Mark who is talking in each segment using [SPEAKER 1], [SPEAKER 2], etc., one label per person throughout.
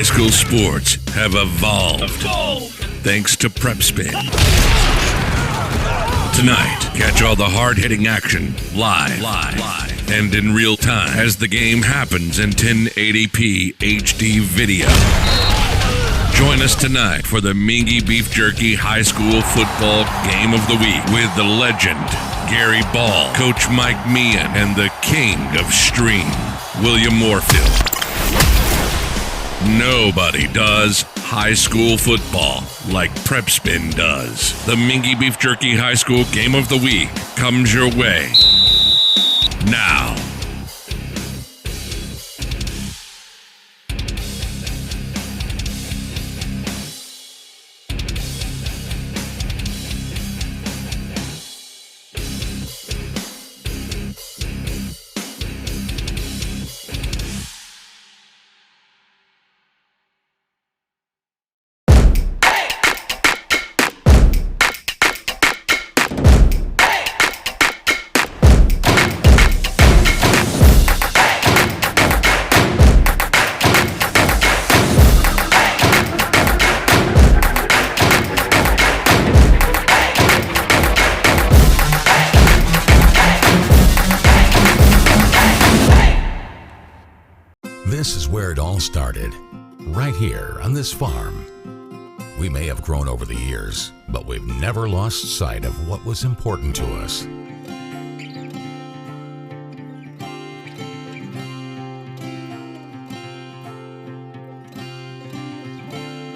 [SPEAKER 1] school sports have evolved thanks to PrepSpin. Tonight, catch all the hard-hitting action live and in real time as the game happens in 1080p HD video. Join us tonight for the Mingua Beef Jerky High School Football Game of the Week with the legend, Gary Ball, Coach Mike Meehan, and the king of stream, William Moorfield. Nobody does high school football like PrepSpin does. The Mingua Beef Jerky High School Game of the Week comes your way now.
[SPEAKER 2] This is where it all started, right here on this farm. We may have grown over the years, but we've never lost sight of what was important to us.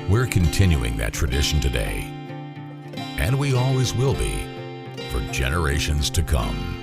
[SPEAKER 2] We're continuing that tradition today, and we always will be for generations to come.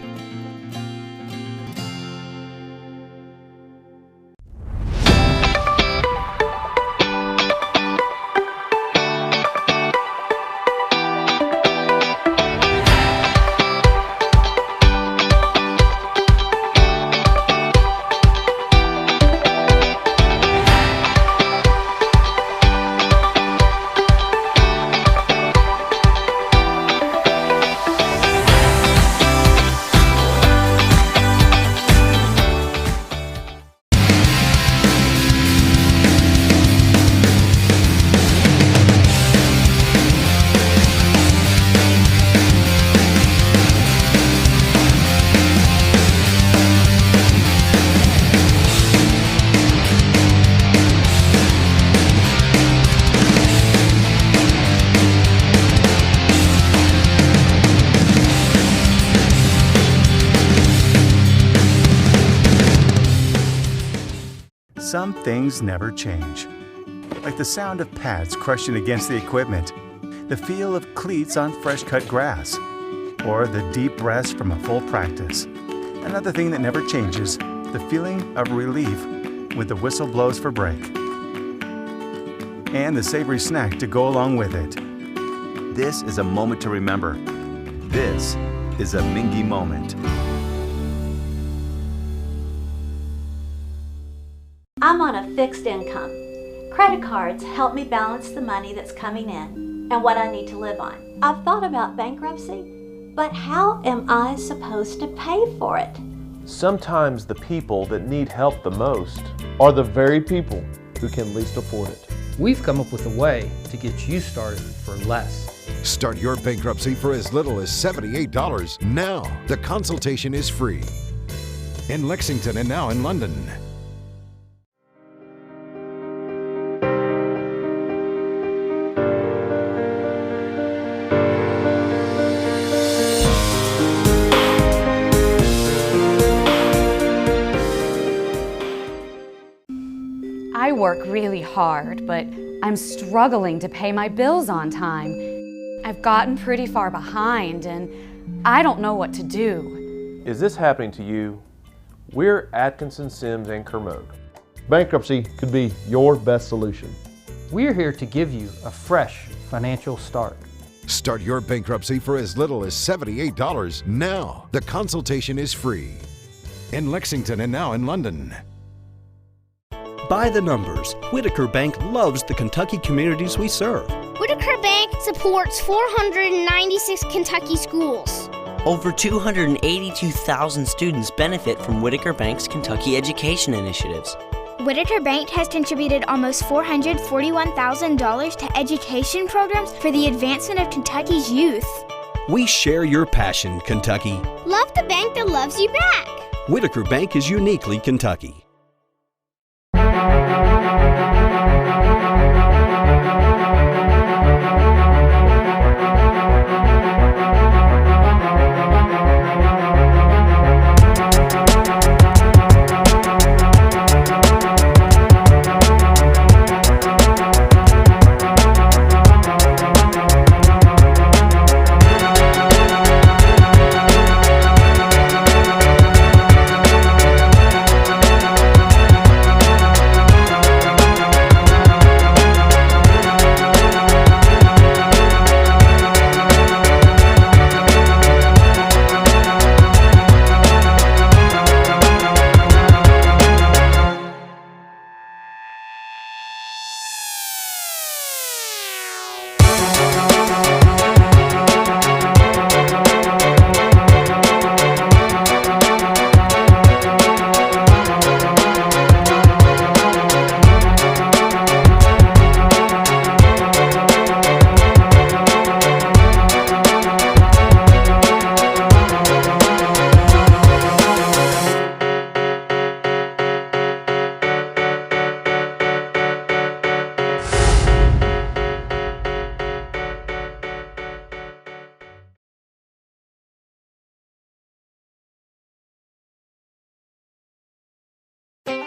[SPEAKER 3] Some things never change, like the sound of pads crushing against the equipment, the feel of cleats on fresh-cut grass, or the deep breaths from a full practice. Another thing that never changes, the feeling of relief when the whistle blows for break, and the savory snack to go along with it. This is a moment to remember. This is a Mingua moment.
[SPEAKER 4] I'm on a fixed income. Credit cards help me balance the money that's coming in and what I need to live on. I've thought about bankruptcy, but how am I supposed to pay for it?
[SPEAKER 5] Sometimes the people that need help the most are the very people who can least afford it.
[SPEAKER 6] We've come up with a way to get you started for less.
[SPEAKER 7] Start your bankruptcy for as little as $78 now. The consultation is free. In Lexington and now in London.
[SPEAKER 8] I work really hard, but I'm struggling to pay my bills on time. I've gotten pretty far behind, and I don't know what to do.
[SPEAKER 5] Is this happening to you? We're Atkinson, Sims, and Kermode. Bankruptcy could be your best solution.
[SPEAKER 6] We're here to give you a fresh financial start.
[SPEAKER 7] Start your bankruptcy for as little as $78 now. The consultation is free. In Lexington and now in London.
[SPEAKER 9] By the numbers, Whitaker Bank loves the Kentucky communities we serve.
[SPEAKER 10] Whitaker Bank supports 496 Kentucky schools.
[SPEAKER 11] Over 282,000 students benefit from Whitaker Bank's Kentucky education initiatives.
[SPEAKER 10] Whitaker Bank has contributed almost $441,000 to education programs for the advancement of Kentucky's youth.
[SPEAKER 9] We share your passion, Kentucky.
[SPEAKER 10] Love the bank that loves you back.
[SPEAKER 9] Whitaker Bank is uniquely Kentucky.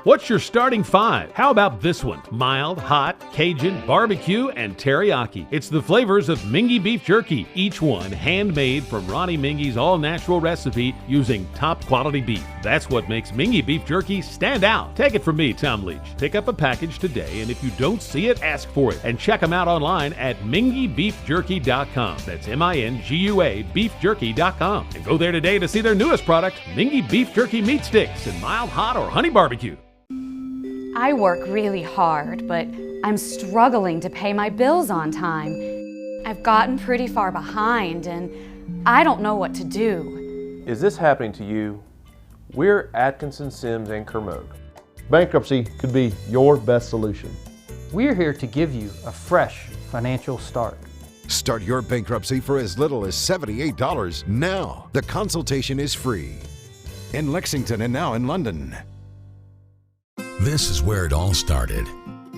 [SPEAKER 11] What's your starting five? How about this one? Mild, hot, Cajun, barbecue, and teriyaki. It's the flavors of Mingua beef jerky, each one handmade from Ronnie Mingy's all-natural recipe using top-quality beef. That's what makes Mingua beef jerky stand out. Take it from me, Tom Leach. Pick up a package today, and if you don't see it, ask for it. And check them out online at minguabeefjerky.com. That's MINGUA beefjerky.com. And go there today to see their newest product, Mingua beef jerky meat sticks in mild, hot, or honey barbecue.
[SPEAKER 8] I work really hard, but I'm struggling to pay my bills on time. I've gotten pretty far behind, and I don't know what to do.
[SPEAKER 5] Is this happening to you? We're Atkinson, Sims, and Kermode. Bankruptcy could be your best solution.
[SPEAKER 6] We're here to give you a fresh financial start.
[SPEAKER 7] Start your bankruptcy for as little as $78 now. The consultation is free. In Lexington and now in London.
[SPEAKER 2] This is where it all started,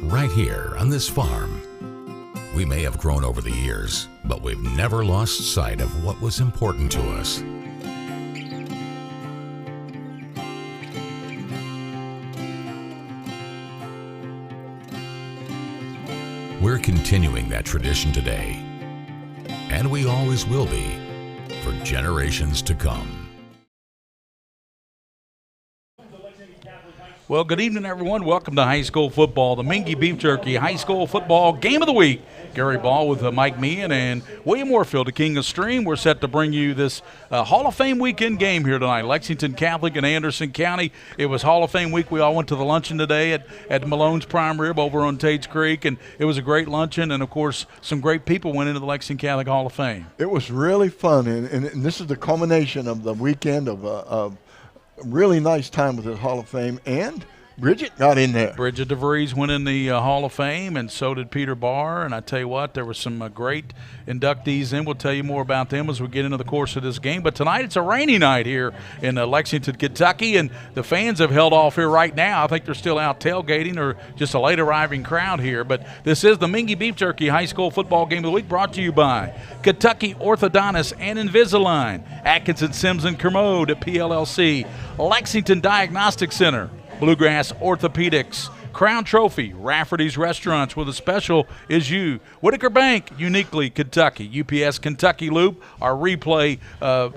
[SPEAKER 2] right here on this farm. We may have grown over the years, but we've never lost sight of what was important to us. We're continuing that tradition today, and we always will be for generations to come.
[SPEAKER 12] Well, good evening, everyone. Welcome to high school football, the Mingua Beef Jerky High School Football Game of the Week. Gary Ball with Mike Meehan and William Warfield, the King of Stream. We're set to bring you this Hall of Fame weekend game here tonight. Lexington Catholic and Anderson County. It was Hall of Fame week. We all went to the luncheon today at Malone's Prime Rib over on Tate's Creek, and it was a great luncheon. And, of course, some great people went into the Lexington Catholic Hall of Fame.
[SPEAKER 13] It was really fun, and this is the culmination of the weekend of a really nice time with the Hall of Fame, and Bridget got in there.
[SPEAKER 12] Bridget DeVries went in the Hall of Fame, and so did Peter Barr. And I tell you what, there were some great inductees in. We'll tell you more about them as we get into the course of this game. But tonight it's a rainy night here in Lexington, Kentucky, and the fans have held off here right now. I think they're still out tailgating or just a late arriving crowd here. But this is the Mingua Beef Jerky High School Football Game of the Week, brought to you by Kentucky Orthodontist and Invisalign, Atkinson, Sims, and Kermode at PLLC, Lexington Diagnostic Center, Bluegrass Orthopedics, Crown Trophy, Rafferty's Restaurants, where the special is you. Whitaker Bank, uniquely Kentucky. UPS Kentucky Loop, our replay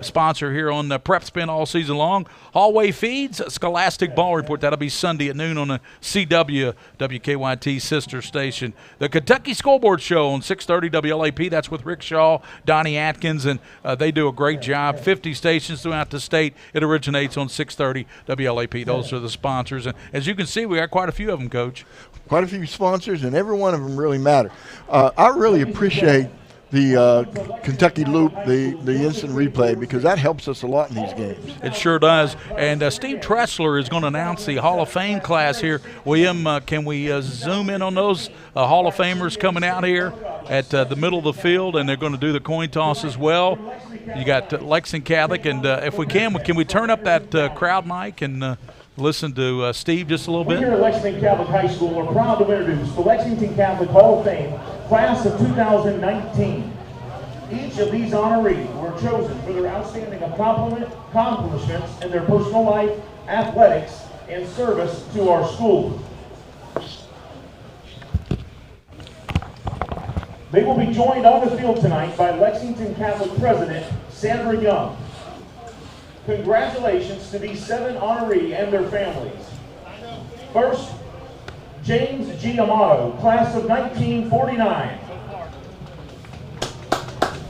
[SPEAKER 12] sponsor here on the PrepSpin all season long. Hallway Feeds, Scholastic Ball Report. That'll be Sunday at noon on the CW, WKYT sister station. The Kentucky Scoreboard Show on 630 WLAP. That's with Rick Shaw, Donnie Atkins, and they do a great job. 50 stations throughout the state. It originates on 630 WLAP. Those are the sponsors. And as you can see, we got quite a few of them, Coach.
[SPEAKER 13] Quite a few sponsors, and every one of them really matter. I really appreciate the Kentucky Loop, the instant replay, because that helps us a lot in these games.
[SPEAKER 12] It sure does. And Steve Tressler is going to announce the Hall of Fame class here. William, can we zoom in on those Hall of Famers coming out here at the middle of the field, and they're going to do the coin toss as well. You got Lexington Catholic, and if we can we turn up that crowd mic and listen to Steve just a little bit?
[SPEAKER 14] We here at Lexington Catholic High School are proud to introduce the Lexington Catholic Hall of Fame Class of 2019. Each of these honorees were chosen for their outstanding accomplishments in their personal life, athletics, and service to our school. They will be joined on the field tonight by Lexington Catholic President Sandra Young. Congratulations to these 7 honorees and their families. First, James G. Amato, class of 1949.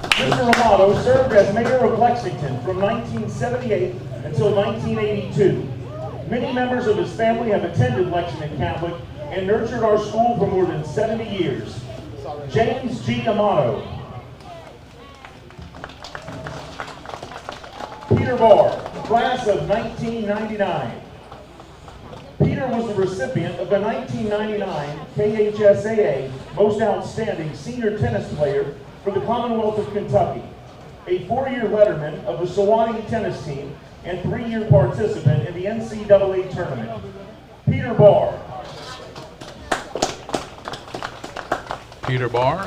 [SPEAKER 14] Mr. Amato served as mayor of Lexington from 1978 until 1982. Many members of his family have attended Lexington Catholic and nurtured our school for more than 70 years. James G. Amato. Peter Barr, class of 1999. Peter was the recipient of the 1999 KHSAA Most Outstanding Senior Tennis Player for the Commonwealth of Kentucky, a 4-year letterman of the Sewanee tennis team and 3-year participant in the NCAA tournament. Peter Barr.
[SPEAKER 12] Peter Barr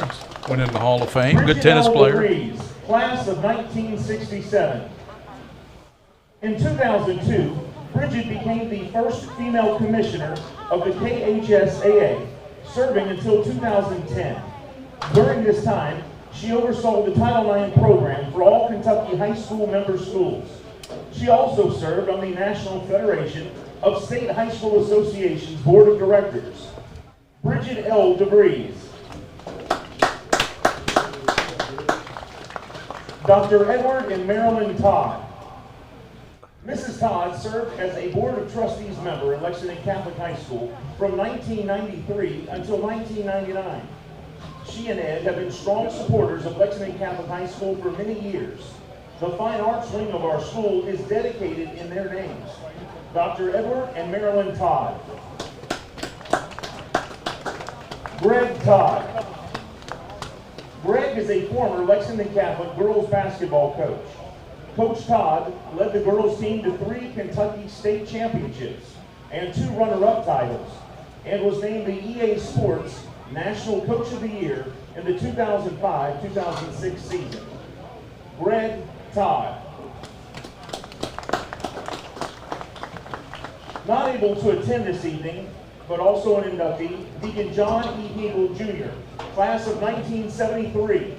[SPEAKER 12] went in the Hall of Fame. Good tennis player.
[SPEAKER 14] DeVries, class of 1967. In 2002, Bridget became the first female commissioner of the KHSAA, serving until 2010. During this time, she oversaw the Title IX program for all Kentucky high school member schools. She also served on the National Federation of State High School Associations Board of Directors. Bridget L. DeVries. Dr. Edward and Marilyn Todd. Mrs. Todd served as a Board of Trustees member at Lexington Catholic High School from 1993 until 1999. She and Ed have been strong supporters of Lexington Catholic High School for many years. The fine arts wing of our school is dedicated in their names. Dr. Edward and Marilyn Todd. Greg Todd. Greg is a former Lexington Catholic girls basketball coach. Coach Todd led the girls team to 3 Kentucky state championships and 2 runner-up titles, and was named the EA Sports National Coach of the Year in the 2005-2006 season. Greg Todd. Not able to attend this evening, but also an inductee, Deacon John E. Hinkle Jr., class of 1973.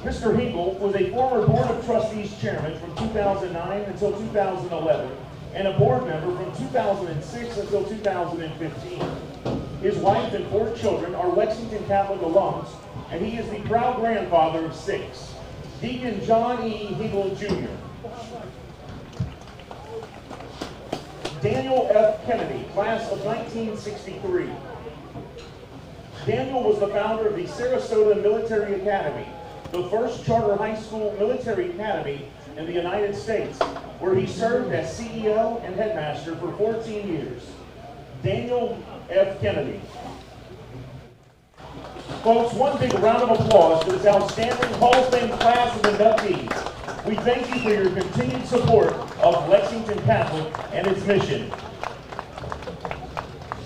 [SPEAKER 14] Mr. Hinkle was a former Board of Trustees chairman from 2009 until 2011, and a board member from 2006 until 2015. His wife and 4 children are Lexington Catholic alums, and he is the proud grandfather of 6. Deacon John E. Hinkle Jr. Daniel F. Kennedy, class of 1963. Daniel was the founder of the Sarasota Military Academy, the first charter high school military academy in the United States, where he served as CEO and headmaster for 14 years. Daniel F. Kennedy. Folks, one big round of applause for this outstanding Hall of Fame class of inductees. We thank you for your continued support of Lexington Catholic and its mission.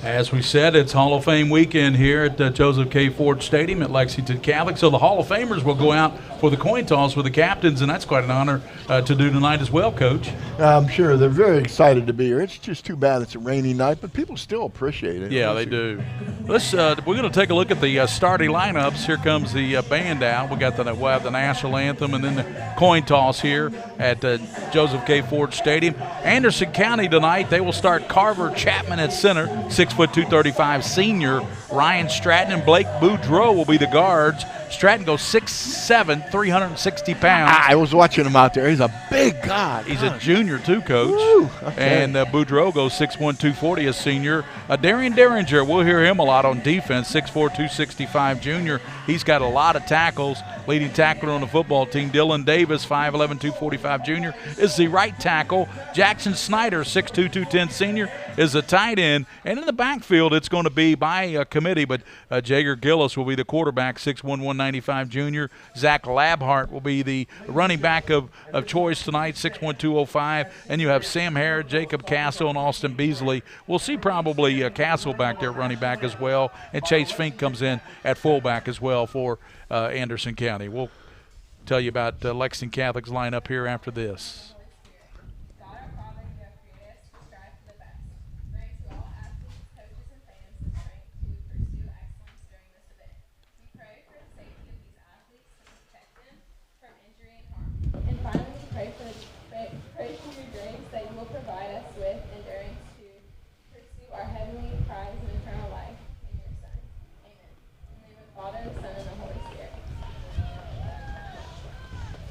[SPEAKER 12] As we said, it's Hall of Fame weekend here at Joseph K. Ford Stadium at Lexington Catholic. So the Hall of Famers will go out for the coin toss with the captains, and that's quite an honor to do tonight as well, Coach.
[SPEAKER 13] I'm sure they're very excited to be here. It's just too bad it's a rainy night, but people still appreciate it.
[SPEAKER 12] Yeah, they do. Let's. We're going to take a look at the starting lineups. Here comes the band out. We'll have the national anthem and then the coin toss here at Joseph K. Ford Stadium. Anderson County tonight, they will start Carver Chapman at center, 6'5", foot 235 senior Ryan Stratton, and Blake Boudreau will be the guards. Stratton goes 6'7", 360 pounds.
[SPEAKER 13] I was watching him out there. He's a big guy.
[SPEAKER 12] He's a junior too, Coach.
[SPEAKER 13] Woo, okay.
[SPEAKER 12] And Boudreau goes 6'1", 240 as senior. Darian Derringer, we'll hear him a lot on defense, 6'4", 265 junior. He's got a lot of tackles. Leading tackler on the football team, Dylan Davis, 5'11", 245 junior, is the right tackle. Jackson Snyder, 6'2", 210 senior, is the tight end. And in the backfield, it's going to be by committee, but Jager Gillis will be the quarterback, 6'1", 195 junior. Zach Labhart will be the running back of choice tonight, 6'1", 205. And you have Sam Hare, Jacob Castle, and Austin Beasley. We'll see probably Castle back there running back as well. And Chase Fink comes in at fullback as well for Anderson County. We'll tell you about Lexington Catholic's lineup here after this.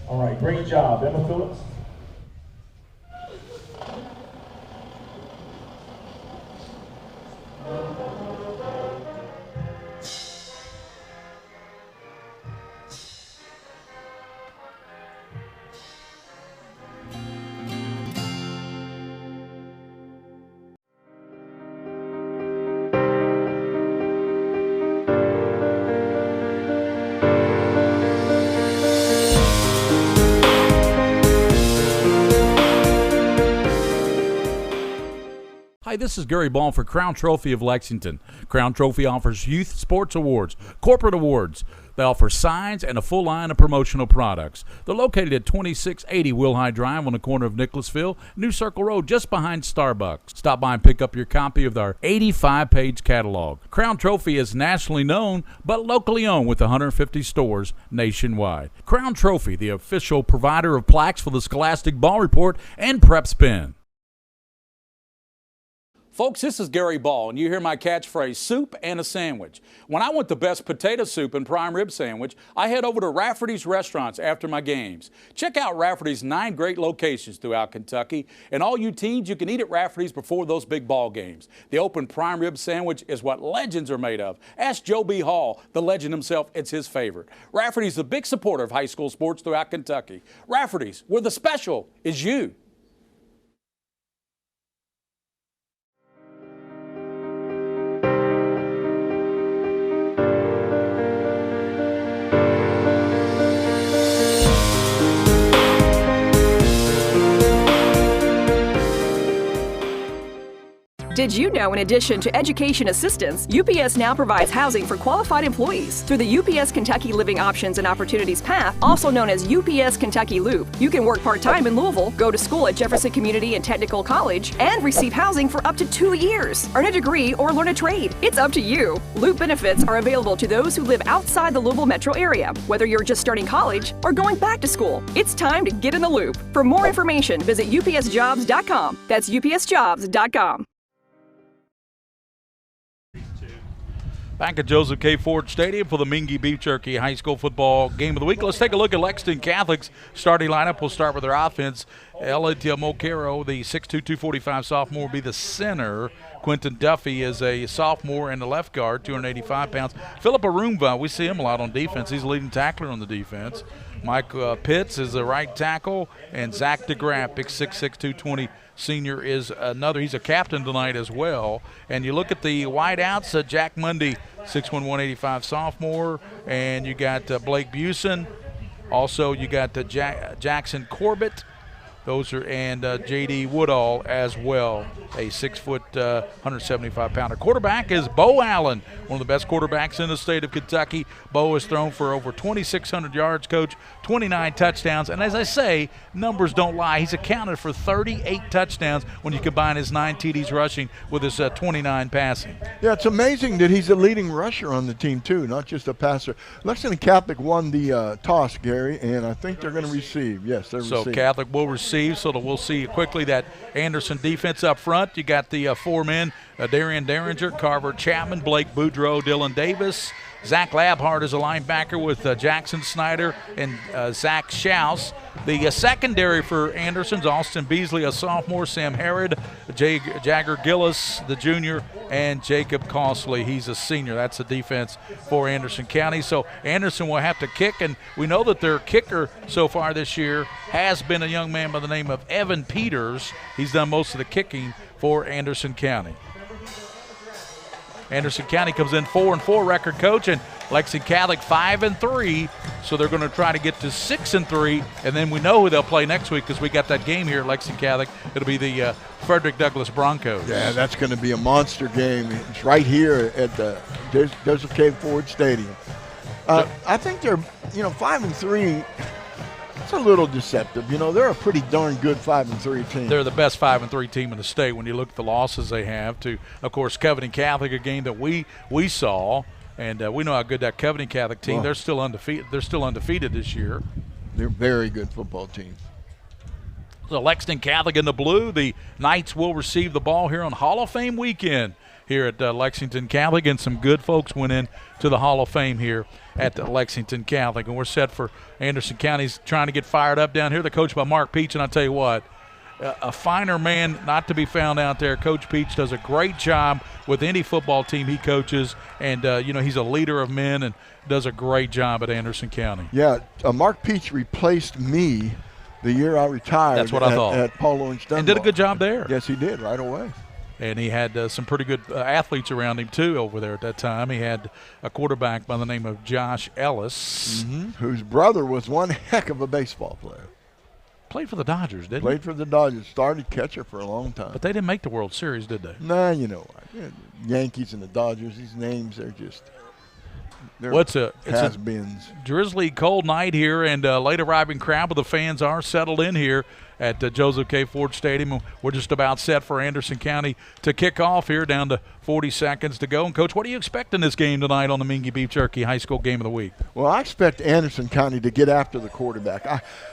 [SPEAKER 14] All right, great job. Emma Phillips.
[SPEAKER 12] Hi, this is Gary Ball for Crown Trophy of Lexington. Crown Trophy offers youth sports awards, corporate awards. They offer signs and a full line of promotional products. They're located at 2680 Wilhite Drive on the corner of Nicholasville, New Circle Road, just behind Starbucks. Stop by and pick up your copy of our 85-page catalog. Crown Trophy is nationally known, but locally owned with 150 stores nationwide. Crown Trophy, the official provider of plaques for the Scholastic Ball Report and PrepSpin. Folks, this is Gary Ball, and you hear my catchphrase, soup and a sandwich. When I want the best potato soup and prime rib sandwich, I head over to Rafferty's Restaurants after my games. Check out Rafferty's 9 great locations throughout Kentucky, and all you teens, you can eat at Rafferty's before those big ball games. The open prime rib sandwich is what legends are made of. Ask Joe B. Hall, the legend himself, it's his favorite. Rafferty's a big supporter of high school sports throughout Kentucky. Rafferty's, where the special is you.
[SPEAKER 15] Did you know, in addition to education assistance, UPS now provides housing for qualified employees? Through the UPS Kentucky Living Options and Opportunities Path, also known as UPS Kentucky Loop, you can work part-time in Louisville, go to school at Jefferson Community and Technical College, and receive housing for up to 2 years. Earn a degree or learn a trade. It's up to you. Loop benefits are available to those who live outside the Louisville metro area, whether you're just starting college or going back to school. It's time to get in the loop. For more information, visit upsjobs.com. That's upsjobs.com.
[SPEAKER 12] Back at Joseph K. Ford Stadium for the Mingua Beef Jerky High School Football Game of the Week. Let's take a look at Lexington Catholic's starting lineup. We'll start with their offense. Elitia Mocaro, the 6'2", 245 sophomore, will be the center. Quentin Duffy is a sophomore and the left guard, 285 pounds. Philip Arumba, we see him a lot on defense. He's the leading tackler on the defense. Mike Pitts is the right tackle, and Zach DeGraff, big 6'6", 220 senior, is another. He's a captain tonight as well. And you look at the wideouts, Jack Mundy, 6'1", 185 sophomore, and you got Blake Busen. Also, you got Jackson Corbett. Those are, and J.D. Woodall as well, a 6 foot, 175 pounder. Quarterback is Bo Allen, one of the best quarterbacks in the state of Kentucky. Bo has thrown for over 2,600 yards, Coach, 29 touchdowns. And as I say, numbers don't lie. He's accounted for 38 touchdowns when you combine his 9 TDs rushing with his 29 passing.
[SPEAKER 13] Yeah, it's amazing that he's a leading rusher on the team, too, not just a passer. Lexington Catholic won the toss, Gary, and I think they're going to receive. Yes, they're receiving.
[SPEAKER 12] So Catholic will receive. receive, so that we'll see quickly that Anderson defense up front. You got the 4 men, Darian Derringer, Carver Chapman, Blake Boudreaux, Dylan Davis. Zach Labhart is a linebacker with Jackson Snyder and Zach Schaus. The secondary for Anderson's Austin Beasley, a sophomore, Sam Harrod, Jagger Gillis, the junior, and Jacob Costley. He's a senior. That's the defense for Anderson County. So Anderson will have to kick, and we know that their kicker so far this year has been a young man by the name of Evan Peters. He's done most of the kicking for Anderson County. Anderson County comes in 4-4 record, coach, and Lexington Catholic 5-3. So they're going to try to get to 6-3, and then we know who they'll play next week because we got that game here at Lexington Catholic. It'll be the Frederick Douglass Broncos.
[SPEAKER 13] Yeah, that's going to be a monster game. It's right here at the Joseph K. Ford Stadium. I think they're 5-3. It's a little deceptive. They're a pretty darn good 5-3 team.
[SPEAKER 12] They're the best 5-3 team in the state when you look at the losses they have to, of course, Covington Catholic, a game that we saw, and we know how good that Covington Catholic team. They're still undefeated. They're still undefeated this year.
[SPEAKER 13] They're a very good football team.
[SPEAKER 12] So Lexington Catholic in the blue. The Knights will receive the ball here on Hall of Fame weekend here at Lexington Catholic, and some good folks went in to the Hall of Fame here at Lexington Catholic. And we're set for Anderson County's trying to get fired up down here. They're coached by Mark Peach, and I'll tell you what, a finer man not to be found out there. Coach Peach does a great job with any football team he coaches, and he's a leader of men and does a great job at Anderson County.
[SPEAKER 13] Yeah, Mark Peach replaced me the year I retired.
[SPEAKER 12] That's what I thought.
[SPEAKER 13] At Paul Lawrence Dunbar.
[SPEAKER 12] And did a good job there.
[SPEAKER 13] Yes, he did, right away.
[SPEAKER 12] And he had some pretty good athletes around him, too, over there at that time. He had a quarterback by the name of Josh Ellis.
[SPEAKER 13] Whose brother was one heck of a baseball player.
[SPEAKER 12] Played for the Dodgers, didn't he?
[SPEAKER 13] Played for the Dodgers. Started catcher for a long time.
[SPEAKER 12] But they didn't make the World Series, did they?
[SPEAKER 13] Nah, you know what. Yankees and the Dodgers, these names, they're just has-beens.
[SPEAKER 12] Drizzly cold night here, and late arriving crowd, but the fans are settled in here at Joseph K. Ford Stadium. We're just about set for Anderson County to kick off here, down to 40 seconds to go. And, Coach, what do you expect in this game tonight on the Mingua Beef Jerky High School Game of the Week?
[SPEAKER 13] Well, I expect Anderson County to get after the quarterback.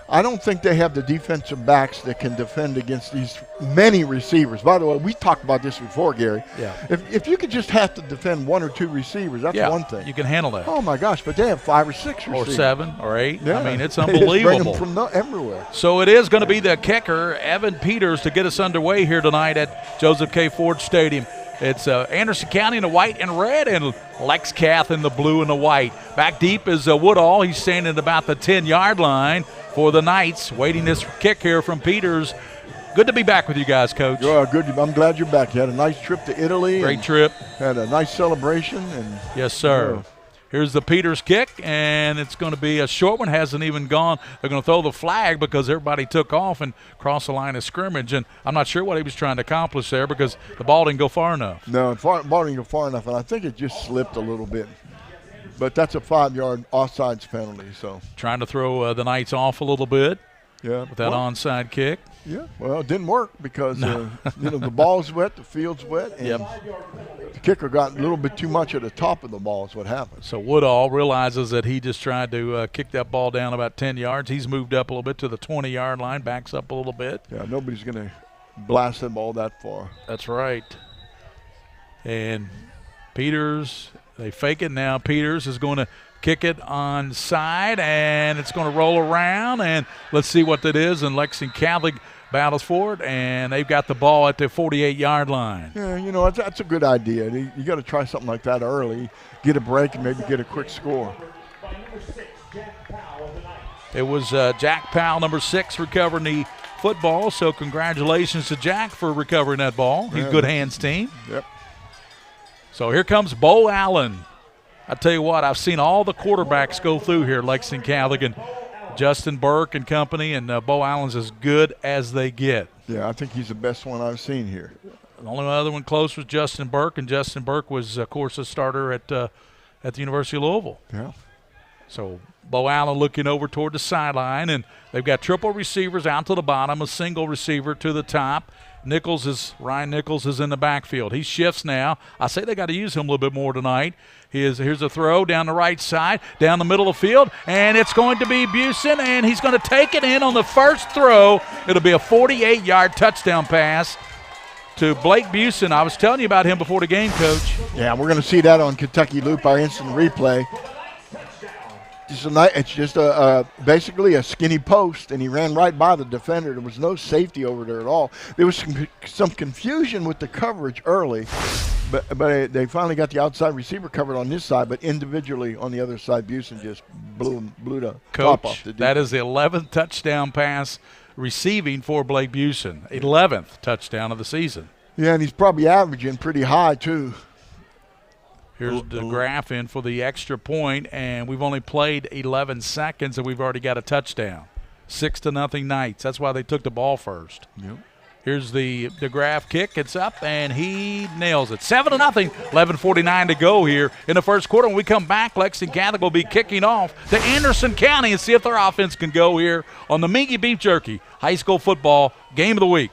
[SPEAKER 13] I don't think they have the defensive backs that can defend against these many receivers. By the way, we talked about this before, Gary.
[SPEAKER 12] Yeah.
[SPEAKER 13] If you could just have to defend 1 or 2 receivers, that's one thing.
[SPEAKER 12] You can handle that.
[SPEAKER 13] Oh, my gosh, but they have 5 or 6 receivers.
[SPEAKER 12] Or 7 or 8.
[SPEAKER 13] Yeah.
[SPEAKER 12] I mean, it's
[SPEAKER 13] They just
[SPEAKER 12] unbelievable.
[SPEAKER 13] bring them from everywhere.
[SPEAKER 12] So it is going to be the kicker, Evan Peters, to get us underway here tonight at Joseph K. Ford Stadium. It's Anderson County in the white and red, and Lex Cath in the blue and the white. Back deep is Woodall. He's standing at about the 10-yard line for the Knights, waiting this kick here from Peters. Good to be back with you guys, Coach.
[SPEAKER 13] Yeah, good. I'm glad you're back. You had a nice trip to Italy.
[SPEAKER 12] Great trip.
[SPEAKER 13] Had a nice celebration. And
[SPEAKER 12] yes, sir. Here's the Peters kick, and it's going to be a short one. Hasn't even gone. They're going to throw the flag because everybody took off and crossed the line of scrimmage. And I'm not sure what he was trying to accomplish there because the ball didn't go far enough.
[SPEAKER 13] No, the ball didn't go far enough, and I think it just slipped a little bit. But that's a 5-yard offsides penalty. So
[SPEAKER 12] trying to throw the Knights off a little bit.
[SPEAKER 13] Yeah,
[SPEAKER 12] with that onside kick.
[SPEAKER 13] Yeah, well, it didn't work because the ball's wet, the field's wet, and the kicker got a little bit too much at the top of the ball is what happened.
[SPEAKER 12] So Woodall realizes that he just tried to kick that ball down about 10 yards. He's moved up a little bit to the 20-yard line, backs up a little bit.
[SPEAKER 13] Yeah, nobody's going to blast that ball that far.
[SPEAKER 12] That's right. And Peters, they fake it now. Peters is going to kick it on side, and it's going to roll around, and let's see what that is. And Lexington Catholic battles for it, and they've got the ball at the 48-yard line.
[SPEAKER 13] Yeah, that's a good idea. You got to try something like that early, get a break, and maybe get a quick score.
[SPEAKER 12] It was Jack Powell, number 6, recovering the football, so congratulations to Jack for recovering that ball. He's good hands team.
[SPEAKER 13] Yep.
[SPEAKER 12] So here comes Bo Allen. I tell you what, I've seen all the quarterbacks go through here, Lexington Catholic, and Justin Burke and company, and Bo Allen's as good as they get.
[SPEAKER 13] Yeah, I think he's the best one I've seen here.
[SPEAKER 12] The only other one close was Justin Burke, and Justin Burke was, of course, a starter at the University of Louisville.
[SPEAKER 13] Yeah.
[SPEAKER 12] So Bo Allen looking over toward the sideline, and they've got triple receivers out to the bottom, a single receiver to the top, Ryan Nichols is in the backfield. He shifts now. I say they got to use him a little bit more tonight. Here's a throw down the right side, down the middle of the field, and it's going to be Busen, and he's going to take it in on the first throw. It'll be a 48-yard touchdown pass to Blake Busen. I was telling you about him before the game, Coach.
[SPEAKER 13] Yeah, we're going to see that on Kentucky Loop, our instant replay. It's just basically a skinny post, and he ran right by the defender. There was no safety over there at all. There was some confusion with the coverage early, but they finally got the outside receiver covered on this side, but individually on the other side, Busen just blew the top off the defense.
[SPEAKER 12] That is the 11th touchdown pass receiving for Blake Busen. 11th touchdown of the season.
[SPEAKER 13] Yeah, and he's probably averaging pretty high, too.
[SPEAKER 12] Here's the graph in for the extra point, and we've only played 11 seconds, and we've already got a touchdown. 6-0 Knights. That's why they took the ball first.
[SPEAKER 13] Yep.
[SPEAKER 12] Here's the DeGraff kick. It's up, and he nails it. 7-0. 11:49 to go here in the first quarter. When we come back, Lexington Catholic will be kicking off to Anderson County and see if their offense can go here on the Mingua Beef Jerky High School Football Game of the Week.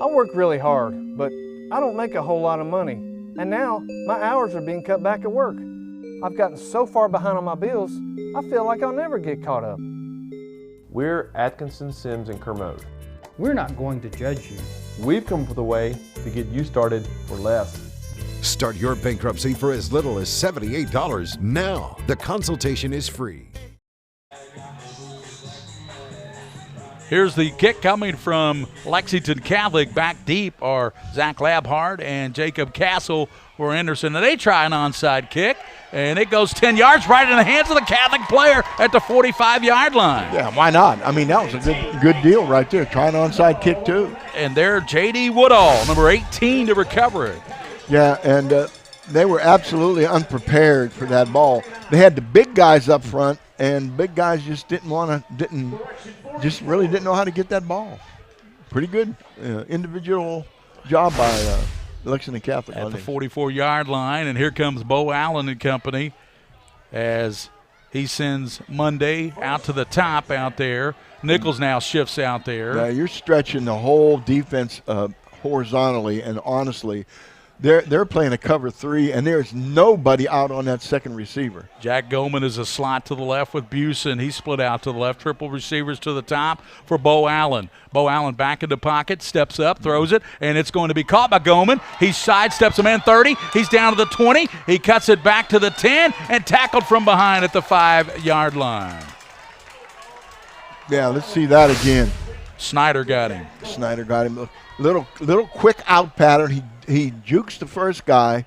[SPEAKER 6] I work really hard, but I don't make a whole lot of money. And now, my hours are being cut back at work. I've gotten so far behind on my bills, I feel like I'll never get caught up.
[SPEAKER 5] We're Atkinson, Sims, and Kermode.
[SPEAKER 6] We're not going to judge you.
[SPEAKER 5] We've come up with a way to get you started for less.
[SPEAKER 7] Start your bankruptcy for as little as $78 now. The consultation is free.
[SPEAKER 12] Here's the kick coming from Lexington Catholic. Back deep are Zach Labhart and Jacob Castle for Anderson. Now they try an onside kick, and it goes 10 yards right in the hands of the Catholic player at the 45-yard line.
[SPEAKER 13] Yeah, why not? I mean, that was a good deal right there. Try an onside kick, too.
[SPEAKER 12] And there, J.D. Woodall, number 18, to recover it.
[SPEAKER 13] Yeah, and they were absolutely unprepared for that ball. They had the big guys up front, and big guys just really didn't know how to get that ball. Pretty good individual job by Lexington Catholic.
[SPEAKER 12] At the 44-yard line, and here comes Bo Allen and company as he sends Monday out to the top out there. Nichols now shifts out there.
[SPEAKER 13] Yeah, you're stretching the whole defense horizontally, and honestly, they're playing a cover three, and there's nobody out on that second receiver.
[SPEAKER 12] Jack Goldman is a slot to the left with Busen. He's split out to the left. Triple receivers to the top for Bo Allen. Bo Allen back in the pocket, steps up, throws it, and it's going to be caught by Goldman. He sidesteps a man 30. He's down to the 20. He cuts it back to the 10 and tackled from behind at the 5-yard line.
[SPEAKER 13] Yeah, let's see that again.
[SPEAKER 12] Snyder got him.
[SPEAKER 13] Snyder got him. Little quick out pattern. He jukes the first guy,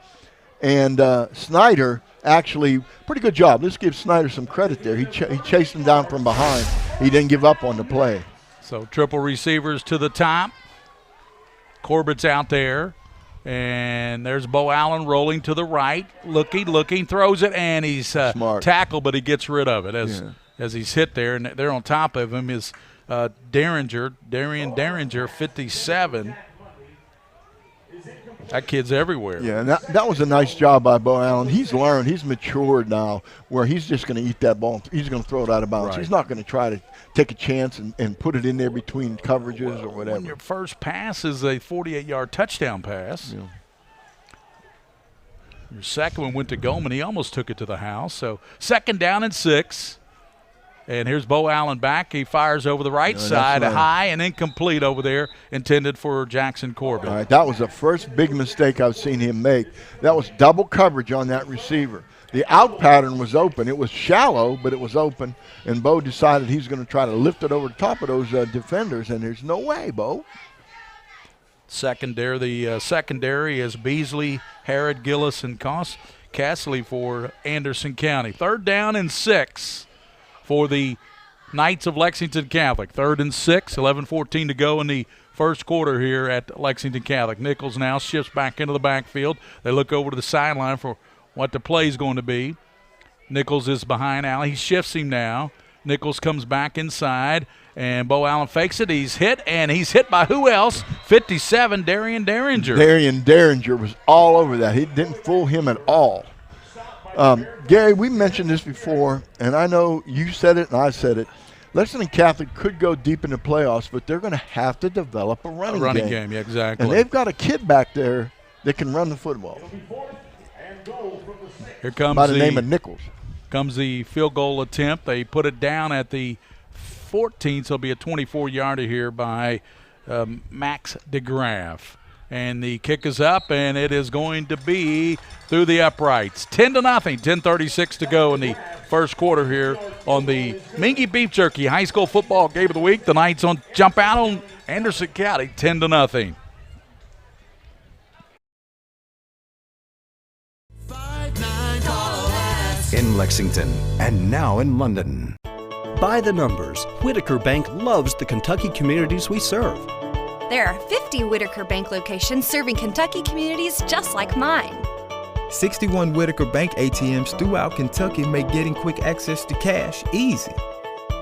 [SPEAKER 13] and Snyder actually, pretty good job. Let's give Snyder some credit there. He chased him down from behind. He didn't give up on the play.
[SPEAKER 12] So triple receivers to the top. Corbett's out there, and there's Bo Allen rolling to the right, looking, throws it, and he's tackled, but he gets rid of it as he's hit there, and there on top of him is Darian Derringer, 57. That kid's everywhere.
[SPEAKER 13] Yeah, and that was a nice job by Bo Allen. He's learned. He's matured now where he's just going to eat that ball. He's going to throw it out of bounds. Right. He's not going to try to take a chance and put it in there between coverages or whatever.
[SPEAKER 12] When your first pass is a 48-yard touchdown pass. Yeah. Your second one went to Goldman. He almost took it to the house. So 2nd down and 6. And here's Bo Allen back. He fires over the right side, high and incomplete over there, intended for Jackson Corbett.
[SPEAKER 13] All right, that was the first big mistake I've seen him make. That was double coverage on that receiver. The out pattern was open. It was shallow, but it was open, and Bo decided he's going to try to lift it over the top of those defenders, and there's no way, Bo.
[SPEAKER 12] The secondary is Beasley, Harrod, Gillis, and Castley for Anderson County. 3rd down and 6. For the Knights of Lexington Catholic. 3rd and 6, 11:14 to go in the first quarter here at Lexington Catholic. Nichols now shifts back into the backfield. They look over to the sideline for what the play is going to be. Nichols is behind Allen. He shifts him now. Nichols comes back inside, and Bo Allen fakes it. He's hit, and he's hit by who else? 57, Darian Derringer.
[SPEAKER 13] Darian Derringer was all over that. He didn't fool him at all. Gary, we mentioned this before, and I know you said it and I said it. Lexington Catholic could go deep in the playoffs, but they're going to have to develop a running game.
[SPEAKER 12] Yeah, exactly.
[SPEAKER 13] And they've got a kid back there that can run the football.
[SPEAKER 12] Here comes
[SPEAKER 13] by the name of Nichols.
[SPEAKER 12] Comes the field goal attempt. They put it down at the 14, so it'll be a 24-yarder here by Max DeGraff. And the kick is up, and it is going to be through the uprights. 10-0, 10:36 to go in the first quarter here on the Mingua Beef Jerky High School Football Game of the Week. The Knights jump out on Anderson County, 10-0.
[SPEAKER 16] In Lexington and now in London.
[SPEAKER 9] By the numbers, Whitaker Bank loves the Kentucky communities we serve.
[SPEAKER 17] There are 50 Whitaker Bank locations serving Kentucky communities just like mine.
[SPEAKER 18] 61 Whitaker Bank ATMs throughout Kentucky make getting quick access to cash easy.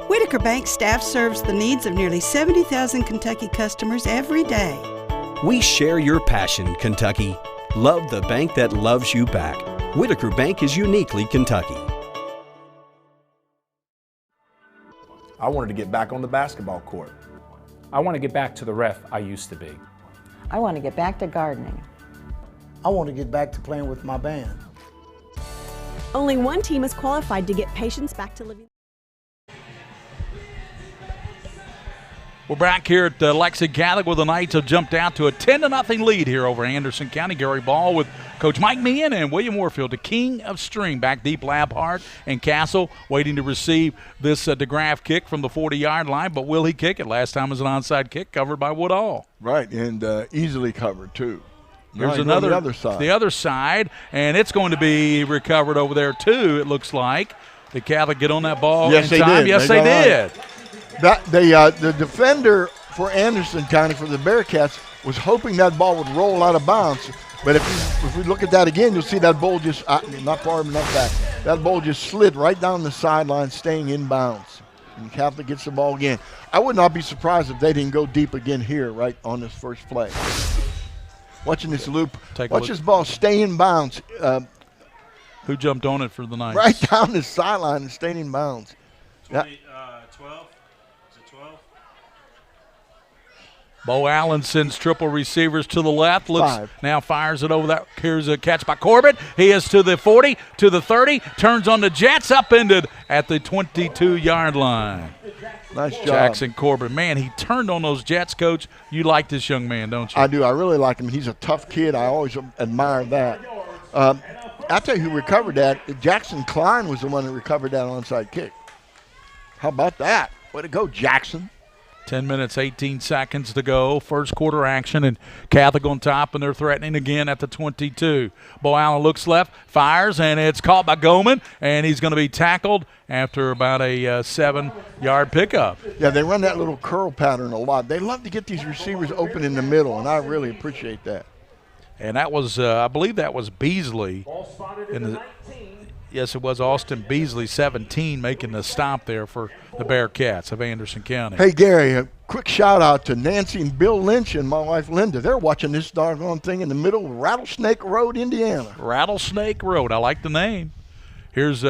[SPEAKER 19] Whitaker Bank staff serves the needs of nearly 70,000 Kentucky customers every day.
[SPEAKER 9] We share your passion, Kentucky. Love the bank that loves you back. Whitaker Bank is uniquely Kentucky.
[SPEAKER 20] I wanted to get back on the basketball court.
[SPEAKER 21] I want to get back to the ref I used to be.
[SPEAKER 22] I want to get back to gardening.
[SPEAKER 23] I want to get back to playing with my band.
[SPEAKER 24] Only one team is qualified to get patients back to living.
[SPEAKER 12] We're back here at Lexington Catholic, where the Knights have jumped out to a 10-0 lead here over Anderson County. Gary Ball with Coach Mike Meehan and William Warfield, the king of string. Back deep, Labhart and Castle waiting to receive this DeGraff kick from the 40-yard line. But will he kick it? Last time was an onside kick covered by Woodall.
[SPEAKER 13] Right, and easily covered, too.
[SPEAKER 12] There's another, the other side, and it's going to be recovered over there, too, it looks like. The Catholic get on that ball in time. Yes, they did.
[SPEAKER 13] The defender for Anderson County for the Bearcats was hoping that ball would roll out of bounds. But if we look at that again, you'll see that ball just not far enough back. That ball just slid right down the sideline, staying in bounds. And Catholic gets the ball again. I would not be surprised if they didn't go deep again here, right on this first play. Watching this loop, watch this ball stay in bounds.
[SPEAKER 12] Who jumped on it for the Knights?
[SPEAKER 13] Right down the sideline and staying in bounds.
[SPEAKER 25] 12? Is it 12?
[SPEAKER 12] Bo Allen sends triple receivers to the left. Now fires it over that. Here's a catch by Corbett. He is to the 40, to the 30, turns on the Jets, upended at the 22-yard line.
[SPEAKER 13] Nice job.
[SPEAKER 12] Jackson Corbett. Man, he turned on those Jets, Coach. You like this young man, don't you?
[SPEAKER 13] I do. I really like him. He's a tough kid. I always admire that. I'll tell you who recovered that. Jackson Klein was the one that recovered that onside kick. How about that? Way to go, Jackson.
[SPEAKER 12] 10 minutes, 18 seconds to go. First quarter action, and Catholic on top, and they're threatening again at the 22. Bo Allen looks left, fires, and it's caught by Goman, and he's going to be tackled after about a 7-yard pickup.
[SPEAKER 13] Yeah, they run that little curl pattern a lot. They love to get these receivers open in the middle, and I really appreciate that.
[SPEAKER 12] And that was, I believe that was Beasley. Yes, it was Austin Beasley, 17, making the stop there for the Bearcats of Anderson County.
[SPEAKER 13] Hey, Gary, a quick shout-out to Nancy and Bill Lynch and my wife Linda. They're watching this doggone thing in the middle of Rattlesnake Road, Indiana.
[SPEAKER 12] Rattlesnake Road. I like the name. Here's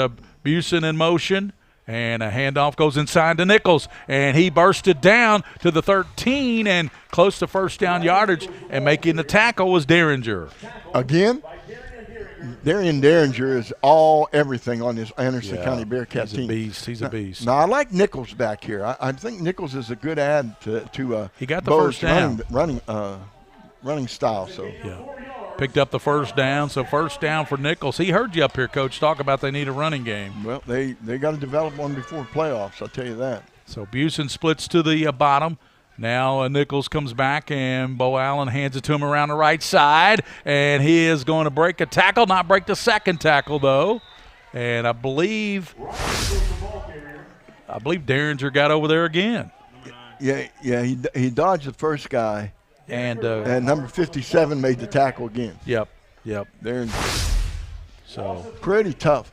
[SPEAKER 12] Busen in motion, and a handoff goes inside to Nichols, and he bursted down to the 13 and close to first down yardage, and making the tackle was Derringer.
[SPEAKER 13] Again? Darian Derringer is everything on this Anderson County Bearcat team.
[SPEAKER 12] He's a beast.
[SPEAKER 13] Now, I like Nichols back here. I think Nichols is a good add to
[SPEAKER 12] he got the
[SPEAKER 13] Bo's
[SPEAKER 12] first down.
[SPEAKER 13] running style. So
[SPEAKER 12] picked up the first down. So first down for Nichols. He heard you up here, Coach, talk about they need a running game.
[SPEAKER 13] Well, they got to develop one before playoffs, I'll tell you that.
[SPEAKER 12] So Busen splits to the bottom. Now Nichols comes back, and Bo Allen hands it to him around the right side, and he is going to break a tackle, not break the second tackle, though. And I believe Derringer got over there again.
[SPEAKER 13] Yeah, he dodged the first guy,
[SPEAKER 12] and
[SPEAKER 13] number 57 made the tackle again.
[SPEAKER 12] Yep.
[SPEAKER 13] Derringer.
[SPEAKER 12] So
[SPEAKER 13] pretty tough.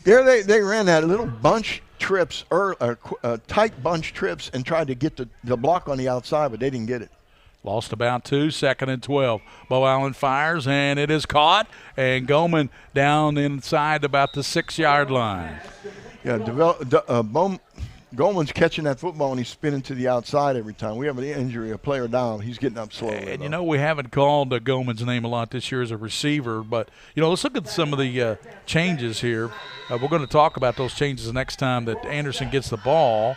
[SPEAKER 13] There they ran that little bunch trips, tight bunch trips, and tried to get the block on the outside, but they didn't get it.
[SPEAKER 12] Lost about 2, 2nd and 12. Bo Allen fires, and it is caught, and Goldman down inside about the 6-yard line.
[SPEAKER 13] Yeah, Goldman's catching that football, and he's spinning to the outside every time. We have an injury, a player down. He's getting up slowly.
[SPEAKER 12] And, you know, we haven't called Goldman's name a lot this year as a receiver, but, you know, let's look at some of the changes here. We're going to talk about those changes the next time that Anderson gets the ball,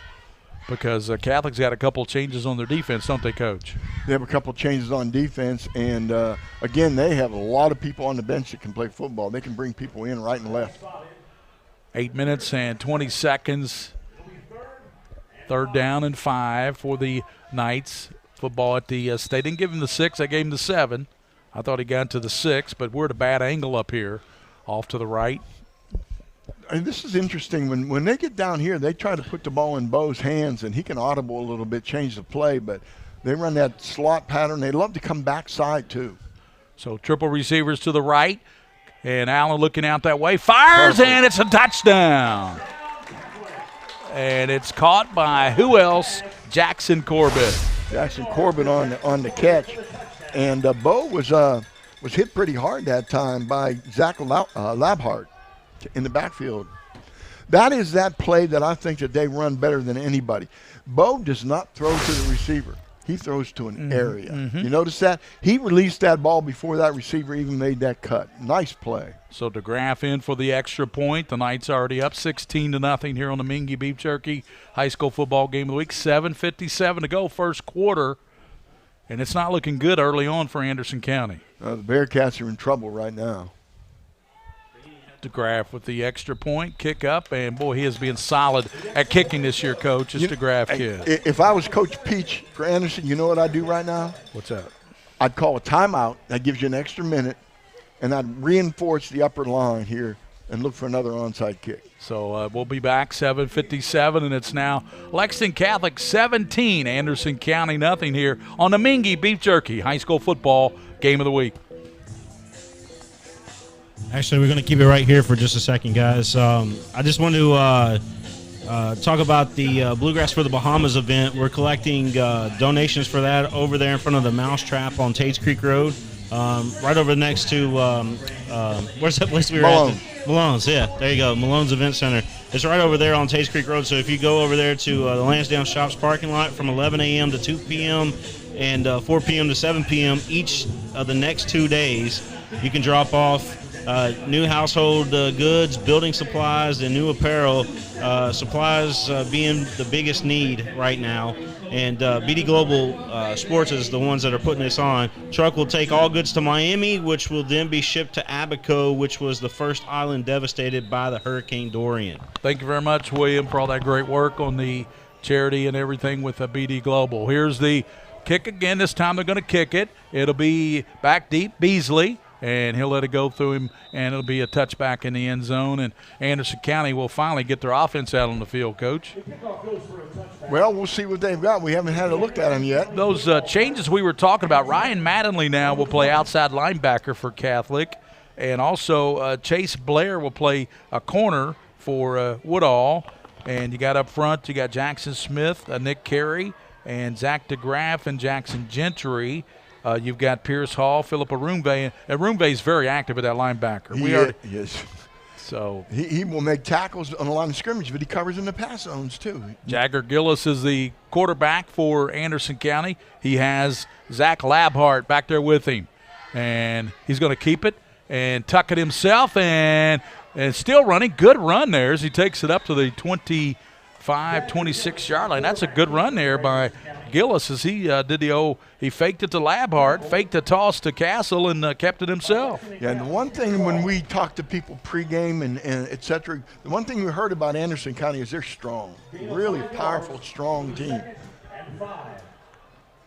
[SPEAKER 12] because Catholic's got a couple changes on their defense, don't they, Coach?
[SPEAKER 13] They have a couple changes on defense, and, again, they have a lot of people on the bench that can play football. They can bring people in right and left.
[SPEAKER 12] 8 minutes and 20 seconds. 3rd down and 5 for the Knights. Football at the they didn't give him the 6, they gave him the 7. I thought he got to the 6, but we're at a bad angle up here, off to the right.
[SPEAKER 13] And this is interesting. When they get down here, they try to put the ball in Bo's hands, and he can audible a little bit, change the play, but they run that slot pattern. They love to come backside, too.
[SPEAKER 12] So triple receivers to the right, and Allen looking out that way. Fires, and it's a touchdown. And it's caught by who else? Jackson Corbett.
[SPEAKER 13] Jackson Corbett on the catch. And Bo was hit pretty hard that time by Zach Labhart in the backfield. That is that play that I think that they run better than anybody. Bo does not throw to the receiver. He throws to an area. You notice that? He released that ball before that receiver even made that cut. Nice play.
[SPEAKER 12] So DeGraff in for the extra point. The Knights already up 16-0 here on the Mingua Beef Jerky high school football game of the week. 7:57 to go, first quarter. And it's not looking good early on for Anderson County.
[SPEAKER 13] The Bearcats are in trouble right now.
[SPEAKER 12] DeGraff with the extra point, kick up, and boy, he is being solid at kicking this year, Coach. It's DeGraff kid.
[SPEAKER 13] If I was Coach Peach for Anderson, you know what I'd do right now?
[SPEAKER 12] What's that?
[SPEAKER 13] I'd call a timeout. That gives you an extra minute, and I'd reinforce the upper line here and look for another onside kick.
[SPEAKER 12] So we'll be back 7:57, and it's now Lexington Catholic 17, Anderson County nothing here on the Mingua Beef Jerky high school football game of the week.
[SPEAKER 1] Actually, we're going to keep it right here for just a second, guys. I just want to talk about the Bluegrass for the Bahamas event. We're collecting donations for that over there in front of the Mousetrap on Tates Creek Road, right over next to where's that place we were at? Malone's, yeah. There you go, Malone's Event Center. It's right over there on Tates Creek Road. So if you go over there to the Lansdowne Shops parking lot from 11 a.m. to 2 p.m. and 4 p.m. to 7 p.m. each of the next 2 days, you can drop off new household goods, building supplies, and new apparel. Supplies being the biggest need right now. And BD Global Sports is the ones that are putting this on. Truck will take all goods to Miami, which will then be shipped to Abaco, which was the first island devastated by the Hurricane Dorian.
[SPEAKER 12] Thank you very much, William, for all that great work on the charity and everything with BD Global. Here's the kick again. This time they're going to kick it. It'll be back deep, Beasley. And he'll let it go through him, and it'll be a touchback in the end zone. And Anderson County will finally get their offense out on the field, Coach.
[SPEAKER 13] Well, we'll see what they've got. We haven't had a look at them yet.
[SPEAKER 12] Those changes we were talking about, Ryan Mattingly now will play outside linebacker for Catholic. And also Chase Blair will play a corner for Woodall. And you got up front, you got Jackson Smith, Nick Carey, and Zach DeGraff and Jackson Gentry. You've got Pierce Hall, Philip Arumbe, and Arumbe is very active at that linebacker.
[SPEAKER 13] Yes.
[SPEAKER 12] So
[SPEAKER 13] he will make tackles on the line of scrimmage, but he covers in the pass zones too.
[SPEAKER 12] Jagger Gillis is the quarterback for Anderson County. He has Zach Labhart back there with him, and he's going to keep it and tuck it himself, and still running. Good run there as he takes it up to the 25, 26-yard line. That's a good run there by Gillis as he he faked it to Labhart, faked the toss to Castle, and kept it himself.
[SPEAKER 13] Yeah, and the one thing when we talk to people pregame and et cetera, the one thing we heard about Anderson County is they're strong, really powerful, strong team.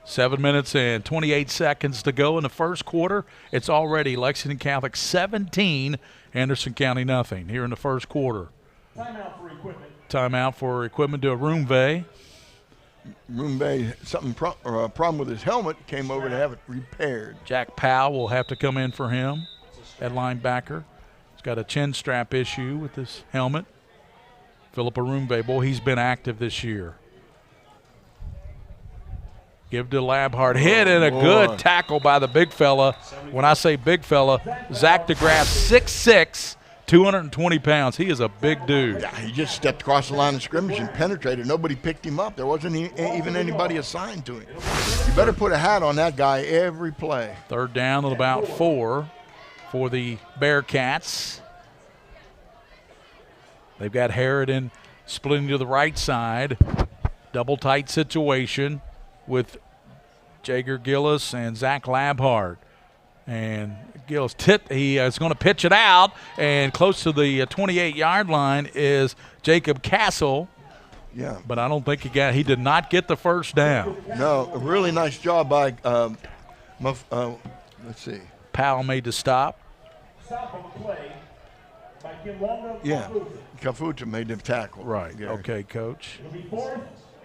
[SPEAKER 12] 7 minutes and 28 seconds to go in the first quarter. It's already Lexington Catholic 17, Anderson County nothing here in the first quarter.
[SPEAKER 14] Timeout for equipment.
[SPEAKER 12] Timeout for equipment to Arumbe.
[SPEAKER 13] Arumbe, a problem with his helmet, came over to have it repaired.
[SPEAKER 12] Jack Powell will have to come in for him at linebacker. He's got a chin strap issue with his helmet. Philip Arumbe, boy, he's been active this year. Give to Labhart. Hit and a good tackle by the big fella. When I say big fella, Zach DeGraff, 6'6", 220 pounds. He is a big dude.
[SPEAKER 13] Yeah, he just stepped across the line of scrimmage and penetrated. Nobody picked him up. There wasn't even anybody assigned to him. You better put a hat on that guy every play.
[SPEAKER 12] Third down at about 4 for the Bearcats. They've got Harridan splitting to the right side. Double tight situation with Jager Gillis and Zach Labhart. And Gillis, he is going to pitch it out, and close to the 28-yard line is Jacob Castle.
[SPEAKER 13] Yeah.
[SPEAKER 12] But I don't think he did not get the first down.
[SPEAKER 13] No, a really nice job by, let's see.
[SPEAKER 12] Powell made the stop.
[SPEAKER 14] Stop on the play by Kimwanga.
[SPEAKER 13] Yeah, Kafuta made the tackle.
[SPEAKER 12] Right,
[SPEAKER 13] Gary.
[SPEAKER 12] Okay, Coach.
[SPEAKER 14] It'll be 4th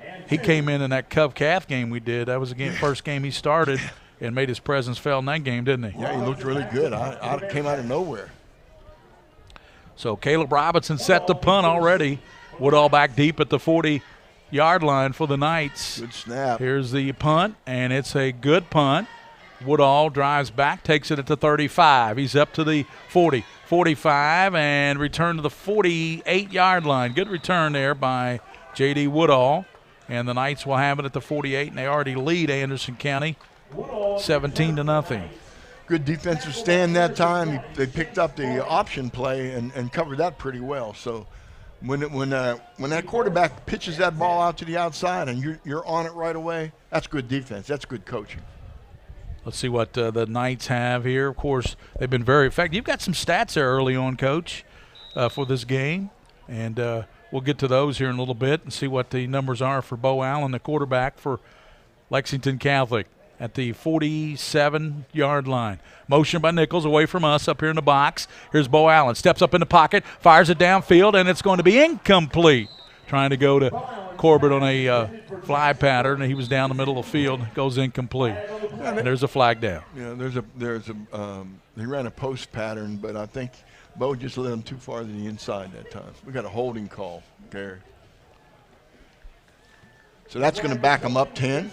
[SPEAKER 14] and
[SPEAKER 12] He
[SPEAKER 14] 2.
[SPEAKER 12] came in that Cub-Calf game we did. That was the first game he started and made his presence felt in that game, didn't he?
[SPEAKER 13] Yeah, he looked really good. I came out of nowhere.
[SPEAKER 12] So Caleb Robinson set the punt already. Woodall back deep at the 40-yard line for the Knights.
[SPEAKER 13] Good snap.
[SPEAKER 12] Here's the punt, and it's a good punt. Woodall drives back, takes it at the 35. He's up to the 40, 45, and return to the 48-yard line. Good return there by J.D. Woodall. And the Knights will have it at the 48, and they already lead Anderson County 17-0.
[SPEAKER 13] Good defensive stand that time. They picked up the option play and covered that pretty well. So when that quarterback pitches that ball out to the outside and you're on it right away, that's good defense. That's good coaching.
[SPEAKER 12] Let's see what the Knights have here. Of course, they've been very effective. You've got some stats there early on, Coach, for this game. And we'll get to those here in a little bit and see what the numbers are for Bo Allen, the quarterback for Lexington Catholic, at the 47-yard line. Motion by Nichols away from us up here in the box. Here's Bo Allen. Steps up in the pocket, fires it downfield, and it's going to be incomplete. Trying to go to Corbett on a fly pattern, and he was down the middle of the field. Goes incomplete. And there's a flag down.
[SPEAKER 13] Yeah, he ran a post pattern, but I think Bo just let him too far to the inside that time. We got a holding call, Gary. So that's going to back him up 10.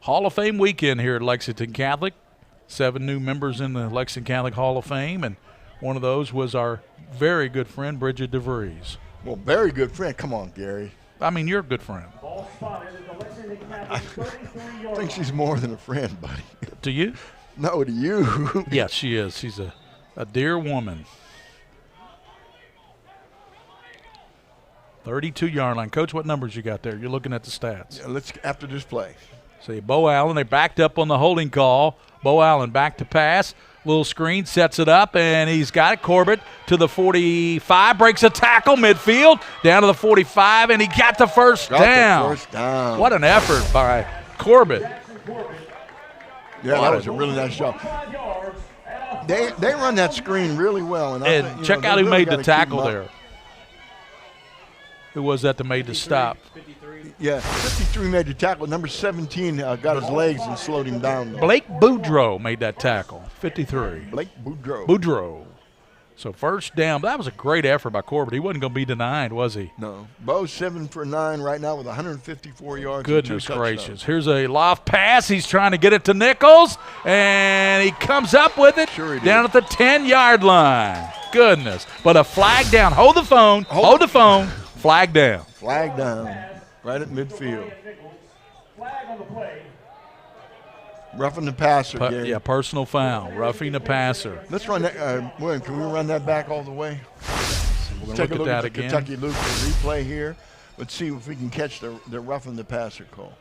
[SPEAKER 12] Hall of Fame weekend here at Lexington Catholic. 7 new members in the Lexington Catholic Hall of Fame, and one of those was our very good friend, Bridget DeVries.
[SPEAKER 13] Well, very good friend. Come on, Gary.
[SPEAKER 12] I mean, you're a good friend.
[SPEAKER 13] I think she's more than a friend, buddy.
[SPEAKER 12] To you?
[SPEAKER 13] No, to you.
[SPEAKER 12] Yes, she is. She's a dear woman. 32-yard line. Coach, what numbers you got there? You're looking at the stats.
[SPEAKER 13] Yeah, let's after this play.
[SPEAKER 12] See, Bo Allen, they backed up on the holding call. Bo Allen back to pass. Little screen, sets it up, and he's got it. Corbett to the 45, breaks a tackle midfield, down to the 45, and he got the first down. What an effort by Corbett.
[SPEAKER 13] Yeah, that was a really nice job. They run that screen really well.
[SPEAKER 12] And check out who made the tackle there. Who was that made the stop?
[SPEAKER 13] 53. Yeah, 53 made the tackle. Number 17 got his legs and slowed him down.
[SPEAKER 12] Blake Boudreau made that tackle, 53.
[SPEAKER 13] Blake Boudreau.
[SPEAKER 12] Boudreau. So first down. That was a great effort by Corbett. He wasn't going to be denied, was he?
[SPEAKER 13] No. Bo's 7 for 9 right now with 154 yards.
[SPEAKER 12] Goodness gracious. Here's a loft pass. He's trying to get it to Nichols, and he comes up with it down at the 10-yard line. Goodness. But a flag down. Hold the phone. Hold the phone. Flag down.
[SPEAKER 13] Flag down. Right at midfield.
[SPEAKER 14] Flag on the play.
[SPEAKER 13] Roughing the passer, Gary.
[SPEAKER 12] Yeah, personal foul. Roughing the passer.
[SPEAKER 13] Let's run that. William, can we run that back all the way?
[SPEAKER 12] We'll
[SPEAKER 13] take a look at the
[SPEAKER 12] again.
[SPEAKER 13] Kentucky Luke replay here. Let's see if we can catch the roughing the passer call.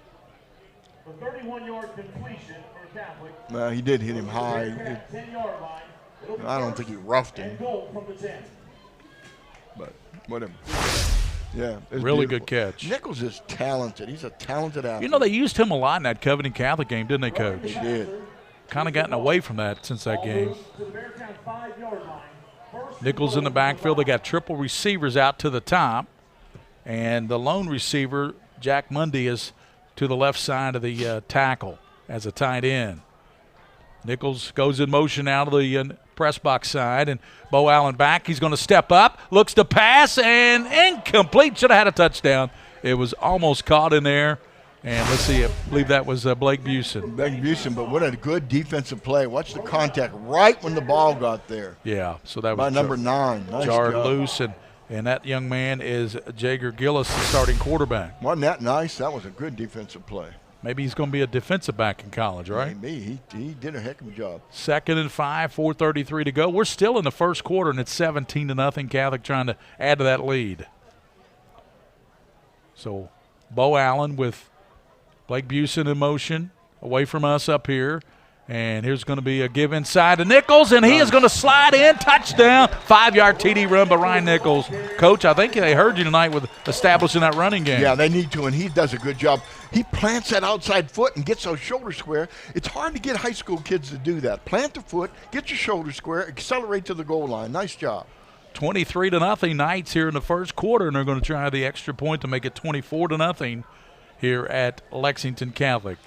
[SPEAKER 14] For 31-yard completion for Catholic.
[SPEAKER 13] He did hit him high.
[SPEAKER 14] 10-yard line.
[SPEAKER 13] I don't think he roughed him.
[SPEAKER 14] Goal from the 10.
[SPEAKER 13] But whatever. Yeah.
[SPEAKER 12] Really good catch.
[SPEAKER 13] Nichols is talented. He's a talented athlete.
[SPEAKER 12] You know, they used him a lot in that Covington Catholic game, didn't they, Coach?
[SPEAKER 13] They did.
[SPEAKER 12] Kind of gotten away from that since that game. Nichols in the backfield. They got triple receivers out to the top. And the lone receiver, Jack Mundy, is to the left side of the tackle as a tight end. Nichols goes in motion out of the press box side, and Bo Allen back. He's going to step up, looks to pass, and incomplete. Should have had a touchdown. It was almost caught in there. And let's see, I believe that was Blake Busen.
[SPEAKER 13] Blake Busen, but what a good defensive play. Watch the contact right when the ball got there.
[SPEAKER 12] Yeah, so that was
[SPEAKER 13] by number 9. Nice
[SPEAKER 12] jarred
[SPEAKER 13] job.
[SPEAKER 12] Loose, and that young man is Jager Gillis, the starting quarterback.
[SPEAKER 13] Wasn't that nice? That was a good defensive play.
[SPEAKER 12] Maybe he's going to be a defensive back in college, right?
[SPEAKER 13] Maybe. He did a heck of a job.
[SPEAKER 12] 2nd and 5, 4:33 to go. We're still in the first quarter, and it's 17-0. Catholic trying to add to that lead. So Bo Allen with Blake Busen in motion, away from us up here. And here's going to be a give inside to Nichols, and he is going to slide in. Touchdown. 5-yard TD run by Ryan Nichols. Coach, I think they heard you tonight with establishing that running game.
[SPEAKER 13] Yeah, they need to, and he does a good job. He plants that outside foot and gets those shoulders square. It's hard to get high school kids to do that. Plant the foot, get your shoulders square, accelerate to the goal line. Nice job.
[SPEAKER 12] 23-0 Knights here in the first quarter, and they're going to try the extra point to make it 24-0 here at Lexington Catholic.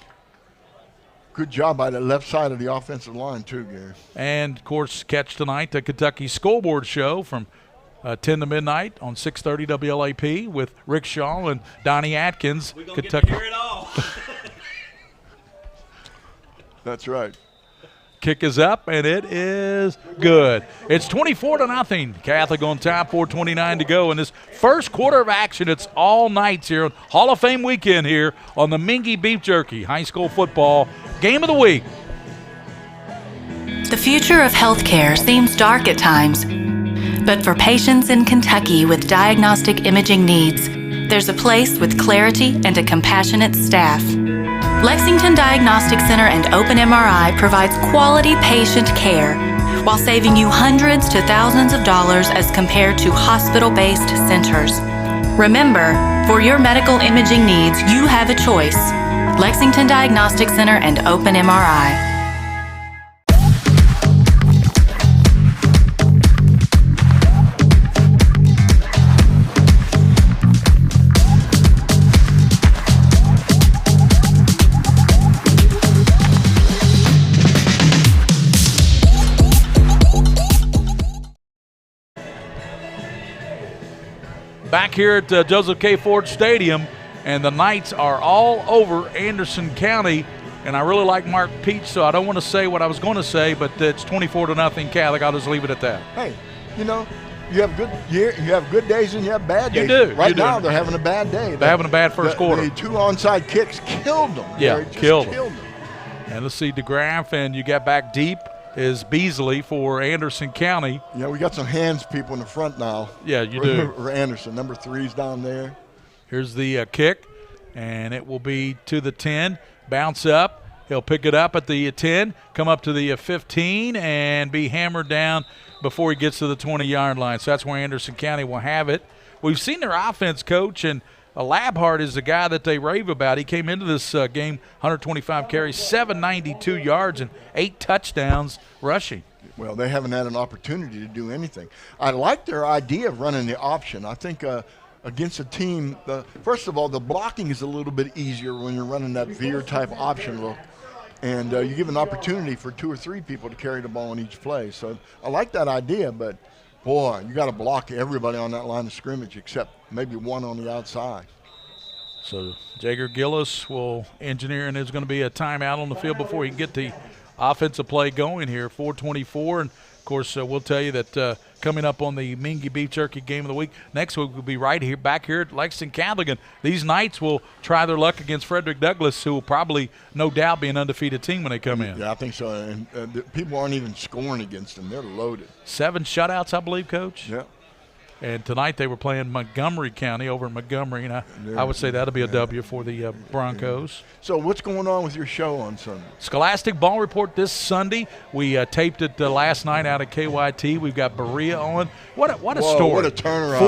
[SPEAKER 13] Good job by the left side of the offensive line, too, Gary.
[SPEAKER 12] And, of course, catch tonight the Kentucky Scoreboard Show from 10 to midnight on 630 WLAP with Rick Shaw and Donnie Atkins.
[SPEAKER 1] We're going
[SPEAKER 12] Kentucky.
[SPEAKER 1] to hear it all.
[SPEAKER 13] That's right.
[SPEAKER 12] Kick is up, and it is good. It's 24-0. Catholic on top, 4:29 to go. In this first quarter of action, it's all Knights here on Hall of Fame weekend here on the Mingua Beef Jerky High School Football Game of the Week.
[SPEAKER 3] The future of healthcare seems dark at times, but for patients in Kentucky with diagnostic imaging needs, there's a place with clarity and a compassionate staff. Lexington Diagnostic Center and Open MRI provides quality patient care while saving you hundreds to thousands of dollars as compared to hospital-based centers. Remember, for your medical imaging needs, you have a choice. Lexington Diagnostic Center and Open MRI.
[SPEAKER 12] Back here at Joseph K. Ford Stadium, and the Knights are all over Anderson County. And I really like Mark Peach, so I don't want to say what I was going to say, but it's 24-0 Catholic. I'll just leave it at that.
[SPEAKER 13] Hey, you know, you have good days and you have bad days.
[SPEAKER 12] You do.
[SPEAKER 13] Right now, they're having a bad day.
[SPEAKER 12] They're having a bad first quarter.
[SPEAKER 13] The 2 onside kicks killed them.
[SPEAKER 12] Yeah,
[SPEAKER 13] killed
[SPEAKER 12] them. And let's see, DeGraff, and you got back deep is Beasley for Anderson County.
[SPEAKER 13] Yeah, we got some hands people in the front now.
[SPEAKER 12] Yeah, you do.
[SPEAKER 13] For Anderson, number 3's down there.
[SPEAKER 12] Here's the kick, and it will be to the 10. Bounce up. He'll pick it up at the 10, come up to the 15, and be hammered down before he gets to the 20-yard line. So that's where Anderson County will have it. We've seen their offense, Coach, and Labhart is the guy that they rave about. He came into this game, 125 carries, 792 yards, and 8 touchdowns rushing.
[SPEAKER 13] Well, they haven't had an opportunity to do anything. I like their idea of running the option. I think against a team, first of all, the blocking is a little bit easier when you're running that veer-type option look. And you give an opportunity for 2 or 3 people to carry the ball on each play. So I like that idea, but boy, you got to block everybody on that line of scrimmage except maybe one on the outside.
[SPEAKER 12] So Jager Gillis will engineer, and there's going to be a timeout on the field before he can get the offensive play going here. 4:24, and of course we'll tell you that coming up on the Mingua Beef Jerky Game of the Week next week, we'll be right here, back here at Lexington Catholic, and these Knights will try their luck against Frederick Douglass, who will probably, no doubt, be an undefeated team when they come in.
[SPEAKER 13] Yeah, I think so. And people aren't even scoring against them; they're loaded.
[SPEAKER 12] 7 shutouts, I believe, Coach.
[SPEAKER 13] Yeah.
[SPEAKER 12] And tonight they were playing Montgomery County over in Montgomery, and I would say that'll be a W for the Broncos.
[SPEAKER 13] So what's going on with your show on Sunday?
[SPEAKER 12] Scholastic Ball Report this Sunday. We taped it last night out at KYT. We've got Berea on. What a story.
[SPEAKER 13] What a turnaround.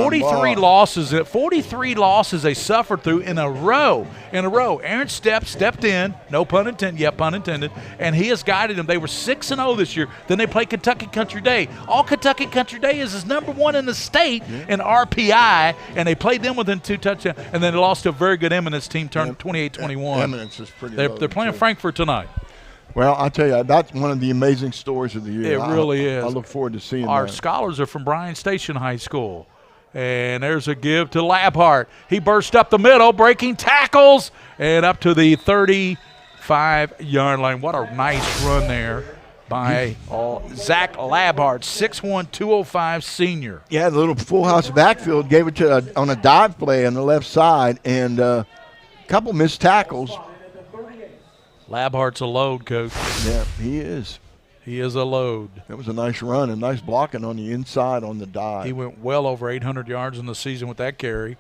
[SPEAKER 12] 43 losses they suffered through in a row. Aaron stepped in, no pun intended, yeah, pun intended, and he has guided them. They were 6-0 this year. Then they played Kentucky Country Day. All Kentucky Country Day is number 1 in the state, in RPI, and they played them within 2 touchdowns, and then they lost to a very good Eminence team, turned 28-21.
[SPEAKER 13] Eminence is pretty
[SPEAKER 12] They're
[SPEAKER 13] loaded,
[SPEAKER 12] playing
[SPEAKER 13] too.
[SPEAKER 12] Frankfurt tonight.
[SPEAKER 13] Well, I'll tell you, that's one of the amazing stories of the year.
[SPEAKER 12] It really is.
[SPEAKER 13] I look forward to seeing
[SPEAKER 12] Our
[SPEAKER 13] that.
[SPEAKER 12] scholars are from Bryan Station High School. And there's a give to Labhart. He burst up the middle, breaking tackles, and up to the 35-yard line. What a nice run there by Zach Labhart, 6'1", 205 senior.
[SPEAKER 13] Yeah, the little full house backfield gave it to on a dive play on the left side, and a couple missed tackles.
[SPEAKER 12] Labhart's a load, Coach.
[SPEAKER 13] Yeah, he is.
[SPEAKER 12] He is a load.
[SPEAKER 13] That was a nice run and nice blocking on the inside on the dive.
[SPEAKER 12] He went well over 800 yards in the season with that carry.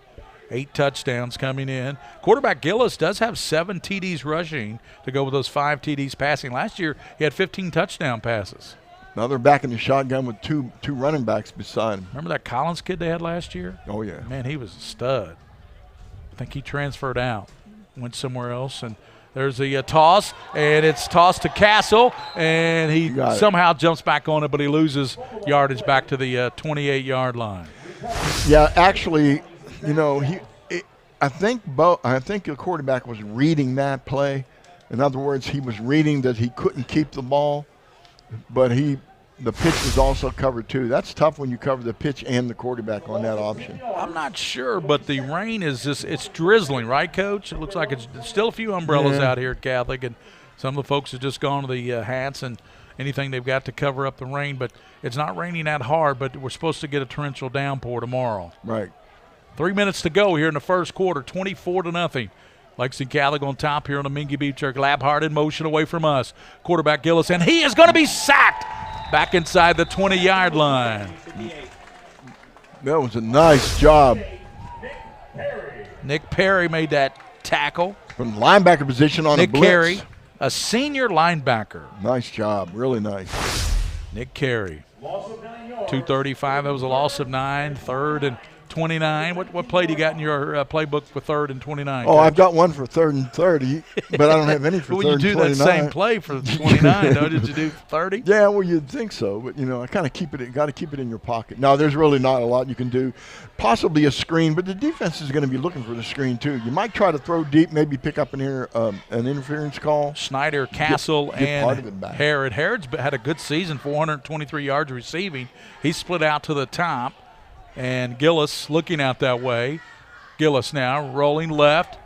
[SPEAKER 12] 8 touchdowns coming in. Quarterback Gillis does have 7 TDs rushing to go with those 5 TDs passing. Last year, he had 15 touchdown passes.
[SPEAKER 13] Now they're back in the shotgun with two running backs beside him.
[SPEAKER 12] Remember that Collins kid they had last year?
[SPEAKER 13] Oh, yeah.
[SPEAKER 12] Man, he was a stud. I think he transferred out, went somewhere else, and there's the toss, and it's tossed to Castle, and he somehow jumps back on it, but he loses yardage back to the 28-yard line.
[SPEAKER 13] Yeah, actually, you know, I think the quarterback was reading that play. In other words, he was reading that he couldn't keep the ball, but the pitch was also covered too. That's tough when you cover the pitch and the quarterback on that option.
[SPEAKER 12] I'm not sure, but the rain is it's drizzling, right, Coach? It looks like it's still a few umbrellas out here at Catholic, and some of the folks have just gone to the hats and anything they've got to cover up the rain. But it's not raining that hard, but we're supposed to get a torrential downpour tomorrow.
[SPEAKER 13] Right.
[SPEAKER 12] 3 minutes to go here in the first quarter, 24-0. Lexington Catholic on top here on the Mingua Beach Church. Labhart in motion away from us. Quarterback Gillis, and he is going to be sacked back inside the 20-yard line.
[SPEAKER 13] That was a nice job.
[SPEAKER 12] Nick Perry made that tackle.
[SPEAKER 13] From linebacker position on a blitz.
[SPEAKER 12] Nick Carey, a senior linebacker.
[SPEAKER 13] Nice job, really nice.
[SPEAKER 12] Nick Carey, 235, that was a loss of 9, 3rd and 29. What play do you got in your playbook for 3rd and 29?
[SPEAKER 13] Oh, I've got one for 3rd and 30, but I don't have any for 3rd and 29.
[SPEAKER 12] Well, you do that same play for 29, though. Did you do 30?
[SPEAKER 13] Yeah, well, you'd think so, but, you know, I kind of got to keep it in your pocket. No, there's really not a lot you can do. Possibly a screen, but the defense is going to be looking for the screen, too. You might try to throw deep, maybe pick up an interference call.
[SPEAKER 12] Schneider, Castle,
[SPEAKER 13] get part of
[SPEAKER 12] and
[SPEAKER 13] it back.
[SPEAKER 12] Herod. Herod's had a good season, 423 yards receiving. He split out to the top. And Gillis looking out that way. Gillis now rolling left.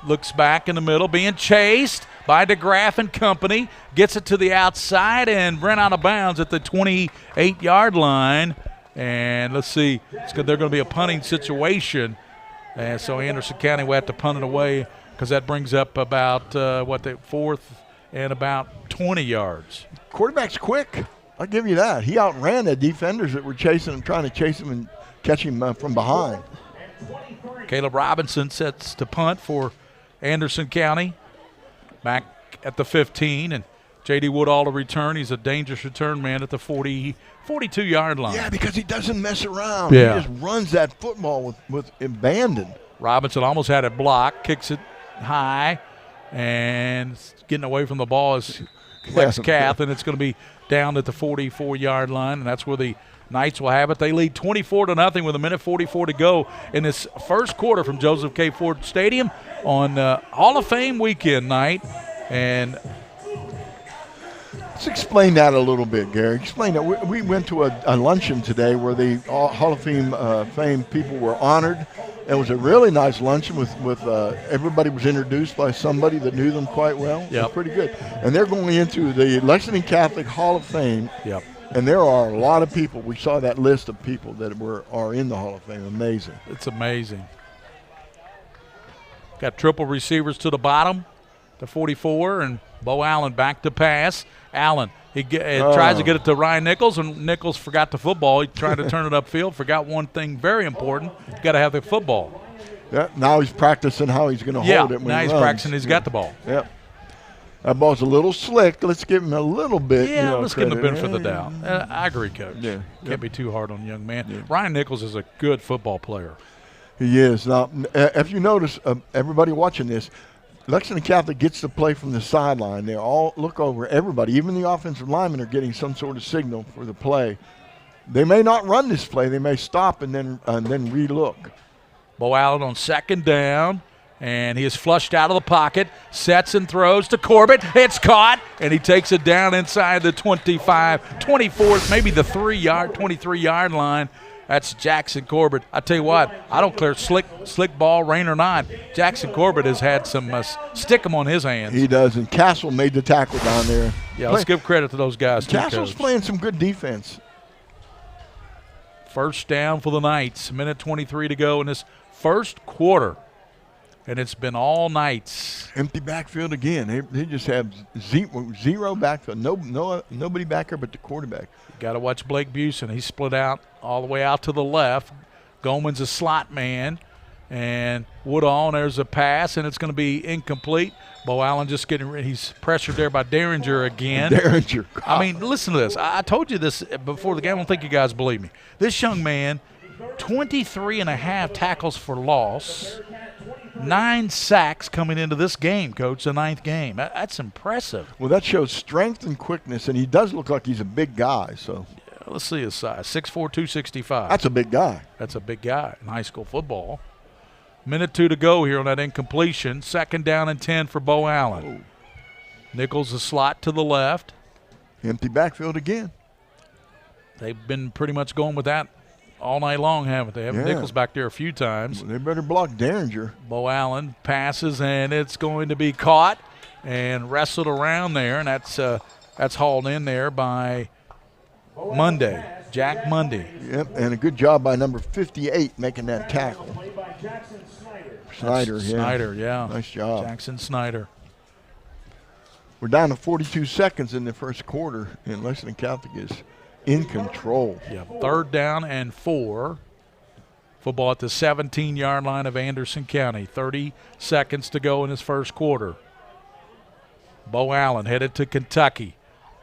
[SPEAKER 12] Looks back in the middle, being chased by DeGraff and company. Gets it to the outside and ran out of bounds at the 28-yard line. And let's see, they're going to be a punting situation. And so Anderson County will have to punt it away because that brings up about, the 4th and about 20 yards.
[SPEAKER 13] Quarterback's quick. I'll give you that. He outran the defenders that were chasing him, trying to chase him and catch him from behind.
[SPEAKER 12] Caleb Robinson sets to punt for Anderson County. Back at the 15, and J.D. Woodall to return. He's a dangerous return man at the 42-yard line.
[SPEAKER 13] Yeah, because he doesn't mess around.
[SPEAKER 12] Yeah.
[SPEAKER 13] He just runs that football with abandon.
[SPEAKER 12] Robinson almost had it blocked, kicks it high, and getting away from the ball is Lex Cath, and it's going to be down at the 44-yard line, and that's where the Knights will have it. They lead 24-0 with 1:44 to go in this first quarter from Joseph K. Ford Stadium on Hall of Fame weekend night. And
[SPEAKER 13] let's explain that a little bit, Gary. Explain that. We went to a luncheon today where the Hall of Fame people were honored. It was a really nice luncheon with everybody was introduced by somebody that knew them quite well.
[SPEAKER 12] Yeah,
[SPEAKER 13] pretty good. And they're going into the Lexington Catholic Hall of Fame.
[SPEAKER 12] Yep.
[SPEAKER 13] And there are a lot of people. We saw that list of people that are in the Hall of Fame. Amazing.
[SPEAKER 12] It's amazing. Got triple receivers to the bottom, to 44, and Bo Allen back to pass. Allen, he tries to get it to Ryan Nichols, and Nichols forgot the football. He tried to turn it upfield, forgot one thing very important. You got to have the football.
[SPEAKER 13] Yeah, now he's practicing how he's going to hold it when
[SPEAKER 12] now
[SPEAKER 13] he
[SPEAKER 12] he's
[SPEAKER 13] runs.
[SPEAKER 12] practicing. He's got the ball.
[SPEAKER 13] Yep. That ball's a little slick. Let's give him a little bit.
[SPEAKER 12] Yeah, let's give him the
[SPEAKER 13] credit.
[SPEAKER 12] benefit of the doubt. I agree, Coach.
[SPEAKER 13] Yeah.
[SPEAKER 12] Can't be too hard on the young man. Ryan Nichols is a good football player.
[SPEAKER 13] He is. Now, if you notice, everybody watching this, Lexington Catholic gets to play from the sideline. They all look over. Everybody, even the offensive linemen, are getting some sort of signal for the play. They may not run this play. They may stop and then re-look.
[SPEAKER 12] Bo Allen on second down, and he is flushed out of the pocket, sets and throws to Corbett. It's caught, and he takes it down inside the 25, 24, maybe the 23-yard line. That's Jackson Corbett. I tell you what, I don't care slick ball, rain or not. Jackson Corbett has had some stick-em on his hands.
[SPEAKER 13] He does, and Castle made the tackle down there.
[SPEAKER 12] Yeah, let's give credit to those guys, too,
[SPEAKER 13] Castle's
[SPEAKER 12] Coach.
[SPEAKER 13] playing some good defense.
[SPEAKER 12] First down for the Knights. Minute 23 to go in this first quarter. And it's been all Knights.
[SPEAKER 13] Empty backfield again. They just have zero backfield. Nobody back there but the quarterback.
[SPEAKER 12] You got to watch Blake Busen. He's split out all the way out to the left. Goldman's a slot man. And Woodall, and there's a pass, and it's going to be incomplete. Bo Allen just he's pressured there by Derringer again.
[SPEAKER 13] Derringer.
[SPEAKER 12] I mean, listen to this. I told you this before the game. I don't think you guys believe me. This young man, 23.5 tackles for loss, 9 sacks coming into this game, Coach, the 9th game. That's impressive.
[SPEAKER 13] Well, that shows strength and quickness, and he does look like he's a big guy. So
[SPEAKER 12] yeah, let's see his size, 6'4", 265.
[SPEAKER 13] That's a big guy.
[SPEAKER 12] That's a big guy in high school football. Minute 2 to go here on that incompletion. Second down and 10 for Bo Allen. Nichols a slot to the left.
[SPEAKER 13] Empty backfield again.
[SPEAKER 12] They've been pretty much going with that all night long, haven't they? Have Nichols back there a few times.
[SPEAKER 13] Well, they better block Derringer.
[SPEAKER 12] Bo Allen passes, and it's going to be caught and wrestled around there, and that's hauled in there by Monday, Jack Monday.
[SPEAKER 13] Yep, and a good job by number 58 making that tackle. Snyder,
[SPEAKER 12] yeah.
[SPEAKER 13] Nice job.
[SPEAKER 12] Jackson Snyder.
[SPEAKER 13] We're down to 42 seconds in the first quarter, and Lexington Catholic is in control.
[SPEAKER 12] Yeah, 3rd down and 4. Football at the 17-yard line of Anderson County. 30 seconds to go in his first quarter. Bo Allen headed to Kentucky.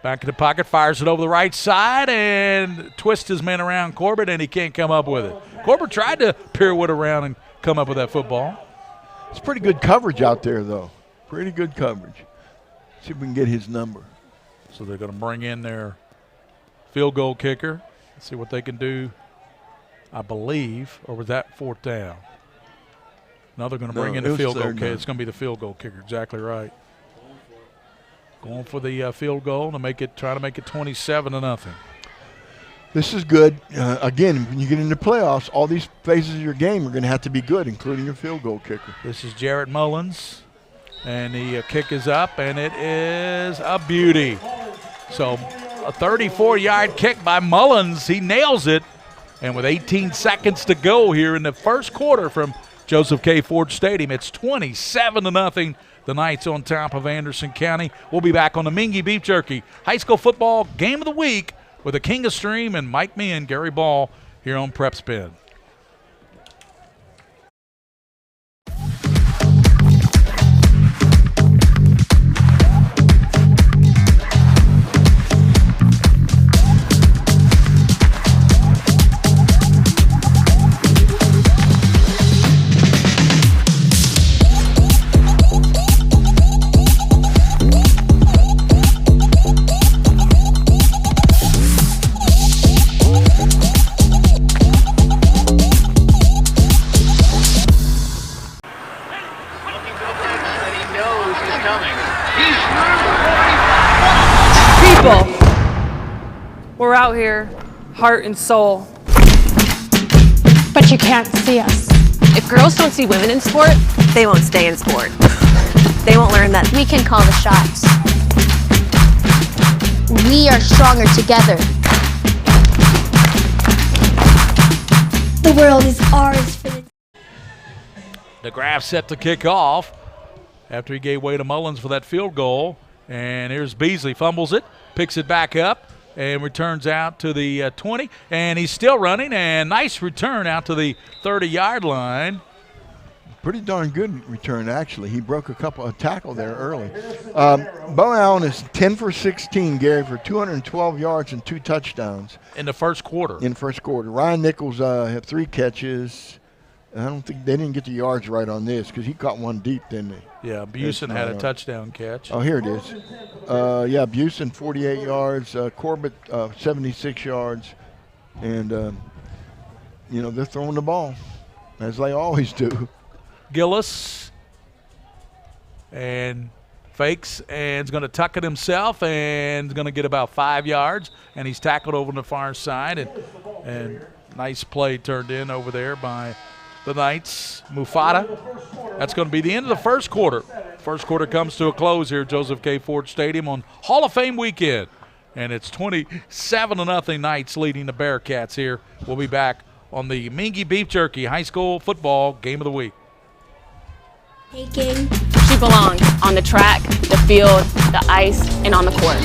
[SPEAKER 12] Back in the pocket, fires it over the right side and twists his man around Corbett, and he can't come up with it. Corbett tried to pirouette around and come up with that football.
[SPEAKER 13] It's pretty good coverage out there, though. Pretty good coverage. See if we can get his number.
[SPEAKER 12] So they're going to bring in their field goal kicker. Let's see what they can do, I believe, or was that 4th down? No, they're going to bring in the field goal kicker. It's going to be the field goal kicker. Exactly right. Going for the field goal to try to make it 27-0.
[SPEAKER 13] This is good. Again, when you get into playoffs, all these phases of your game are going to have to be good, including your field goal kicker.
[SPEAKER 12] This is Jarrett Mullins, and the kick is up, and it is a beauty. So a 34-yard kick by Mullins. He nails it, and with 18 seconds to go here in the first quarter from Joseph K. Ford Stadium, it's 27-0. The Knights on top of Anderson County. We'll be back on the Mingua Beef Jerky High School Football Game of the Week with the King of Stream and Mike Me and Gary Ball here on PrepSpin.
[SPEAKER 2] We're out here, heart and soul.
[SPEAKER 4] But you can't see us.
[SPEAKER 17] If girls don't see women in sport, they won't stay in sport. They won't learn that
[SPEAKER 8] we can call the shots. We are stronger together. The world is ours for the...
[SPEAKER 12] DeGraff set to kick off after he gave way to Mullins for that field goal. And here's Beasley, fumbles it, picks it back up, and returns out to the 20. And he's still running, and nice return out to the 30-yard line.
[SPEAKER 13] Pretty darn good return, actually. He broke a couple of tackle there early. Bo Allen is 10 for 16, Gary, for 212 yards and 2 touchdowns.
[SPEAKER 12] In the first quarter.
[SPEAKER 13] In the first quarter. Ryan Nichols had 3 catches. I don't think they didn't get the yards right on this because he caught one deep, didn't he?
[SPEAKER 12] Yeah, Busen had a touchdown catch.
[SPEAKER 13] Oh, here it is. Yeah, Busen 48 yards, Corbett 76 yards, And, they're throwing the ball, as they always do.
[SPEAKER 12] Gillis and fakes and is going to tuck it himself and is going to get about 5 yards. And he's tackled over on the far side. And nice play turned in over there by the Knights. Mufata. That's going to be the end of the first quarter. First quarter comes to a close here at Joseph K. Ford Stadium on Hall of Fame weekend. And it's 27-0 Knights leading the Bearcats here. We'll be back on the Mingua Beef Jerky High School Football Game of the Week.
[SPEAKER 4] Taking. She belongs on the track, the field, the ice, and on the court.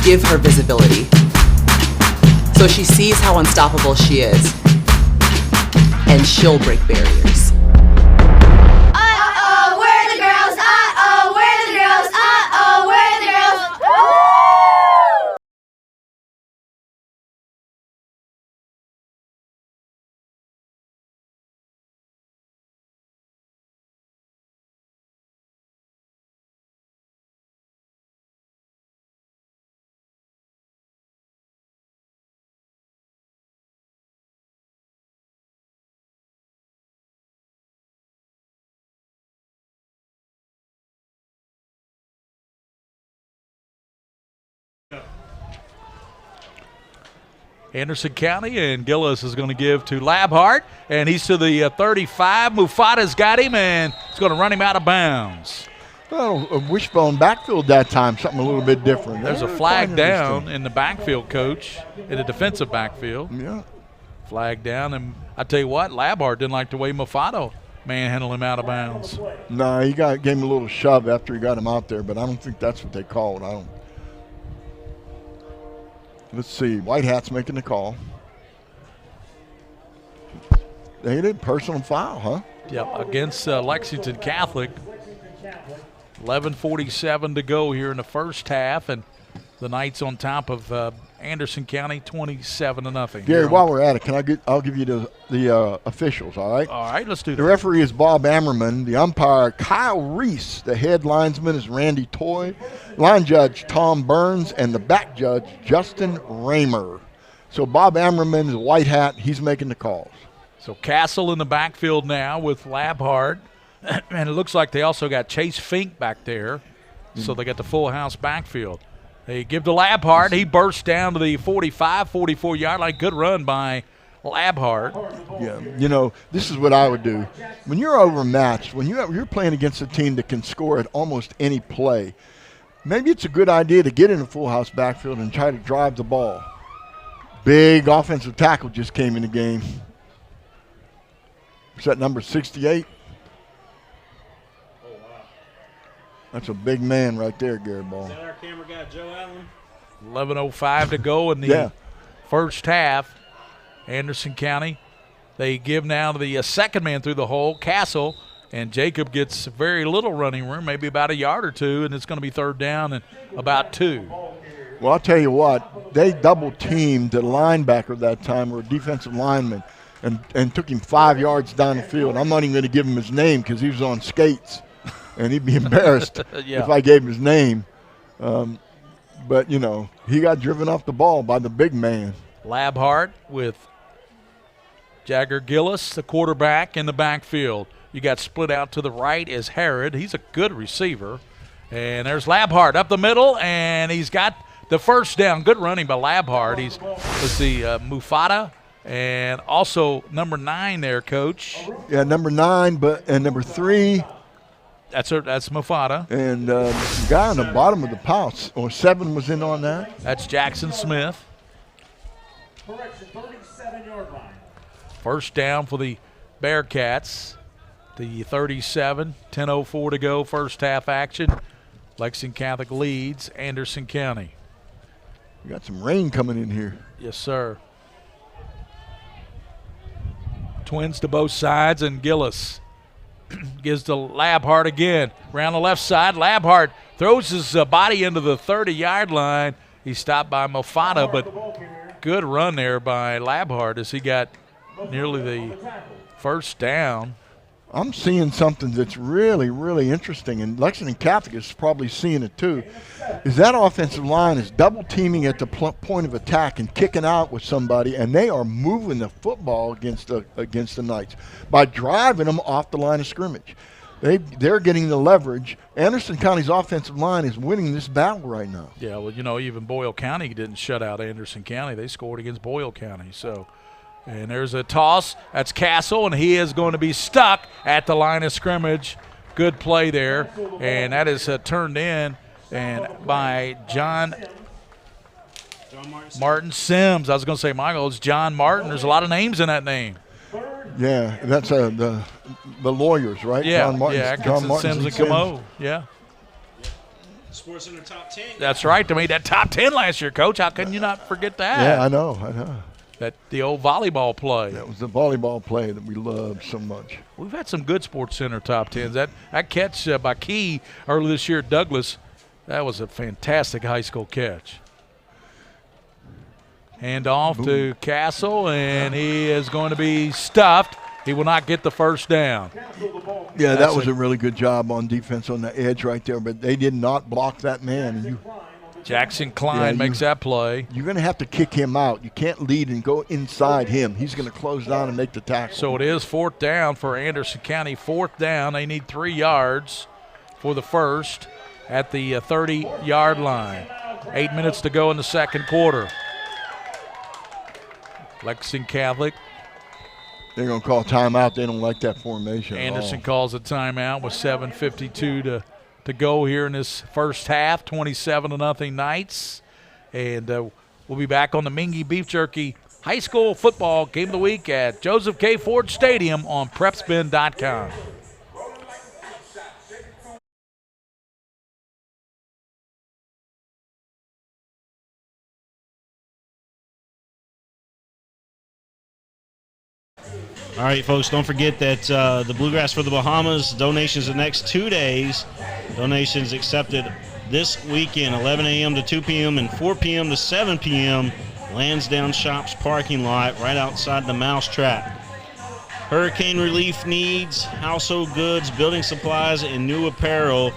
[SPEAKER 6] Give her visibility so she sees how unstoppable she is, and she'll break barriers.
[SPEAKER 8] Uh-oh, we're the girls. Uh-oh, we're the girls. Uh-oh, we're the girls. Woo!
[SPEAKER 12] Anderson County, and Gillis is going to give to Labhart, and he's to the 35. Mufata's got him, and he's going to run him out of bounds.
[SPEAKER 13] Well, a wishbone backfield that time, something a little bit different.
[SPEAKER 12] There's a flag down in the backfield, Coach, in the defensive backfield.
[SPEAKER 13] Yeah.
[SPEAKER 12] Flag down, and I tell you what, Labhart didn't like the way Mufata manhandled him out of bounds.
[SPEAKER 13] No, he gave him a little shove after he got him out there, but I don't think that's what they called. Let's see, White Hat's making the call. They did personal foul, huh?
[SPEAKER 12] Yep, against Lexington Catholic. 11:47 to go here in the first half, and the Knights on top of Anderson County, 27-0.
[SPEAKER 13] Gary, while we're at it, I'll give you the officials, all right?
[SPEAKER 12] All right, let's do that.
[SPEAKER 13] The referee is Bob Ammerman. The umpire, Kyle Reese. The head linesman is Randy Toy. Line judge, Tom Burns. And the back judge, Justin Raymer. So Bob Ammerman is a White Hat. He's making the calls.
[SPEAKER 12] So Castle in the backfield now with Labhart. And it looks like they also got Chase Fink back there. So they got the full house backfield. They give to Labhart. He bursts down to the 45, 44-yard line. Good run by Labhart.
[SPEAKER 13] Yeah, this is what I would do. When you're overmatched, when you're playing against a team that can score at almost any play, maybe it's a good idea to get in a full house backfield and try to drive the ball. Big offensive tackle just came in the game. Is that number 68? That's a big man right there, Gary Ball.
[SPEAKER 1] Is that our camera guy, Joe Allen?
[SPEAKER 12] 11:05 to go in the first half. Anderson County, they give now to the second man through the hole, Castle, and Jacob gets very little running room, maybe about a yard or two, and it's going to be third down and about 2.
[SPEAKER 13] Well, I'll tell you what, they double-teamed the linebacker that time, or a defensive lineman, and took him 5 yards down the field. I'm not even going to give him his name because he was on skates. And he'd be embarrassed if I gave him his name. But, he got driven off the ball by the big man.
[SPEAKER 12] Labhart with Jagger Gillis, the quarterback, in the backfield. You got split out to the right is Herod. He's a good receiver. And there's Labhart up the middle, and he's got the first down. Good running by Labhart. Let's see, Mufata. And also number 9 there, Coach.
[SPEAKER 13] Yeah, number 9, and number 3.
[SPEAKER 12] That's Mufata.
[SPEAKER 13] And the guy on the bottom of the pouch, or 7 was in on that.
[SPEAKER 12] That's Jackson Smith.
[SPEAKER 14] Correction, 37-yard line.
[SPEAKER 12] First down for the Bearcats. The 37, 10:04 to go, first half action. Lexington Catholic leads Anderson County.
[SPEAKER 13] We got some rain coming in here.
[SPEAKER 12] Yes, sir. Twins to both sides, and Gillis gives to Labhart again. Around the left side, Labhart throws his body into the 30-yard line. He's stopped by Mufata, but good run there by Labhart as he got nearly the first down.
[SPEAKER 13] I'm seeing something that's really, really interesting, and Lexington Catholic is probably seeing it too, is that offensive line is double teaming at the point of attack and kicking out with somebody, and they are moving the football against the Knights by driving them off the line of scrimmage. They're getting the leverage. Anderson County's offensive line is winning this battle right now.
[SPEAKER 12] Yeah, well, you know, even Boyle County didn't shut out Anderson County. They scored against Boyle County, so. And there's a toss. That's Castle, and he is going to be stuck at the line of scrimmage. Good play there. And that is turned in and by John Martin Sims. I was going to say, Michael, it's John Martin. There's a lot of names in that name.
[SPEAKER 13] Yeah, that's the lawyers, right?
[SPEAKER 12] Yeah,
[SPEAKER 13] John Martin,
[SPEAKER 12] yeah,
[SPEAKER 13] John Martin
[SPEAKER 12] Sims and Camo. Yeah.
[SPEAKER 1] Sports in the top 10.
[SPEAKER 12] That's right. They made that top 10 last year, Coach. How can you not forget that?
[SPEAKER 13] Yeah, I know.
[SPEAKER 12] The old volleyball play.
[SPEAKER 13] That was the volleyball play that we loved so much.
[SPEAKER 12] We've had some good Sports Center top 10s. That catch by Key earlier this year at Douglas, that was a fantastic high school catch. Hand off to Castle, and he is going to be stuffed. He will not get the first down.
[SPEAKER 13] Yeah, that was a really good job on defense on the edge right there, but they did not block that man.
[SPEAKER 12] Jackson Klein makes that play.
[SPEAKER 13] You're going to have to kick him out. You can't lead and go inside him. He's going to close down and make the tackle.
[SPEAKER 12] So it is 4th down for Anderson County. 4th down. They need 3 yards for the first at the 30-yard line. 8 minutes to go in the second quarter. Lexington Catholic.
[SPEAKER 13] They're going to call timeout. They don't like that formation.
[SPEAKER 12] Anderson calls a timeout with 7:52 to go here in this first half. 27-0 Knights. And we'll be back on the Mingua Beef Jerky High School Football Game of the Week at Joseph K. Ford Stadium on PrepSpin.com.
[SPEAKER 1] All right, folks, don't forget that the Bluegrass for the Bahamas donations the next 2 days. Donations accepted this weekend, 11 a.m. to 2 p.m. and 4 p.m. to 7 p.m. Lansdowne Shops parking lot right outside the Mousetrap. Hurricane relief needs, household goods, building supplies, and new apparel.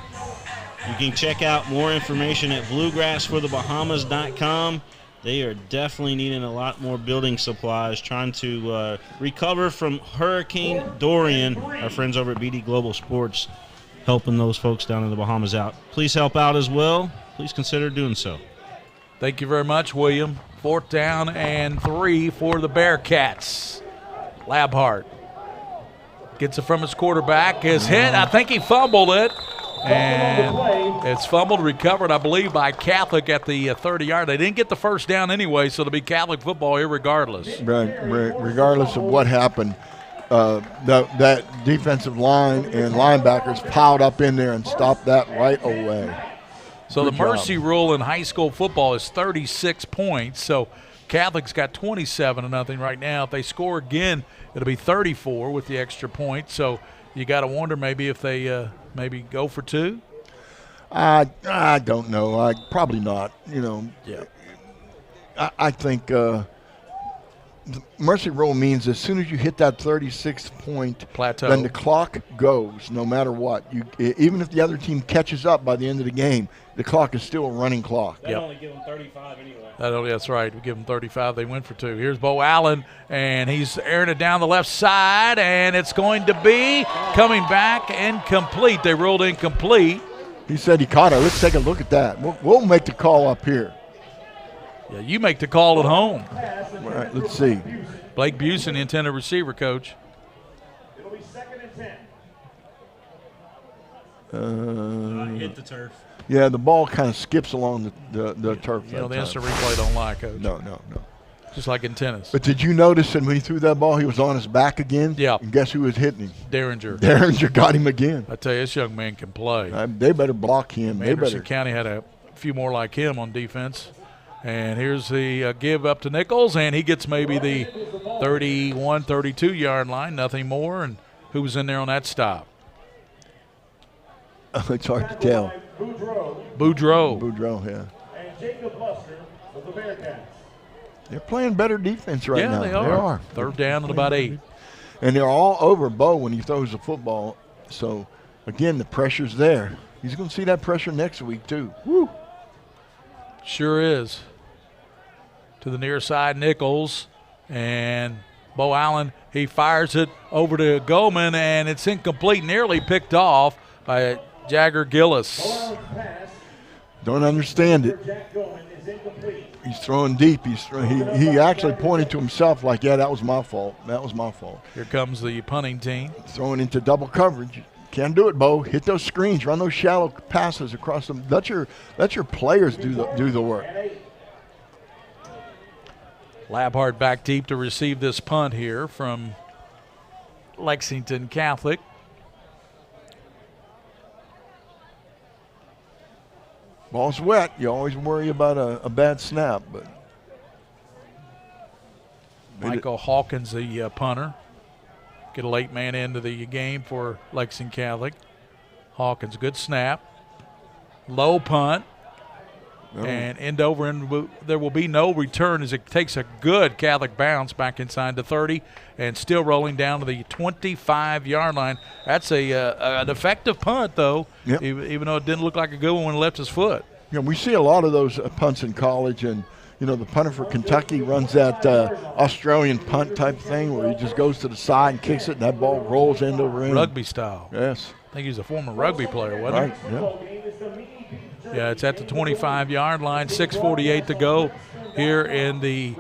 [SPEAKER 1] You can check out more information at bluegrassforthebahamas.com. They are definitely needing a lot more building supplies, trying to recover from Hurricane Dorian. Our friends over at BD Global Sports helping those folks down in the Bahamas out. Please help out as well. Please consider doing so.
[SPEAKER 12] Thank you very much, William. 4th down and 3 for the Bearcats. Labhart gets it from his quarterback. His hit, I think he fumbled it. And it's fumbled, recovered, I believe, by Catholic at the 30-yard. They didn't get the first down anyway, so it'll be Catholic football irregardless.
[SPEAKER 13] Regardless of what happened, that defensive line and linebackers piled up in there and stopped that right away.
[SPEAKER 12] So the mercy rule in high school football is 36 points. So Catholic's got 27-0 right now. If they score again, it'll be 34 with the extra point. So you got to wonder maybe if they maybe go for 2.
[SPEAKER 13] I don't know. Probably not.
[SPEAKER 12] Yeah.
[SPEAKER 13] I think the mercy rule means as soon as you hit that 36-point
[SPEAKER 12] plateau,
[SPEAKER 13] then the clock goes no matter what. Even if the other team catches up by the end of the game, the clock is still a running clock.
[SPEAKER 1] They only give them 35 anyway.
[SPEAKER 12] That's right. We give them 35. They went for 2. Here's Bo Allen, and he's airing it down the left side, and it's going to be coming back incomplete. They ruled incomplete.
[SPEAKER 13] He said he caught it. Let's take a look at that. We'll make the call up here.
[SPEAKER 12] Yeah, you make the call at home.
[SPEAKER 13] All right, let's see.
[SPEAKER 12] Blake Busen, the intended receiver, Coach.
[SPEAKER 14] It'll be 2nd and 10.
[SPEAKER 1] Hit the turf.
[SPEAKER 13] Yeah, the ball kind of skips along the turf.
[SPEAKER 12] The instant replay don't lie, Coach.
[SPEAKER 13] No.
[SPEAKER 12] Just like in tennis.
[SPEAKER 13] But did you notice that when he threw that ball, he was on his back again?
[SPEAKER 12] Yeah.
[SPEAKER 13] And guess who was hitting him?
[SPEAKER 12] Derringer.
[SPEAKER 13] Derringer got him again.
[SPEAKER 12] I tell you, this young man can play.
[SPEAKER 13] They better block him.
[SPEAKER 12] Anderson County had a few more like him on defense. And here's the give up to Nichols, and he gets maybe the 31, 32-yard line, nothing more. And who was in there on that stop?
[SPEAKER 13] It's hard to tell.
[SPEAKER 12] Boudreaux,
[SPEAKER 13] yeah.
[SPEAKER 14] And Jacob Luster of the Bearcats.
[SPEAKER 13] They're playing better defense right now.
[SPEAKER 12] Yeah, they are. 3rd down and about 8.
[SPEAKER 13] And they're all over Bo when he throws the football. So, again, the pressure's there. He's going to see that pressure next week, too. Woo.
[SPEAKER 12] Sure is. To the near side, Nichols. And Bo Allen, he fires it over to Goldman, and it's incomplete, nearly picked off by Jagger Gillis.
[SPEAKER 13] Don't understand it. He's throwing deep. He actually pointed to himself like, yeah, that was my fault. That was my fault.
[SPEAKER 12] Here comes the punting team.
[SPEAKER 13] Throwing into double coverage. Can't do it, Bo. Hit those screens. Run those shallow passes across them. Let your players do the work.
[SPEAKER 12] Labhart back deep to receive this punt here from Lexington Catholic.
[SPEAKER 13] Ball's wet. You always worry about a bad snap, but
[SPEAKER 12] Michael Hawkins, the punter. Get a late man into the game for Lexington Catholic. Hawkins, good snap. Low punt. And end over, and there will be no return as it takes a good Catholic bounce back inside the 30 and still rolling down to the 25-yard line. That's an effective punt, though, even though it didn't look like a good one when it left his foot.
[SPEAKER 13] Yeah, we see a lot of those punts in college, and the punter for Kentucky runs that Australian punt type thing where he just goes to the side and kicks it, and that ball rolls end over end.
[SPEAKER 12] Rugby style.
[SPEAKER 13] Yes.
[SPEAKER 12] I think he's a former rugby player, wasn't he?
[SPEAKER 13] Yeah.
[SPEAKER 12] Yeah, it's at the 25-yard line, 6:48 to go here in the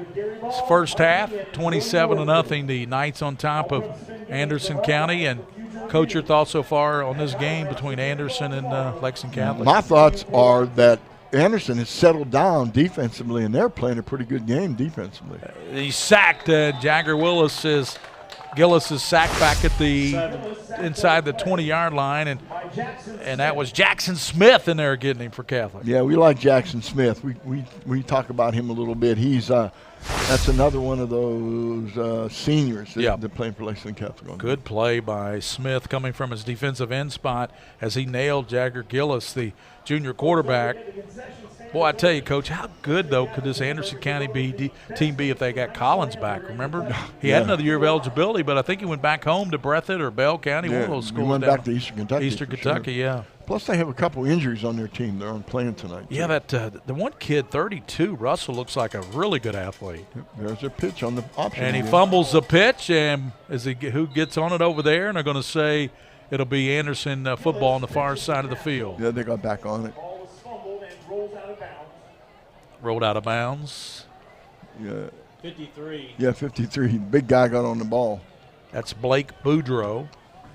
[SPEAKER 12] first half. 27-0, the Knights on top of Anderson County. And, Coach, your thoughts so far on this game between Anderson and Lexington Catholic?
[SPEAKER 13] My thoughts are that Anderson has settled down defensively, and they're playing a pretty good game defensively.
[SPEAKER 12] He's sacked. Jagger Gillis is sacked back at the inside the 20-yard line, and that was Jackson Smith in there getting him for Catholic.
[SPEAKER 13] Yeah, we like Jackson Smith. We talk about him a little bit. He's that's another one of those seniors that playing for Lexington Catholic.
[SPEAKER 12] Good play by Smith coming from his defensive end spot as he nailed Jagger Gillis, the junior quarterback. Boy, I tell you, Coach, how good, though, could this Anderson County team be if they got Collins back? Remember? He had another year of eligibility, but I think he went back home to Breathitt or Bell County, one of those schools.
[SPEAKER 13] He went back to Eastern Kentucky.
[SPEAKER 12] Eastern Kentucky, yeah.
[SPEAKER 13] Plus, they have a couple injuries on their team. They're on playing tonight.
[SPEAKER 12] Yeah, the one kid, 32, Russell, looks like a really good athlete.
[SPEAKER 13] There's a pitch on the option.
[SPEAKER 12] And he fumbles the pitch, and who gets on it over there? And they're going to say it'll be Anderson football on the far side of the field.
[SPEAKER 13] Yeah, they got back on it.
[SPEAKER 12] Rolled out of bounds.
[SPEAKER 13] Yeah.
[SPEAKER 1] 53.
[SPEAKER 13] Yeah, 53. Big guy got on the ball.
[SPEAKER 12] That's Blake Boudreau.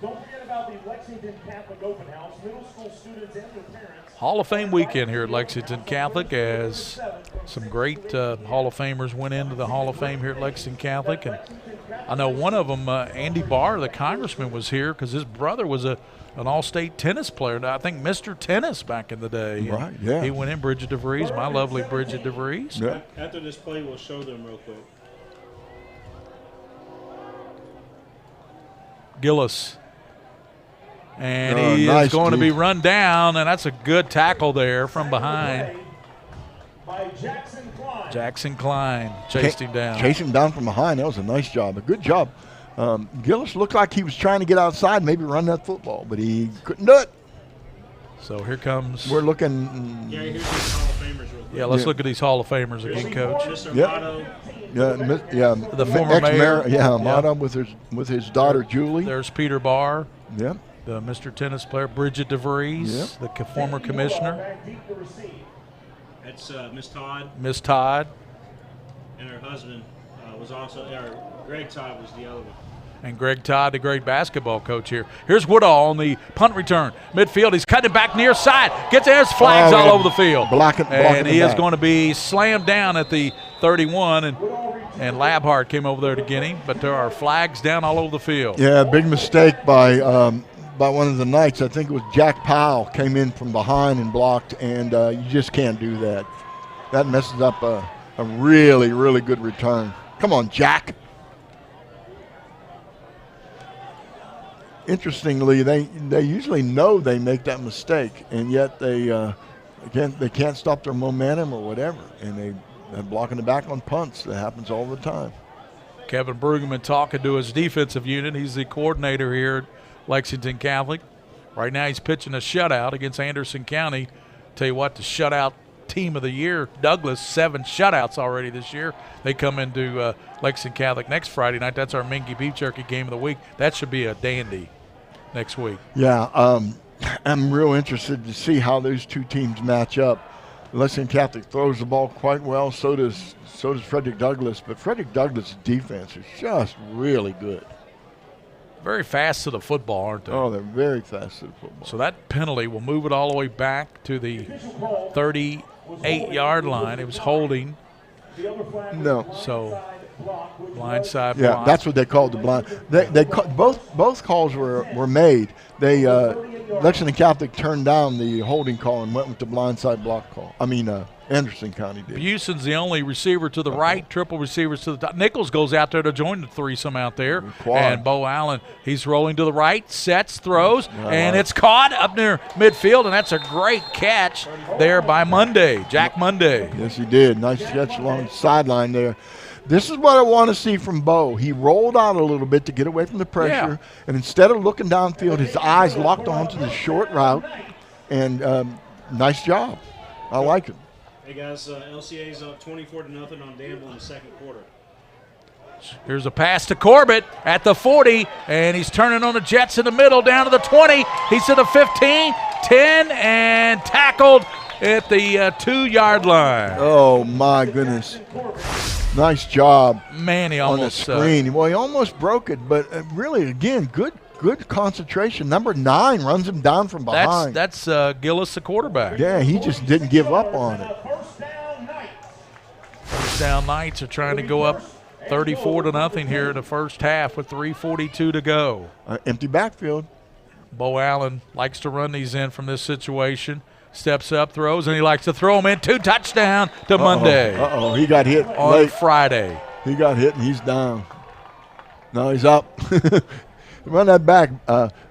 [SPEAKER 14] Don't forget about the Lexington Catholic Open House. Middle school students and their parents.
[SPEAKER 12] Hall of Fame weekend here at Lexington Catholic as some great Hall of Famers went into the Hall of Fame here at Lexington Catholic. And I know one of them, Andy Barr, the congressman, was here because his brother was an all-state tennis player. I think Mr. Tennis back in the day.
[SPEAKER 13] Right, yeah.
[SPEAKER 12] He went in, Bridget DeVries, my lovely Bridget DeVries.
[SPEAKER 13] Yeah.
[SPEAKER 1] After this play, we'll show them real quick.
[SPEAKER 12] Gillis. And he is going to be run down, and that's a good tackle there from behind.
[SPEAKER 14] By
[SPEAKER 12] Jackson Klein chased him down.
[SPEAKER 13] Chased him down from behind. That was a nice job. A good job. Gillis looked like he was trying to get outside, maybe run that football, but he couldn't do it.
[SPEAKER 12] So here comes.
[SPEAKER 13] We're looking.
[SPEAKER 1] Yeah, here's these Hall of Famers real quick.
[SPEAKER 12] Yeah, let's look at these Hall of Famers again, Coach.
[SPEAKER 1] Mr. Motto.
[SPEAKER 13] Yeah,
[SPEAKER 12] the former mayor.
[SPEAKER 13] Yeah, Motto with his daughter Julie.
[SPEAKER 12] There's Peter Barr.
[SPEAKER 13] Yeah.
[SPEAKER 12] The Mr. Tennis player, Bridget DeVries, the former commissioner.
[SPEAKER 1] That's Miss Todd.
[SPEAKER 12] Miss Todd.
[SPEAKER 1] And her husband was also, Greg Todd was the other one.
[SPEAKER 12] And Greg Todd, the great basketball coach here. Here's Woodall on the punt return. Midfield, he's cutting it back near side. Gets there's flags all over the field. And he is going to be slammed down at the 31, and Labhart came over there to get him. But there are flags down all over the field.
[SPEAKER 13] Yeah, big mistake by one of the Knights. I think it was Jack Powell came in from behind and blocked, and you just can't do that. That messes up a really, really good return. Come on, Jack. Interestingly, they usually know they make that mistake, and yet they can't stop their momentum or whatever, and they're blocking the back on punts. That happens all the time.
[SPEAKER 12] Kevin Brueggemann talking to his defensive unit. He's the coordinator here at Lexington Catholic. Right now he's pitching a shutout against Anderson County. Tell you what, the shutout team of the year, Douglas, 7 shutouts already this year. They come into Lexington Catholic next Friday night. That's our Mingua beef jerky game of the week. That should be a dandy next week.
[SPEAKER 13] Yeah, I'm real interested to see how those two teams match up. Lexington Catholic throws the ball quite well. So does Frederick Douglass. But Frederick Douglass' defense is just really good.
[SPEAKER 12] Very fast to the football, aren't they?
[SPEAKER 13] Oh, they're very fast to the football.
[SPEAKER 12] So that penalty will move it all the way back to the 38-yard line. It was holding.
[SPEAKER 13] No.
[SPEAKER 12] So blindside block.
[SPEAKER 13] Yeah, that's what they called the blind. Both calls were made. They Lexington Catholic turned down the holding call and went with the blindside block call. Anderson County did.
[SPEAKER 12] Buson's the only receiver to the right, triple receivers to the top. Nichols goes out there to join the threesome out there. And Bo Allen, he's rolling to the right, sets, throws, and it's caught up near midfield, and that's a great catch there by Monday, Jack Monday.
[SPEAKER 13] Yes, he did. Nice catch along the sideline there. This is what I want to see from Bo. He rolled out a little bit to get away from the pressure, and instead of looking downfield, his eyes locked onto the short route, and nice job. I like it.
[SPEAKER 1] Hey guys, LCA's up 24-0 on Danville in the second quarter.
[SPEAKER 12] Here's a pass to Corbett at the 40, and he's turning on the Jets in the middle, down to the 20. He's to the 15, 10, and tackled at the 2-yard line.
[SPEAKER 13] Oh, my goodness. Nice job.
[SPEAKER 12] Man, he almost
[SPEAKER 13] on the screen. Well, he almost broke it, but really, again, good concentration. Number 9 runs him down from behind.
[SPEAKER 12] That's Gillis, the quarterback.
[SPEAKER 13] Yeah, he just didn't give up on it.
[SPEAKER 12] First down Knights are trying to go up 34-0 here in the first half with 3:42 to go.
[SPEAKER 13] Empty backfield.
[SPEAKER 12] Bo Allen likes to run these in from this situation. Steps up, throws, and he likes to throw them in. 2 touchdown to Monday.
[SPEAKER 13] He got hit
[SPEAKER 12] on
[SPEAKER 13] late.
[SPEAKER 12] Friday.
[SPEAKER 13] He got hit, and he's down. No, he's up. Run that back.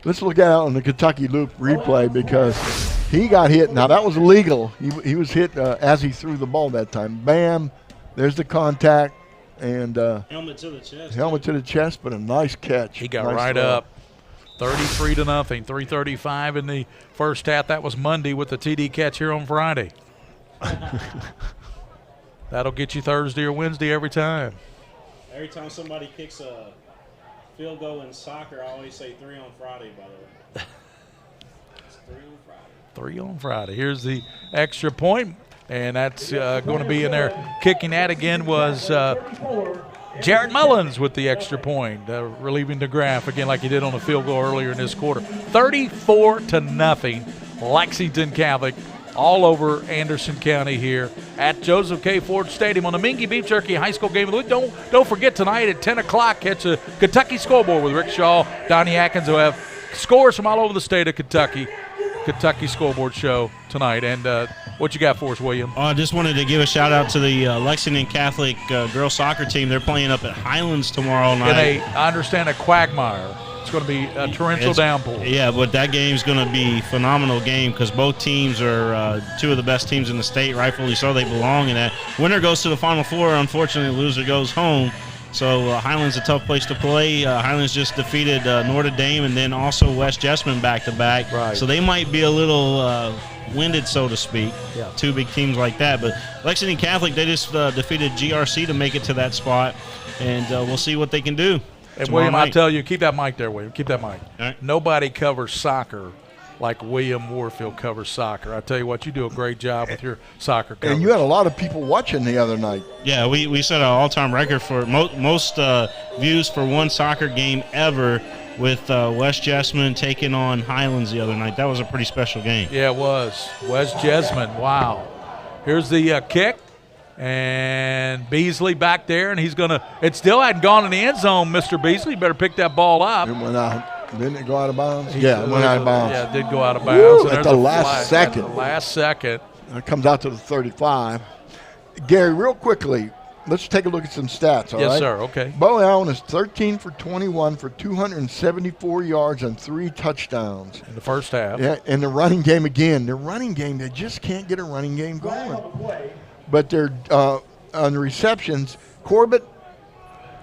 [SPEAKER 13] Let's look at it on the Kentucky Loop replay because he got hit. Now, that was illegal. He was hit as he threw the ball that time. Bam. There's the contact. And
[SPEAKER 1] helmet to the chest.
[SPEAKER 13] Helmet to the chest, but a nice catch.
[SPEAKER 12] He got
[SPEAKER 13] nice
[SPEAKER 12] right
[SPEAKER 13] throw.
[SPEAKER 12] up. 33-0, 3:35 in the first half. That was Monday with the TD catch here on Friday. That'll get you Thursday or Wednesday every time.
[SPEAKER 1] Every time somebody kicks a field goal in soccer, I always say 3 on Friday, by the way. It's 3 on Friday.
[SPEAKER 12] 3 on Friday. Here's the extra point, and that's going to be in there. Kicking that again was Jarrett Mullins with the extra point, relieving DeGraff again like he did on the field goal earlier in this quarter. 34-0, Lexington Catholic all over Anderson County here at Joseph K. Ford Stadium on the Mingua Beef Jerky High School Game of the Week. Don't forget tonight at 10 o'clock, catch a Kentucky scoreboard with Rick Shaw, Donnie Atkins, who have scores from all over the state of Kentucky. Kentucky scoreboard show tonight. And what you got for us, William?
[SPEAKER 1] I just wanted to give a shout out to the Lexington Catholic girls soccer team. They're playing up at Highlands tomorrow night.
[SPEAKER 12] I understand a quagmire. It's going to be a torrential downpour.
[SPEAKER 1] Yeah, but that game's going to be a phenomenal game because both teams are 2 of the best teams in the state. Rightfully so, they belong in that. Winner goes to the Final Four. Unfortunately, loser goes home. So Highlands a tough place to play. Highlands just defeated Notre Dame and then also West Jessamine back-to-back.
[SPEAKER 12] Right.
[SPEAKER 1] So they might be a little winded, so to speak.
[SPEAKER 12] Yeah.
[SPEAKER 1] 2 big teams like that. But Lexington Catholic, they just defeated GRC to make it to that spot. And we'll see what they can do.
[SPEAKER 12] And William, I tell you, keep that mic there, William. Keep that mic.
[SPEAKER 1] Right.
[SPEAKER 12] Nobody covers soccer like William Warfield covers soccer. I tell you what, you do a great job with your soccer coverage.
[SPEAKER 13] And you had a lot of people watching the other night.
[SPEAKER 1] Yeah, we set an all-time record for most views for one soccer game ever with West Jessamine taking on Highlands the other night. That was a pretty special game.
[SPEAKER 12] Yeah, it was. West Jessamine, wow. Here's the kick. And Beasley back there, and he's going to – it still hadn't gone in the end zone, Mr. Beasley. You better pick that ball up.
[SPEAKER 13] It went out. Didn't it go out of bounds? Yeah, it went out of bounds.
[SPEAKER 12] Yeah, it did go out of bounds.
[SPEAKER 13] Woo, at the last second.
[SPEAKER 12] At the last second.
[SPEAKER 13] It comes out to the 35. Gary, real quickly, let's take a look at some stats, all right?
[SPEAKER 12] Yes, sir, okay.
[SPEAKER 13] Bo Allen is 13 for 21 for 274 yards and 3 touchdowns.
[SPEAKER 12] In the first half.
[SPEAKER 13] Yeah, and the running game again. The running game, they just can't get a running game going. But they're on the receptions. Corbett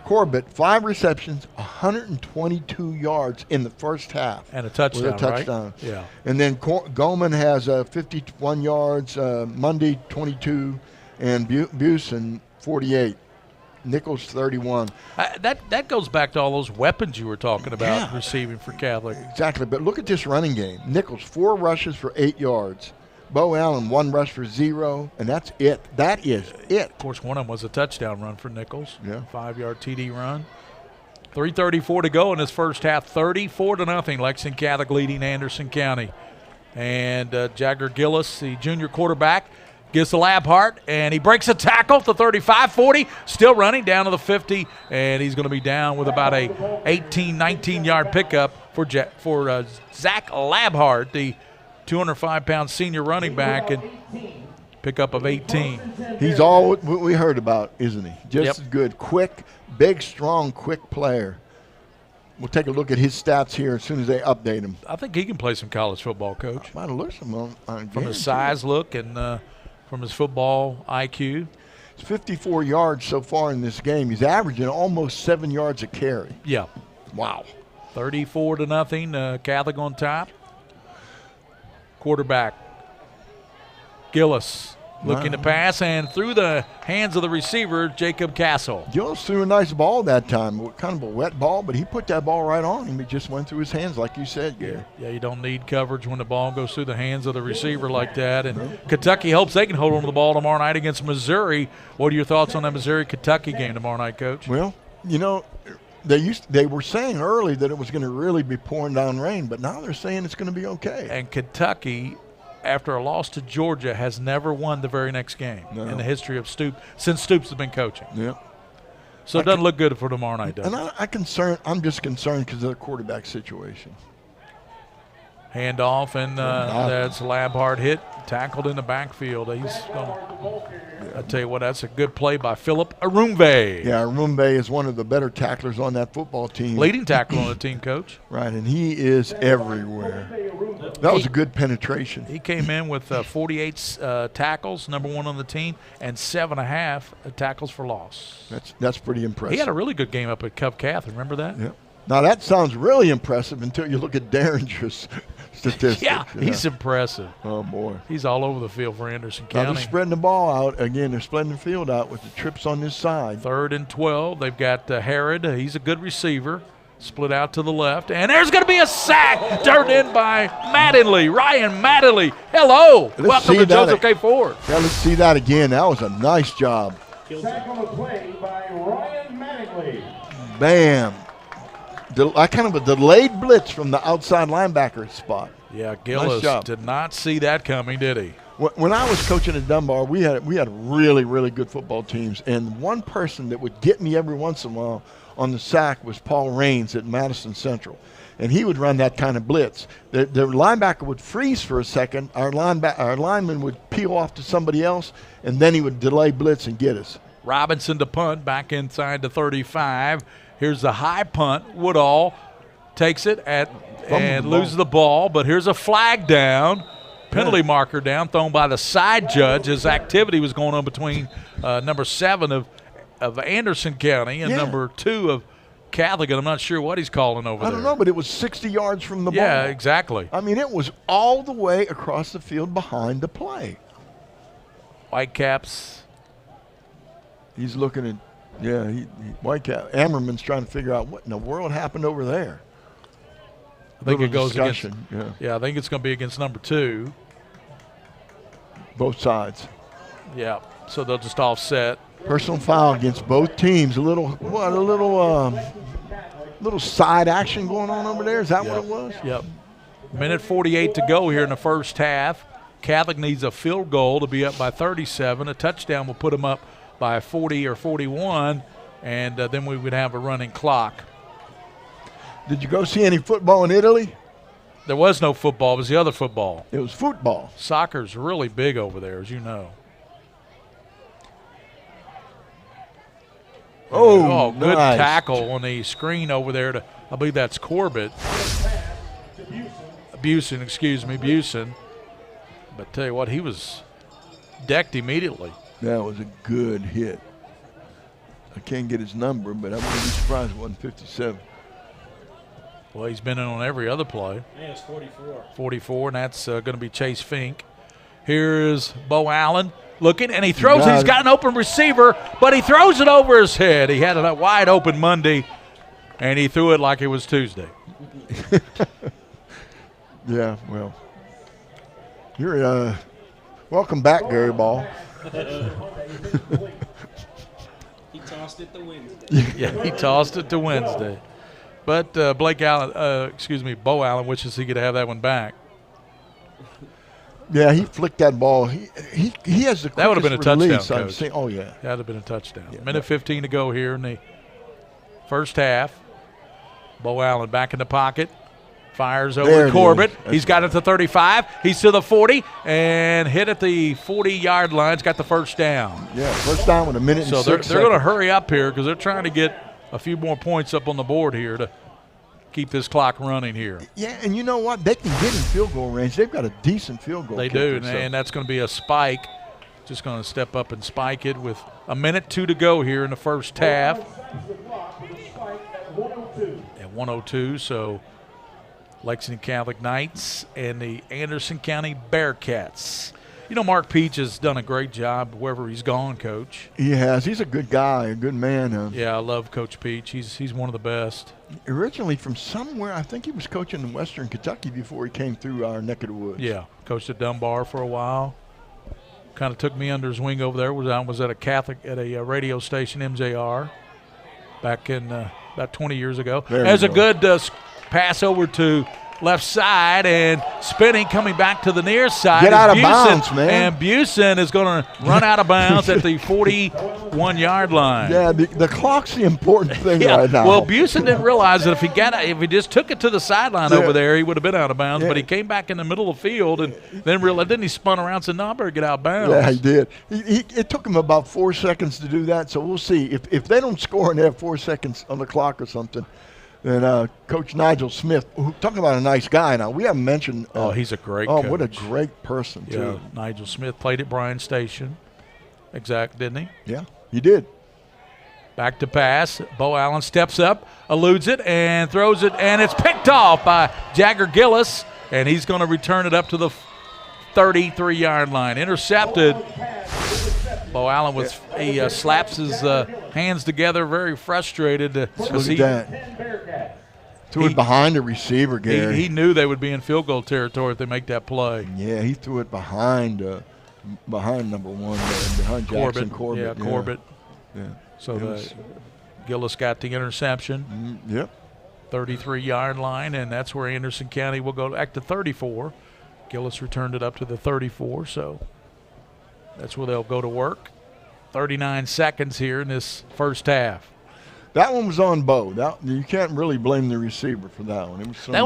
[SPEAKER 13] Corbett, 5 receptions, 122 yards in the first half.
[SPEAKER 12] And a touchdown,
[SPEAKER 13] with a touchdown.
[SPEAKER 12] Right? Yeah.
[SPEAKER 13] And then Goldman has 51 yards, Mundy 22, and Busen 48. Nichols 31.
[SPEAKER 12] That goes back to all those weapons you were talking about receiving for Catholic.
[SPEAKER 13] Exactly, but look at this running game. Nichols, 4 rushes for 8 yards. Bo Allen, 1 rush for 0, and that's it. That is it.
[SPEAKER 12] Of course, one of them was a touchdown run for Nichols.
[SPEAKER 13] Yeah.
[SPEAKER 12] 5-yard TD run. 3:34 to go in this first half. 34-0. Lexington Catholic leading Anderson County. And Jagger Gillis, the junior quarterback, gets the Labhart, and he breaks a tackle to 35-40, still running down to the 50, and he's going to be down with about a 18, 19-yard pickup for Zach Labhart, the 205-pound senior running back, and pickup of 18.
[SPEAKER 13] He's all what we heard about, isn't he? Just as good. Quick, big, strong, quick player. We'll take a look at his stats here as soon as they update him.
[SPEAKER 12] I think he can play some college football, Coach.
[SPEAKER 13] I might have looked some on
[SPEAKER 12] from his size, look, and from his football IQ.
[SPEAKER 13] It's 54 yards so far in this game. He's averaging almost 7 yards a carry.
[SPEAKER 12] Yeah.
[SPEAKER 13] Wow.
[SPEAKER 12] 34-0, Catholic on top. Quarterback, Gillis, looking to pass, and through the hands of the receiver, Jacob Castle.
[SPEAKER 13] Gillis threw a nice ball that time, kind of a wet ball, but he put that ball right on him. It just went through his hands, like you said, Gary.
[SPEAKER 12] Yeah, you don't need coverage when the ball goes through the hands of the receiver like that. And Kentucky hopes they can hold on to the ball tomorrow night against Missouri. What are your thoughts on that Missouri-Kentucky game tomorrow night, Coach?
[SPEAKER 13] Well, you know, they were saying early that it was going to really be pouring down rain, but now they're saying it's going to be okay.
[SPEAKER 12] And Kentucky, after a loss to Georgia, has never won the very next game in the history of Stoops, since Stoops has been coaching.
[SPEAKER 13] Yeah.
[SPEAKER 12] So it doesn't look good for tomorrow night, does
[SPEAKER 13] it? I'm just concerned because of the quarterback situation.
[SPEAKER 12] Handoff, and that's Labhart hit, tackled in the backfield. He's going I tell you what, that's a good play by Philip Arumbe.
[SPEAKER 13] Yeah, Arumbe is one of the better tacklers on that football team.
[SPEAKER 12] Leading tackler on the team, Coach.
[SPEAKER 13] Right, and he is everywhere. That was a good penetration.
[SPEAKER 12] He came in with 48 tackles, number 1 on the team, and 7.5 tackles for loss.
[SPEAKER 13] That's pretty impressive.
[SPEAKER 12] He had a really good game up at Cub Cath. Remember that?
[SPEAKER 13] Yeah. Now, that sounds really impressive until you look at Derringer's statistics.
[SPEAKER 12] Yeah, he's impressive.
[SPEAKER 13] Oh, boy.
[SPEAKER 12] He's all over the field for Anderson
[SPEAKER 13] Now
[SPEAKER 12] County.
[SPEAKER 13] they're spreading the ball out. Again, they're spreading the field out with the trips on this side.
[SPEAKER 12] 3rd and 12. They've got Herod. He's a good receiver. Split out to the left. And there's going to be a sack turned in by Mattingly. Ryan Mattingly. Hello. Welcome to Joseph K. Ford.
[SPEAKER 13] Yeah, let's see that again. That was a nice job.
[SPEAKER 14] Sack on the play by Ryan Mattingly.
[SPEAKER 13] Bam. Kind of a delayed blitz from the outside linebacker spot.
[SPEAKER 12] Yeah, Gillis did not see that coming, did he?
[SPEAKER 13] When I was coaching at Dunbar, we had really, really good football teams, and one person that would get me every once in a while on the sack was Paul Raines at Madison Central, and he would run that kind of blitz. The linebacker would freeze for a second, our lineman would peel off to somebody else, and then he would delay blitz and get us.
[SPEAKER 12] Robinson to punt, back inside the 35. Here's the high punt. Woodall takes it and loses the ball, but here's a flag down. Penalty marker down, thrown by the side judge as activity was going on between number 7 of Anderson County and number 2 of Catholic, and I'm not sure what he's calling over there.
[SPEAKER 13] I don't know, but it was 60 yards from the ball.
[SPEAKER 12] Yeah, exactly.
[SPEAKER 13] I mean, it was all the way across the field behind the play.
[SPEAKER 12] Whitecaps.
[SPEAKER 13] He's looking at, Whitecap. Ammerman's trying to figure out what in the world happened over there.
[SPEAKER 12] I think it goes against.
[SPEAKER 13] I
[SPEAKER 12] think it's going to be against number 2.
[SPEAKER 13] Both sides.
[SPEAKER 12] Yeah, so they'll just offset.
[SPEAKER 13] Personal foul against both teams. A little side action going on over there. Is that what it was?
[SPEAKER 12] Yep. Minute 48 to go here in the first half. Catholic needs a field goal to be up by 37. A touchdown will put them up by 40 or 41, and then we would have a running clock.
[SPEAKER 13] Did you go see any football in Italy?
[SPEAKER 12] There was no football. It was the other football.
[SPEAKER 13] It was football.
[SPEAKER 12] Soccer's really big over there, as you know.
[SPEAKER 13] Oh,
[SPEAKER 12] good
[SPEAKER 13] nice
[SPEAKER 12] tackle on the screen over there. I believe that's Corbett. Busen. But tell you what, he was decked immediately.
[SPEAKER 13] That was a good hit. I can't get his number, but I wouldn't be surprised if it wasn't 57.
[SPEAKER 12] Well, he's been in on every other play.
[SPEAKER 25] Yeah, it's 44.
[SPEAKER 12] 44, and that's going to be Chase Fink. Here's Bo Allen looking, and he throws it. He's got an open receiver, but he throws it over his head. He had a wide open Monday, and he threw it like it was Tuesday.
[SPEAKER 13] Yeah, well, you're welcome back, Gary Ball.
[SPEAKER 25] He tossed it to Wednesday.
[SPEAKER 12] Yeah, he tossed it to Wednesday. But Bo Allen wishes he could have that one back.
[SPEAKER 13] Yeah, he flicked that ball. He has the
[SPEAKER 12] that would have been a touchdown,
[SPEAKER 13] release,
[SPEAKER 12] Coach.
[SPEAKER 13] Oh, yeah.
[SPEAKER 12] That would have been a touchdown. Yeah, minute 15 to go here in the first half. Bo Allen back in the pocket. Fires over to Corbett. He's got it to 35. He's to the 40 and hit at the 40-yard line. He's got the first down.
[SPEAKER 13] Yeah, first down with a minute and 6 seconds.
[SPEAKER 12] So they're going to hurry up here because they're trying to get a few more points up on the board here to keep this clock running here.
[SPEAKER 13] Yeah, and you know what? They can get in field goal range. They've got a decent field goal.
[SPEAKER 12] They do, and that's going to be a spike. Just going to step up and spike it with a minute 2 to go here in the first half. At 1:02, so Lexington Catholic Knights and the Anderson County Bearcats. You know, Mark Peach has done a great job wherever he's gone, Coach.
[SPEAKER 13] He has. He's a good guy, a good man.
[SPEAKER 12] Yeah, I love Coach Peach. He's one of the best.
[SPEAKER 13] Originally from somewhere, I think he was coaching in Western Kentucky before he came through our neck of the woods.
[SPEAKER 12] Yeah, coached at Dunbar for a while. Kind of took me under his wing over there. I was at a radio station, MJR, back in about 20 years ago. There's a good pass over to left side and spinning, coming back to the near side.
[SPEAKER 13] Get out of bounds, man.
[SPEAKER 12] And Busen is going to run out of bounds at the 41-yard line.
[SPEAKER 13] Yeah, the clock's the important thing right now.
[SPEAKER 12] Well, Busen didn't realize that if he just took it to the sideline over there, he would have been out of bounds. But he came back in the middle of the field and then realized. Then he spun around and said, "No, I better get out of bounds."
[SPEAKER 13] Yeah, he did. It took him about 4 seconds to do that. So we'll see if they don't score and they have 4 seconds on the clock or something. And Coach Nigel Smith, talking about a nice guy. Now, we haven't mentioned.
[SPEAKER 12] He's a great coach.
[SPEAKER 13] Oh, what a great person, too.
[SPEAKER 12] Yeah, Nigel Smith played at Bryan Station. Didn't he?
[SPEAKER 13] Yeah, he did.
[SPEAKER 12] Back to pass. Bo Allen steps up, eludes it, and throws it, and it's picked off by Jagger Gillis, and he's going to return it up to the 33-yard line. Intercepted. Bo Allen he slaps his hands together, very frustrated.
[SPEAKER 13] Look at that. Threw it behind the receiver, Gary.
[SPEAKER 12] He knew they would be in field goal territory if they make that play.
[SPEAKER 13] Yeah, he threw it behind number one, behind Jackson Corbett.
[SPEAKER 12] Yeah, Corbett.
[SPEAKER 13] Yeah.
[SPEAKER 12] So Gillis got the interception.
[SPEAKER 13] Yep.
[SPEAKER 12] 33-yard line, and that's where Anderson County will go back to 34. Gillis returned it up to the 34, so that's where they'll go to work. 39 seconds here in this first half.
[SPEAKER 13] That one was on Bo. You can't really blame the receiver for that one. It was
[SPEAKER 12] that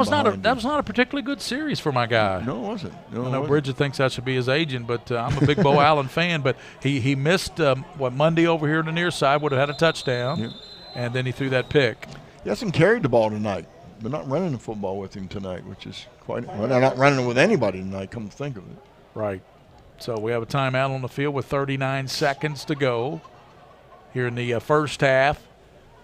[SPEAKER 12] was not a particularly good series for my guy.
[SPEAKER 13] No, it wasn't. No,
[SPEAKER 12] I know Bridget thinks I should be his agent, but I'm a big Bo Allen fan. But he missed Monday over here on the near side, would have had a touchdown, and then he threw that pick.
[SPEAKER 13] He hasn't carried the ball tonight. They're not running the football with him tonight, which is quite. Well, they're not running it with anybody tonight. Come to think of it.
[SPEAKER 12] Right. So we have a timeout on the field with 39 seconds to go here in the first half.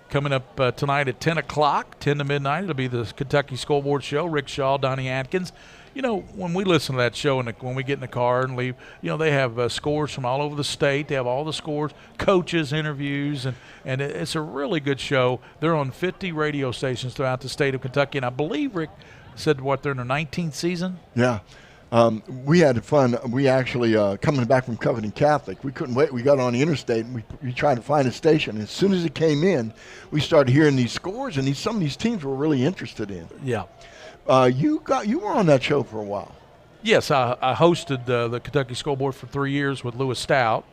[SPEAKER 12] Coming up tonight at 10 o'clock, 10 to midnight, it'll be the Kentucky School Board Show. Rick Shaw, Donnie Atkins. You know, when we listen to that show and when we get in the car and leave, you know, they have scores from all over the state. They have all the scores, coaches, interviews, and it's a really good show. They're on 50 radio stations throughout the state of Kentucky, and I believe Rick said they're in their 19th season?
[SPEAKER 13] Yeah. We had fun. We actually, coming back from Covington Catholic, we couldn't wait. We got on the interstate, and we tried to find a station. As soon as it came in, we started hearing these scores, and some of these teams were really interested in.
[SPEAKER 12] Yeah.
[SPEAKER 13] You were on that show for a while.
[SPEAKER 12] Yes, I hosted the Kentucky School Board for 3 years with Lewis Stout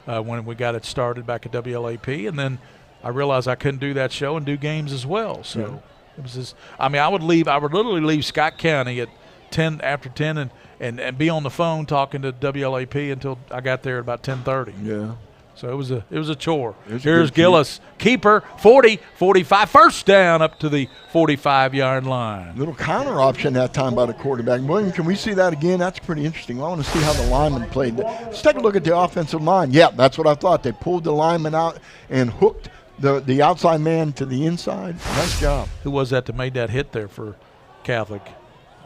[SPEAKER 12] when we got it started back at WLAP, and then I realized I couldn't do that show and do games as well. So it was just, I would literally leave Scott County at 10 after 10 and be on the phone talking to WLAP until I got there at about 10:30.
[SPEAKER 13] Yeah.
[SPEAKER 12] So it was a chore. Here's Gillis, keeper, 40, 45, first down up to the 45-yard line.
[SPEAKER 13] Little counter option that time by the quarterback. William, can we see that again? That's pretty interesting. I want to see how the lineman played. Let's take a look at the offensive line. Yeah, that's what I thought. They pulled the lineman out and hooked the outside man to the inside. Nice job.
[SPEAKER 12] Who was that made that hit there for Catholic?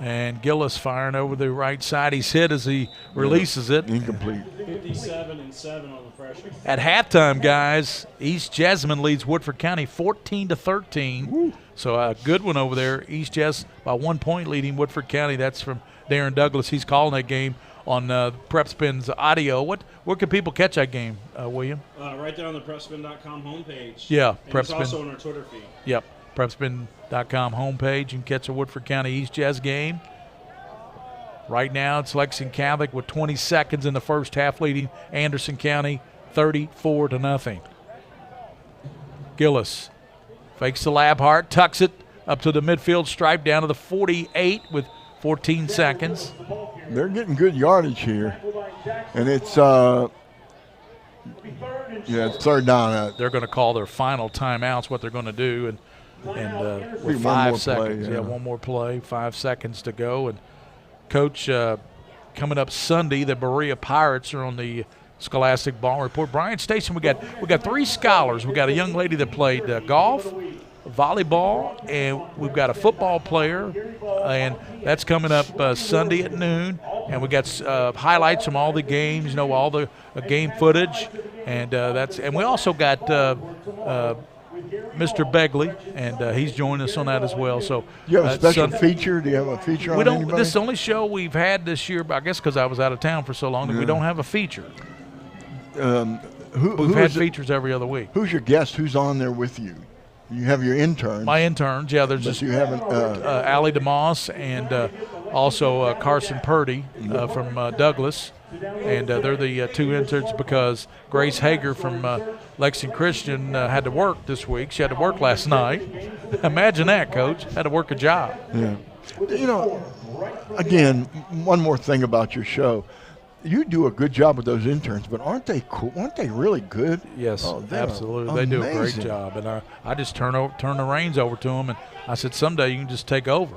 [SPEAKER 12] And Gillis firing over the right side. He's hit as he releases it.
[SPEAKER 13] Incomplete.
[SPEAKER 25] 57-7 on the freshman.
[SPEAKER 12] At halftime, guys, East Jessamine leads Woodford County 14-13.
[SPEAKER 13] Woo. So
[SPEAKER 12] a good one over there. East Jess by 1 point leading Woodford County. That's from Darren Douglas. He's calling that game on PrepSpin's audio. Where can people catch that game, William?
[SPEAKER 1] Right there on the PrepSpin.com homepage.
[SPEAKER 12] Yeah,
[SPEAKER 1] and it's also on our Twitter feed.
[SPEAKER 12] Yep, PrepSpin.com homepage. You can catch a Woodford County East Jazz game. Right now, it's Lexington Catholic with 20 seconds in the first half, leading Anderson County 34-0. Gillis fakes the lab heart, tucks it up to the midfield stripe, down to the 48 with 14 seconds.
[SPEAKER 13] They're getting good yardage here, and it's it's third down.
[SPEAKER 12] They're going to call their final timeouts. What they're going to do, and with 5 seconds, one more play, 5 seconds to go, and Coach, coming up Sunday, the Berea Pirates are on the Scholastic Ball Report. Bryan Station, we got 3 scholars. We got a young lady that played golf, volleyball, and we've got a football player, and that's coming up Sunday at noon. And we got highlights from all the games, all the game footage, and we also got Mr. Begley, and he's joining us on that as well. So
[SPEAKER 13] you have a special feature? Do you have a feature on anybody?
[SPEAKER 12] This is the only show we've had this year, I guess because I was out of town for so long that we don't have a feature. We've had features every other week.
[SPEAKER 13] Who's your guest? Who's on there with you? You have your interns.
[SPEAKER 12] My interns, yeah. There's
[SPEAKER 13] you haven't.
[SPEAKER 12] Allie DeMoss and also Carson Purdy from Douglas. And they're the 2 interns because Grace Hager from Lexington Christian had to work this week. She had to work last night. Imagine that, Coach. Had to work a job.
[SPEAKER 13] Yeah. Again, one more thing about your show. You do a good job with those interns, but aren't they cool? Aren't they really good?
[SPEAKER 12] Yes, absolutely. They do a great job. And I just turn the reins over to them, and I said, someday you can just take over.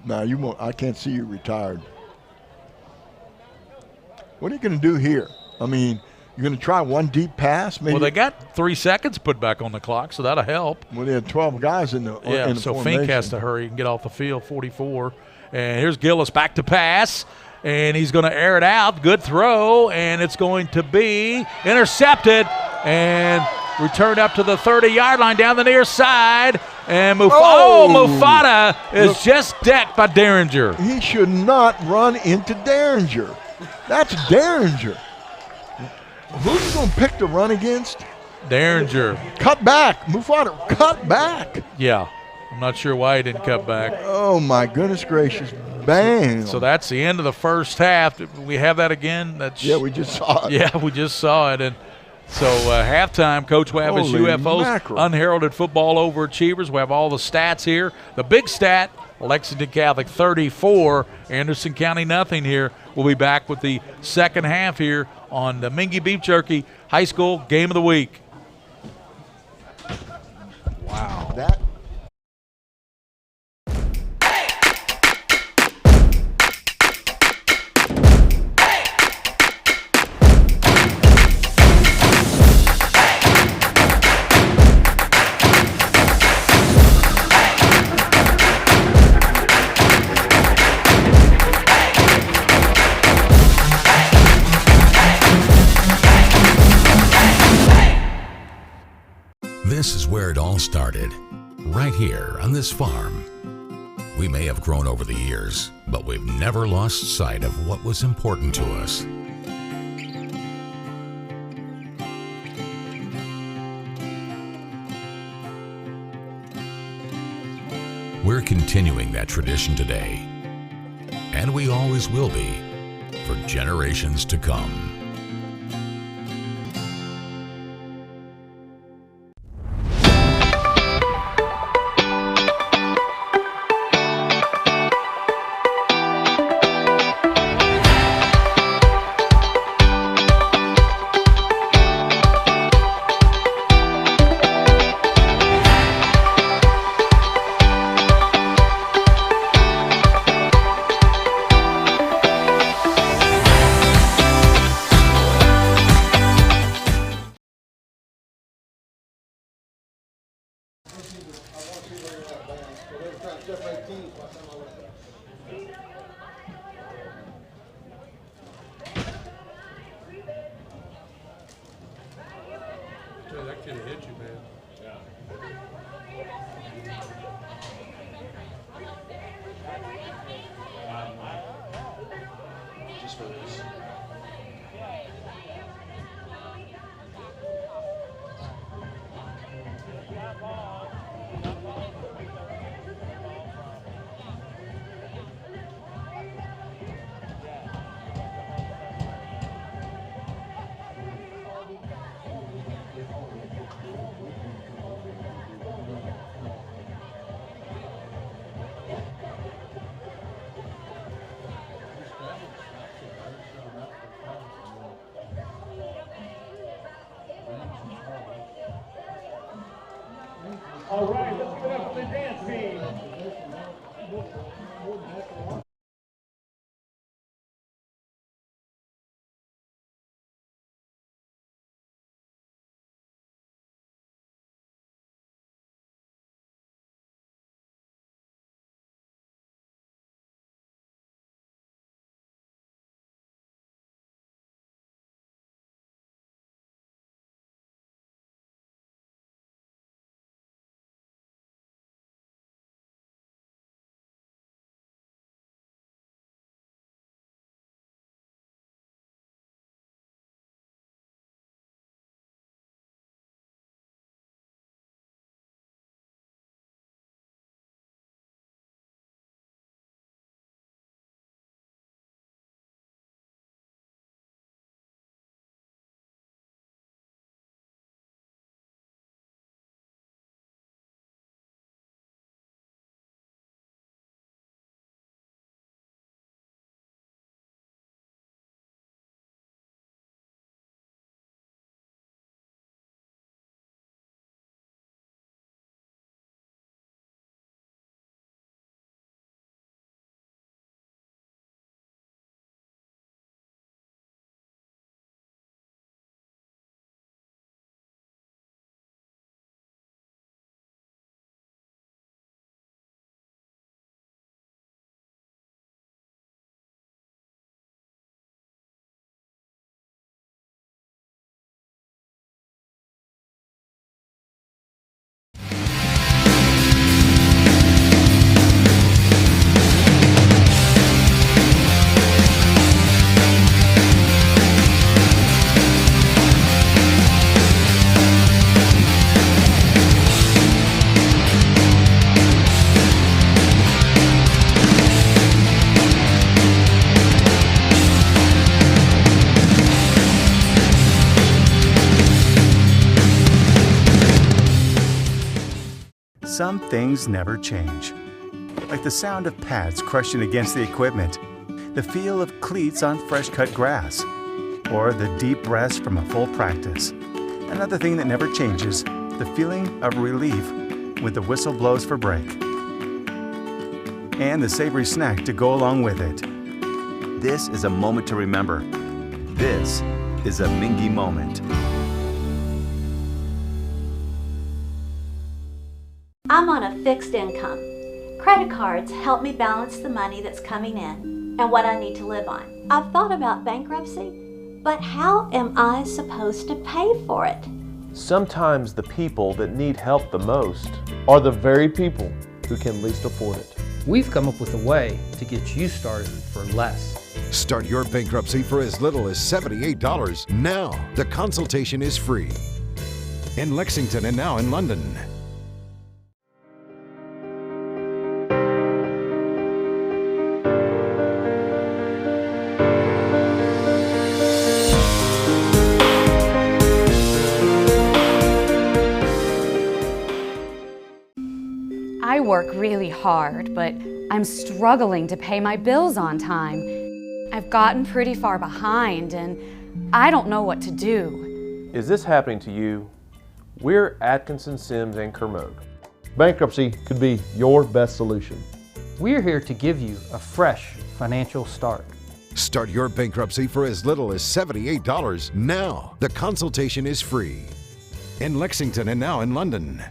[SPEAKER 13] No, you won't. I can't see you retired. What are you going to do here? I mean, you're going to try one deep pass? Maybe?
[SPEAKER 12] Well, they got 3 seconds put back on the clock, so that'll help.
[SPEAKER 13] Well, they had 12 guys in the
[SPEAKER 12] so
[SPEAKER 13] formation.
[SPEAKER 12] Fink has to hurry and get off the field, 44. And here's Gillis back to pass, and he's going to air it out. Good throw, and it's going to be intercepted and returned up to the 30-yard line down the near side. And Mufata is just decked by Derringer.
[SPEAKER 13] He should not run into Derringer. That's Derringer. Who's going to pick to run against?
[SPEAKER 12] Derringer.
[SPEAKER 13] Cut back. Mufata, cut back.
[SPEAKER 12] Yeah. I'm not sure why he didn't cut back.
[SPEAKER 13] Oh, my goodness gracious. Bang.
[SPEAKER 12] So that's the end of the first half. We have that again?
[SPEAKER 13] Yeah, we just saw it.
[SPEAKER 12] Yeah, we just saw it. And so halftime, Coach, we have his UFOs, unheralded football overachievers. We have all the stats here. The big stat, Lexington Catholic 34, Anderson County nothing here. We'll be back with the second half here on the Mingua Beef Jerky High School Game of the Week.
[SPEAKER 13] Wow.
[SPEAKER 5] This is where it all started, right here on this farm. We may have grown over the years, but we've never lost sight of what was important to us. We're continuing that tradition today, and we always will be, for generations to come.
[SPEAKER 12] should have hit you, man.
[SPEAKER 1] Just for this.
[SPEAKER 14] All right, let's give it up for the dance team.
[SPEAKER 7] Some things never change. Like the sound of pads crushing against the equipment, the feel of cleats on fresh-cut grass, or the deep rest from a full practice. Another thing that never changes, the feeling of relief when the whistle blows for break. And the savory snack to go along with it. This is a moment to remember. This is a Mingua moment.
[SPEAKER 10] I'm on a fixed income. Credit cards help me balance the money that's coming in and what I need to live on. I've thought about bankruptcy, but how am I supposed to pay for it?
[SPEAKER 11] Sometimes the people that need help the most are the very people who can least afford it.
[SPEAKER 15] We've come up with a way to get you started for less.
[SPEAKER 16] Start your bankruptcy for as little as $78 now. The consultation is free. In Lexington and now in London.
[SPEAKER 26] I work really hard, but I'm struggling to pay my bills on time. I've gotten pretty far behind and I don't know what to do.
[SPEAKER 11] Is this happening to you? We're Atkinson, Sims, and Kermode. Bankruptcy could be your best solution.
[SPEAKER 15] We're here to give you a fresh financial start.
[SPEAKER 16] Start your bankruptcy for as little as $78 now. The consultation is free. In Lexington and now in London.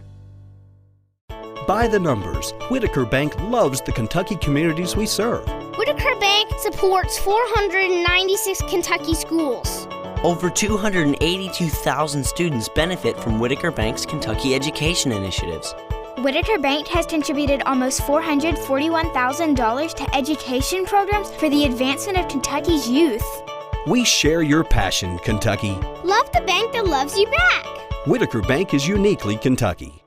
[SPEAKER 9] By the numbers, Whitaker Bank loves the Kentucky communities we serve.
[SPEAKER 27] Whitaker Bank supports 496 Kentucky schools.
[SPEAKER 18] Over 282,000 students benefit from Whitaker Bank's Kentucky education initiatives.
[SPEAKER 19] Whitaker Bank has contributed almost $441,000 to education programs for the advancement of Kentucky's youth.
[SPEAKER 9] We share your passion, Kentucky.
[SPEAKER 19] Love the bank that loves you back.
[SPEAKER 9] Whitaker Bank is uniquely Kentucky.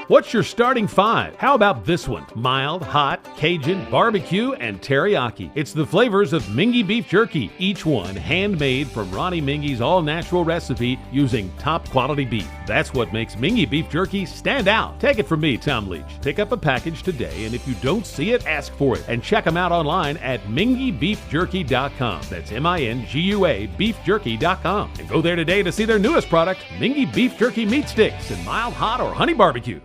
[SPEAKER 20] What's your starting five? How about this one? Mild, hot, Cajun, barbecue, and teriyaki. It's the flavors of Mingua beef jerky, each one handmade from Ronnie Mingy's all-natural recipe using top-quality beef. That's what makes Mingua beef jerky stand out. Take it from me, Tom Leach. Pick up a package today, and if you don't see it, ask for it. And check them out online at minguabeefjerky.com. That's M-I-N-G-U-A beefjerky.com. And go there today to see their newest product, Mingua beef jerky meat sticks in mild, hot, or honey barbecue.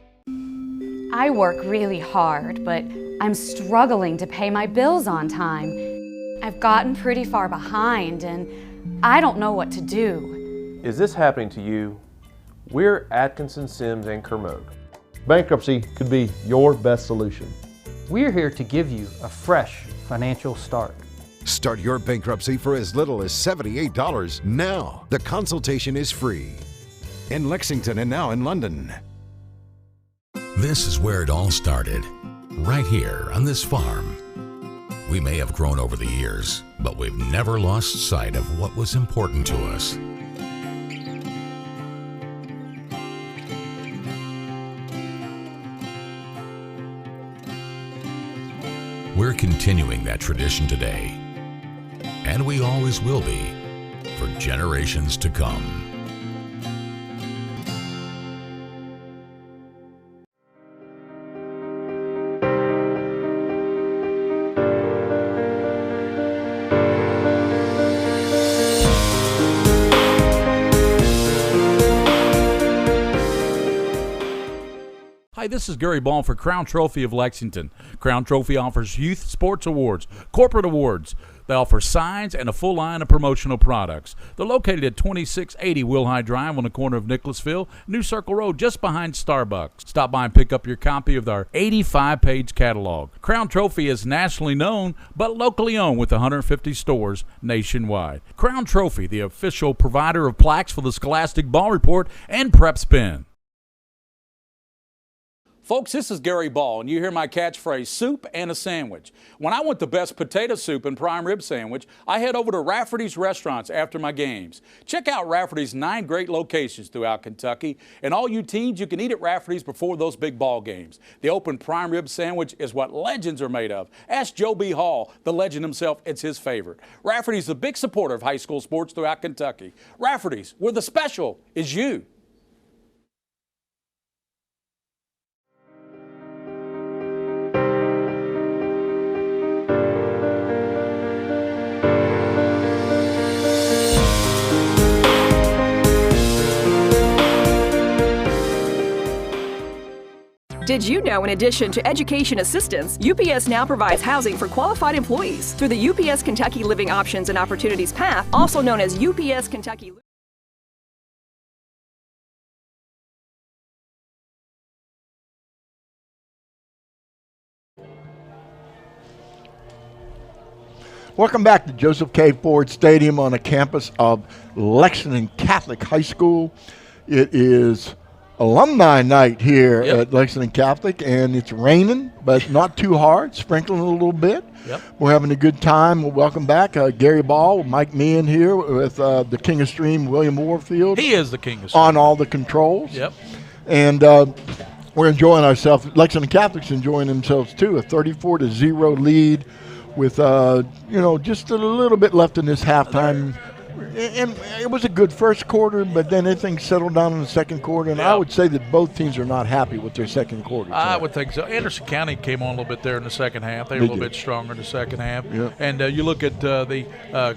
[SPEAKER 26] I work really hard, but I'm struggling to pay my bills on time. I've gotten pretty far behind, and I don't know what to do.
[SPEAKER 11] Is this happening to you? We're Atkinson, Sims, and Kermode. Bankruptcy could be your best solution.
[SPEAKER 15] We're here to give you a fresh financial start.
[SPEAKER 16] Start your bankruptcy for as little as $78 now. The consultation is free. In Lexington and now in London.
[SPEAKER 5] This is where it all started, right here on this farm. We may have grown over the years, but we've never lost sight of what was important to us. We're continuing that tradition today, and we always will be, for generations to come.
[SPEAKER 12] Hi, this is Gary Ball for Crown Trophy of Lexington. Crown Trophy offers youth sports awards, corporate awards. They offer signs and a full line of promotional products. They're located at 2680 Wilhite Drive on the corner of Nicholasville, New Circle Road, just behind Starbucks. Stop by and pick up your copy of our 85-page catalog. Crown Trophy is nationally known, but locally owned with 150 stores nationwide. Crown Trophy, the official provider of plaques for the Scholastic Ball Report and PrepSpin. Folks, this is Gary Ball, and you hear my catchphrase, soup and a sandwich. When I want the best potato soup and prime rib sandwich, I head over to Rafferty's Restaurants after my games. Check out Rafferty's 9 great locations throughout Kentucky, and all you teens, you can eat at Rafferty's before those big ball games. The open prime rib sandwich is what legends are made of. Ask Joe B. Hall, the legend himself, it's his favorite. Rafferty's a big supporter of high school sports throughout Kentucky. Rafferty's, where the special is you.
[SPEAKER 2] Did you know, in addition to education assistance, UPS now provides housing for qualified employees through the UPS Kentucky Living Options and Opportunities Path, also known as UPS Kentucky.
[SPEAKER 13] Welcome back to Joseph K. Ford Stadium on the campus of Lexington Catholic High School. It is alumni night here at Lexington Catholic, and it's raining, but not too hard, sprinkling a little bit. We're having a good time. We'll welcome back Gary Ball, Mike Meehan here with the King of Stream, William Warfield.
[SPEAKER 12] He is the King of Stream.
[SPEAKER 13] On all the controls. And we're enjoying ourselves. Lexington Catholic's enjoying themselves too. A 34-0 lead with just a little bit left in this halftime. And it was a good first quarter, but then everything settled down in the second quarter, and I would say that both teams are not happy with their second quarter.
[SPEAKER 12] I would think so. Anderson County came on a little bit there in the second half. They were a little bit stronger in the second half. And you look at the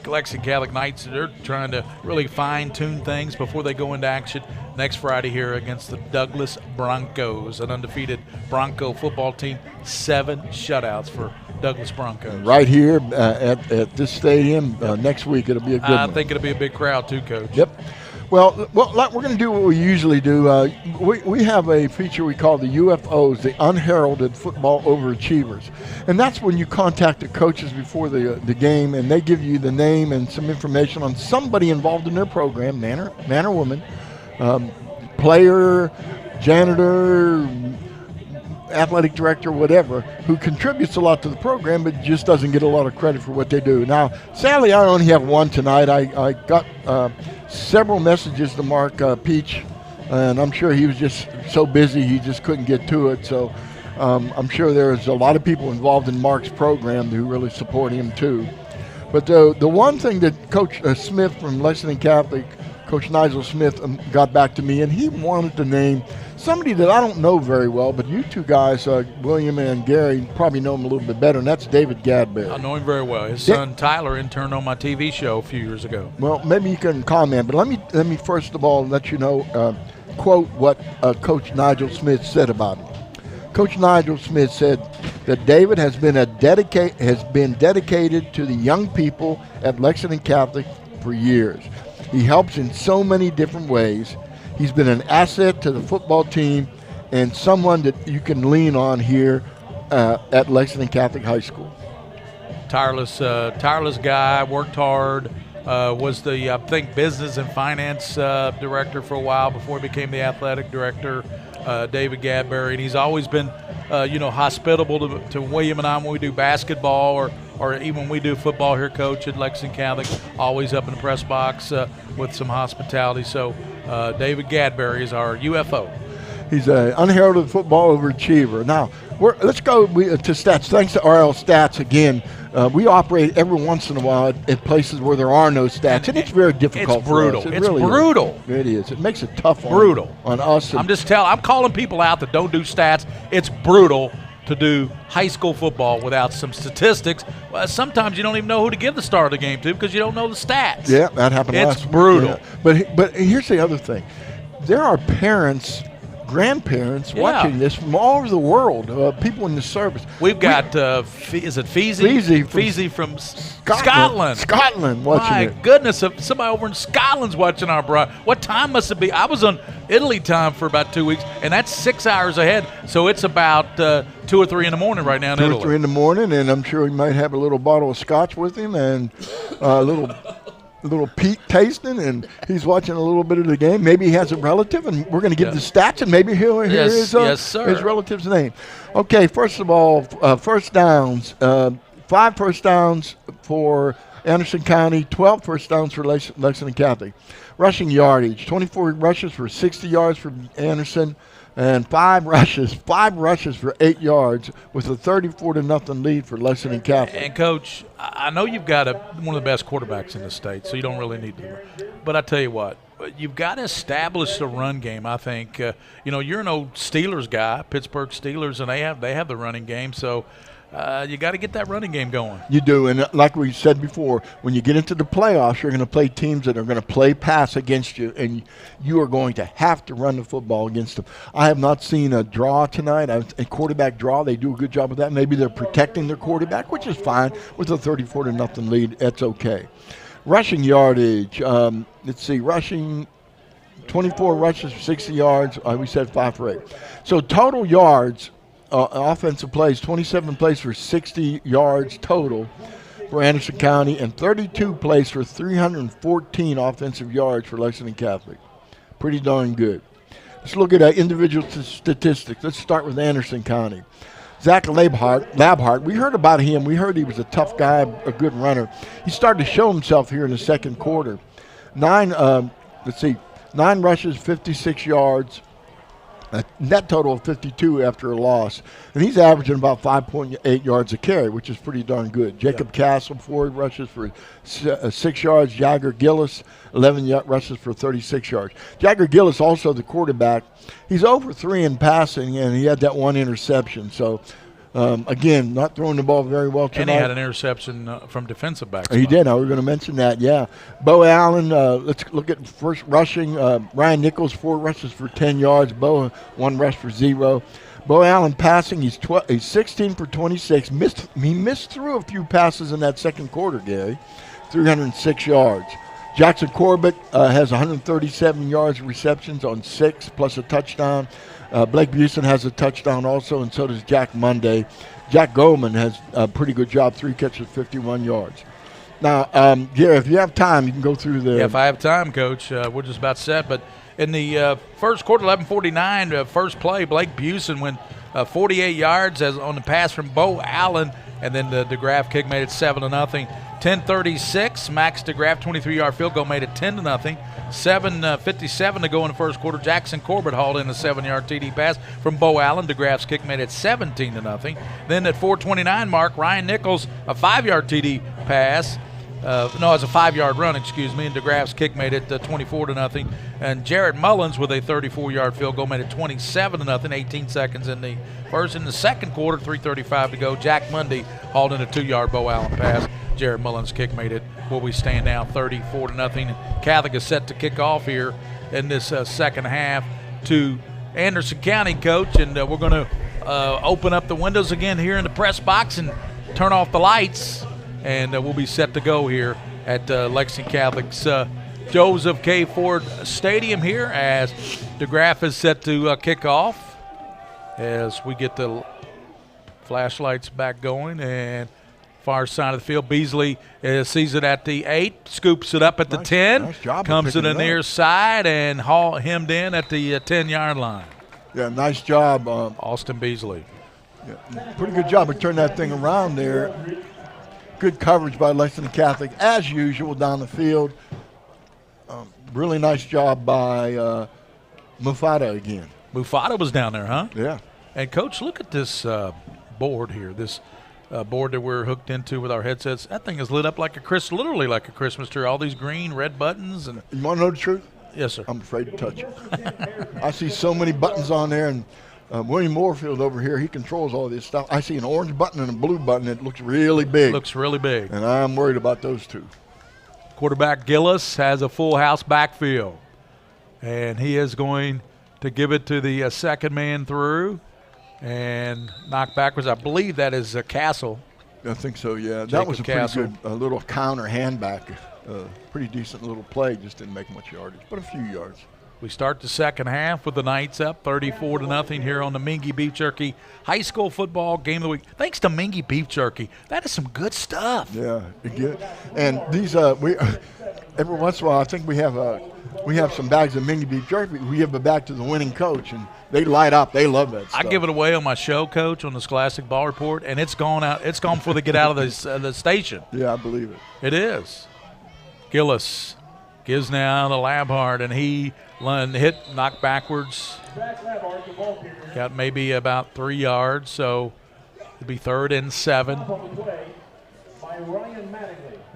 [SPEAKER 12] Lexington Catholic Knights, they're trying to really fine-tune things before they go into action next Friday here against the Douglas Broncos, an undefeated Bronco football team. 7 shutouts for Douglas Broncos.
[SPEAKER 13] Right here at this stadium. Next week it'll be a good one.
[SPEAKER 12] I think it'll be a big crowd too, Coach.
[SPEAKER 13] Well, we're going to do what we usually do. We have a feature we call the UFOs, the Unheralded Football Overachievers. And that's when you contact the coaches before the game, and they give you the name and some information on somebody involved in their program, man or woman, player, janitor, athletic director, whatever, who contributes a lot to the program but just doesn't get a lot of credit for what they do. Now, sadly, I only have one tonight. I got several messages to Mark Peach, and I'm sure he was just so busy he just couldn't get to it. So I'm sure there's a lot of people involved in Mark's program who really support him too. But the one thing that Coach Smith from Lexington Catholic, Coach Nigel Smith, got back to me, and he wanted to name somebody that I don't know very well, but you two guys, William and Gary, probably know him a little bit better, and that's David Gadberry.
[SPEAKER 12] I know him very well. His son Tyler interned on my TV show a few years ago.
[SPEAKER 13] Well, maybe you can comment, but let me first of all let you know, quote what Coach Nigel Smith said about him. Coach Nigel Smith said that David has been dedicated to the young people at Lexington Catholic for years. He helps in so many different ways. He's been an asset to the football team and someone that you can lean on here at Lexington Catholic High School.
[SPEAKER 12] Tireless guy, worked hard, was the, I think, business and finance director for a while before he became the athletic director, David Gadberry. And he's always been, hospitable to William and I when we do basketball or even when we do football here, Coach, at Lexington Catholic, always up in the press box with some hospitality. So David Gadberry is our UFO.
[SPEAKER 13] He's an unheralded football overachiever. Now, let's go to stats. Thanks to RL Stats again. We operate every once in a while at places where there are no stats, and it's very difficult.
[SPEAKER 12] It's brutal.
[SPEAKER 13] For us.
[SPEAKER 12] It's
[SPEAKER 13] really
[SPEAKER 12] brutal.
[SPEAKER 13] Is. It is. It makes it tough on us.
[SPEAKER 12] I'm calling people out that don't do stats. It's brutal to do high school football without some statistics. Well, sometimes you don't even know who to give the start of the game to because you don't know the stats.
[SPEAKER 13] Yeah, that happened last
[SPEAKER 12] It's brutal.
[SPEAKER 13] Yeah. But here's the other thing. There are parents, grandparents watching this from all over the world, people in the service.
[SPEAKER 12] We've got, is it Feezy? Feezy from Scotland.
[SPEAKER 13] Scotland watching it.
[SPEAKER 12] My goodness, somebody over in Scotland's watching our broad. What time must it be? I was on Italy time for about 2 weeks, and that's 6 hours ahead. So it's about 2 or 3 in the morning right now in Italy.
[SPEAKER 13] 2 or 3 in the morning, and I'm sure he might have a little bottle of scotch with him and a little peat tasting, and he's watching a little bit of the game. Maybe he has a relative, and we're going to give the stats, and maybe he'll hear his relative's name. Okay, first of all, first downs. 5 first downs for Anderson County, 12 first downs for Lexington Catholic. Rushing yardage, 24 rushes for 60 yards for Anderson, and 5 rushes for 8 yards with a 34-0 lead for Lexington Catholic.
[SPEAKER 12] And Coach, I know you've got one of the best quarterbacks in the state, so you don't really need to. But I tell you what, you've got to establish the run game. I think you're an old Steelers guy, Pittsburgh Steelers, and they have the running game. So you got to get that running game going.
[SPEAKER 13] You do, and like we said before, when you get into the playoffs, you're going to play teams that are going to play pass against you, and you are going to have to run the football against them. I have not seen a draw tonight, a quarterback draw. They do a good job with that. Maybe they're protecting their quarterback, which is fine. With a 34-0 lead, that's okay. Rushing yardage, let's see, rushing 24 rushes for 60 yards. We said 5 for 8. So total yards, offensive plays, 27 plays for 60 yards total for Anderson County, and 32 plays for 314 offensive yards for Lexington Catholic. Pretty darn good. Let's look at individual statistics. Let's start with Anderson County. Zach Labhart, we heard about him. We heard he was a tough guy, a good runner. He started to show himself here in the second quarter. 9 rushes, 56 yards, a net total of 52 after a loss. And he's averaging about 5.8 yards a carry, which is pretty darn good. Jacob Castle, 4 rushes for 6 yards. Jagger Gillis, 11 rushes for 36 yards. Jagger Gillis, also the quarterback, he's over 3 in passing, and he had that 1 interception. So, again, not throwing the ball very well tonight.
[SPEAKER 12] And he had an interception from defensive backs.
[SPEAKER 13] He did. I was going to mention that, yeah. Bo Allen, let's look at first rushing. Ryan Nichols, 4 rushes for 10 yards. Bo, 1 rush for 0. Bo Allen passing, he's 16 for 26. He missed through a few passes in that second quarter, Gary. 306 yards. Jackson Corbett has 137 yards of receptions on 6 plus a touchdown. Blake Busen has a touchdown also, and so does Jack Monday. Jack Goldman has a pretty good job, 3 catches, 51 yards. Now, Gary, if you have time, you can go through the...
[SPEAKER 12] Yeah, if I have time, Coach, we're just about set. But in the first quarter, 11:49, first play, Blake Busen went 48 yards on the pass from Bo Allen, and then the DeGraff kick made it 7-0. 10:36, Max DeGraff 23-yard field goal made it 10-0. 7:57 to go in the first quarter. Jackson Corbett hauled in a 7-yard TD pass from Bo Allen. DeGraff's kick made it 17-0. Then at 4:29 mark, Ryan Nichols, a 5-yard TD pass. It's a 5-yard run, and DeGraff's kick made it 24-0. And Jarrett Mullins with a 34-yard field goal made it 27-0. 18 seconds in the first. In the second quarter, 3:35 to go. Jack Monday hauled in a 2-yard Bo Allen pass. Jarrett Mullins' kick made it where we stand now, 34-0. And Catholic is set to kick off here in this second half to Anderson County, Coach. And we're going to open up the windows again here in the press box and turn off the lights. And we'll be set to go here at Lexington Catholic's Joseph K. Ford Stadium here as DeGraff is set to kick off as we get the flashlights back going. And far side of the field, Beasley sees it at the 8, scoops it up at the 10,
[SPEAKER 13] nice job
[SPEAKER 12] comes to the
[SPEAKER 13] it
[SPEAKER 12] near side and hemmed in at the 10-yard line.
[SPEAKER 13] Yeah, nice job.
[SPEAKER 12] Austin Beasley.
[SPEAKER 13] Yeah, pretty good job of turning that thing around there. Good coverage by Lexington Catholic, as usual, down the field. Really nice job by Mufata again.
[SPEAKER 12] Mufata was down there, huh?
[SPEAKER 13] Yeah.
[SPEAKER 12] And, Coach, look at this board here, this board that we're hooked into with our headsets. That thing is lit up like literally like a Christmas tree. All these green, red buttons. And
[SPEAKER 13] you want to know the truth?
[SPEAKER 12] Yes, sir.
[SPEAKER 13] I'm afraid to touch it. I see so many buttons on there, and William Moorfield over here, he controls all this stuff. I see an orange button and a blue button that looks really big.
[SPEAKER 12] Looks really big.
[SPEAKER 13] And I'm worried about those two.
[SPEAKER 12] Quarterback Gillis has a full house backfield. And he is going to give it to the second man through and knock backwards. I believe that is Castle.
[SPEAKER 13] I think so, yeah.
[SPEAKER 12] Jacob
[SPEAKER 13] that was a
[SPEAKER 12] Castle.
[SPEAKER 13] pretty good little counter handback. Pretty decent little play. Just didn't make much yardage, but a few yards.
[SPEAKER 12] We start the second half with the Knights up 34-0 here on the Mingua Beef Jerky High School Football Game of the Week. Thanks to Mingua Beef Jerky. That is some good stuff.
[SPEAKER 13] Yeah, and these we every once in a while I think we have some bags of Mingua Beef Jerky. We give it back to the winning coach, and they light up. They love that stuff.
[SPEAKER 12] I give it away on my show, Coach, on the Scholastic Ball Report, and it's gone out. It's gone before they get out of the station.
[SPEAKER 13] Yeah, I believe it.
[SPEAKER 12] It is. Gillis gives now to Labhart, and he knocked backwards. Got maybe about 3 yards, so it'll be 3rd and 7.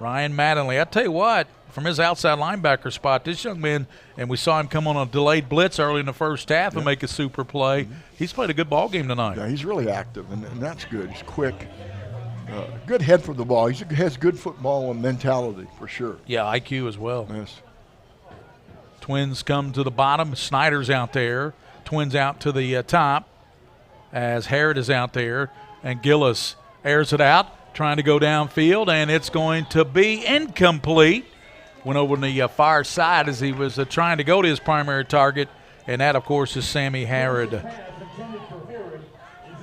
[SPEAKER 12] Ryan Mattingly. I tell you what, from his outside linebacker spot. This young man, and we saw him come on a delayed blitz early in the first half and make a super play. He's played a good ball game tonight.
[SPEAKER 13] Yeah, he's really active, and that's good. He's quick. Good head for the ball. He has good football mentality for sure.
[SPEAKER 12] Yeah, IQ as well.
[SPEAKER 13] Yes.
[SPEAKER 12] Twins come to the bottom. Snyder's out there. Twins out to the top as Harrod is out there. And Gillis airs it out, trying to go downfield, and it's going to be incomplete. Went over on the far side as he was trying to go to his primary target, and that, of course, is Sammy Harrod.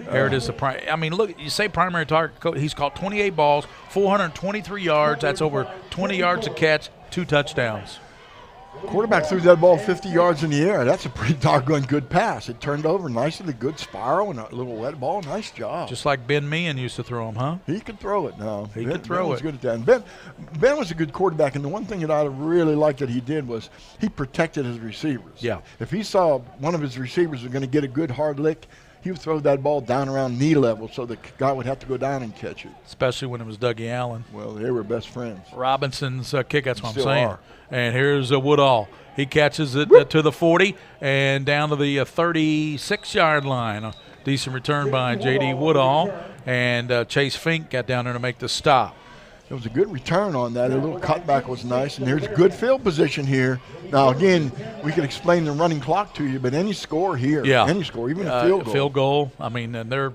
[SPEAKER 12] Harrod is the primary. I mean, look, you say primary target. He's caught 28 balls, 423 yards. That's over 20 yards a catch, 2 touchdowns.
[SPEAKER 13] Quarterback threw that ball 50 yards in the air. That's a pretty doggone good pass. It turned over nicely, good spiral, and a little wet ball. Nice job.
[SPEAKER 12] Just like Ben Meehan used to throw him, huh?
[SPEAKER 13] He could throw it now.
[SPEAKER 12] He could throw
[SPEAKER 13] Ben
[SPEAKER 12] it.
[SPEAKER 13] was good at that. And Ben was a good quarterback, and the one thing that I really liked that he did was he protected his receivers.
[SPEAKER 12] Yeah.
[SPEAKER 13] If he saw one of his receivers was going to get a good hard lick, he would throw that ball down around knee level so the guy would have to go down and catch it.
[SPEAKER 12] Especially when it was Dougie Allen.
[SPEAKER 13] Well, they were best friends.
[SPEAKER 12] Robinson's kick, that's what I'm
[SPEAKER 13] Still
[SPEAKER 12] saying.
[SPEAKER 13] are.
[SPEAKER 12] And here's Woodall. He catches it to the 40 and down to the 36-yard line. A decent return by J.D. Woodall. And Chase Fink got down there to make the stop.
[SPEAKER 13] It was a good return on that. A little cutback was nice. And there's good field position here. Now, again, we could explain the running clock to you, but any score here, any score, even a field goal.
[SPEAKER 12] Field goal. I mean, and they're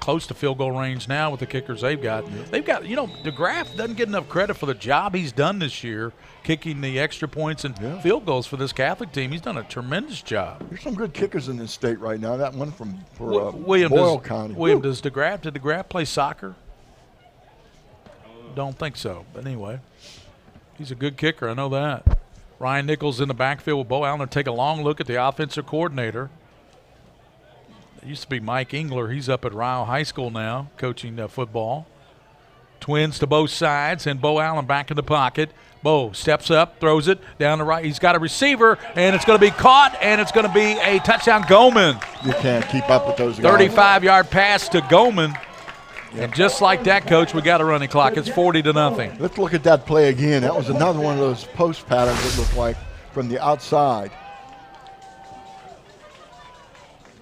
[SPEAKER 12] close to field goal range now with the kickers they've got. They've got, DeGraff doesn't get enough credit for the job he's done this year, kicking the extra points and field goals for this Catholic team. He's done a tremendous job.
[SPEAKER 13] There's some good kickers in this state right now. That one from
[SPEAKER 12] William
[SPEAKER 13] Boyle County.
[SPEAKER 12] Did DeGraff play soccer? Don't think so. But anyway, he's a good kicker. I know that. Ryan Nichols in the backfield with Bo Allen. Take a long look at the offensive coordinator. It used to be Mike Engler. He's up at Ryle High School now, coaching football. Twins to both sides, and Bo Allen back in the pocket. Bo steps up, throws it down the right. He's got a receiver, and it's going to be caught, and it's going to be a touchdown. Goldman.
[SPEAKER 13] You can't keep up with those guys.
[SPEAKER 12] 35-yard pass to Goldman. And just like that, Coach, we got a running clock. It's 40-0.
[SPEAKER 13] Let's look at that play again. That was another one of those post patterns that looked like from the outside.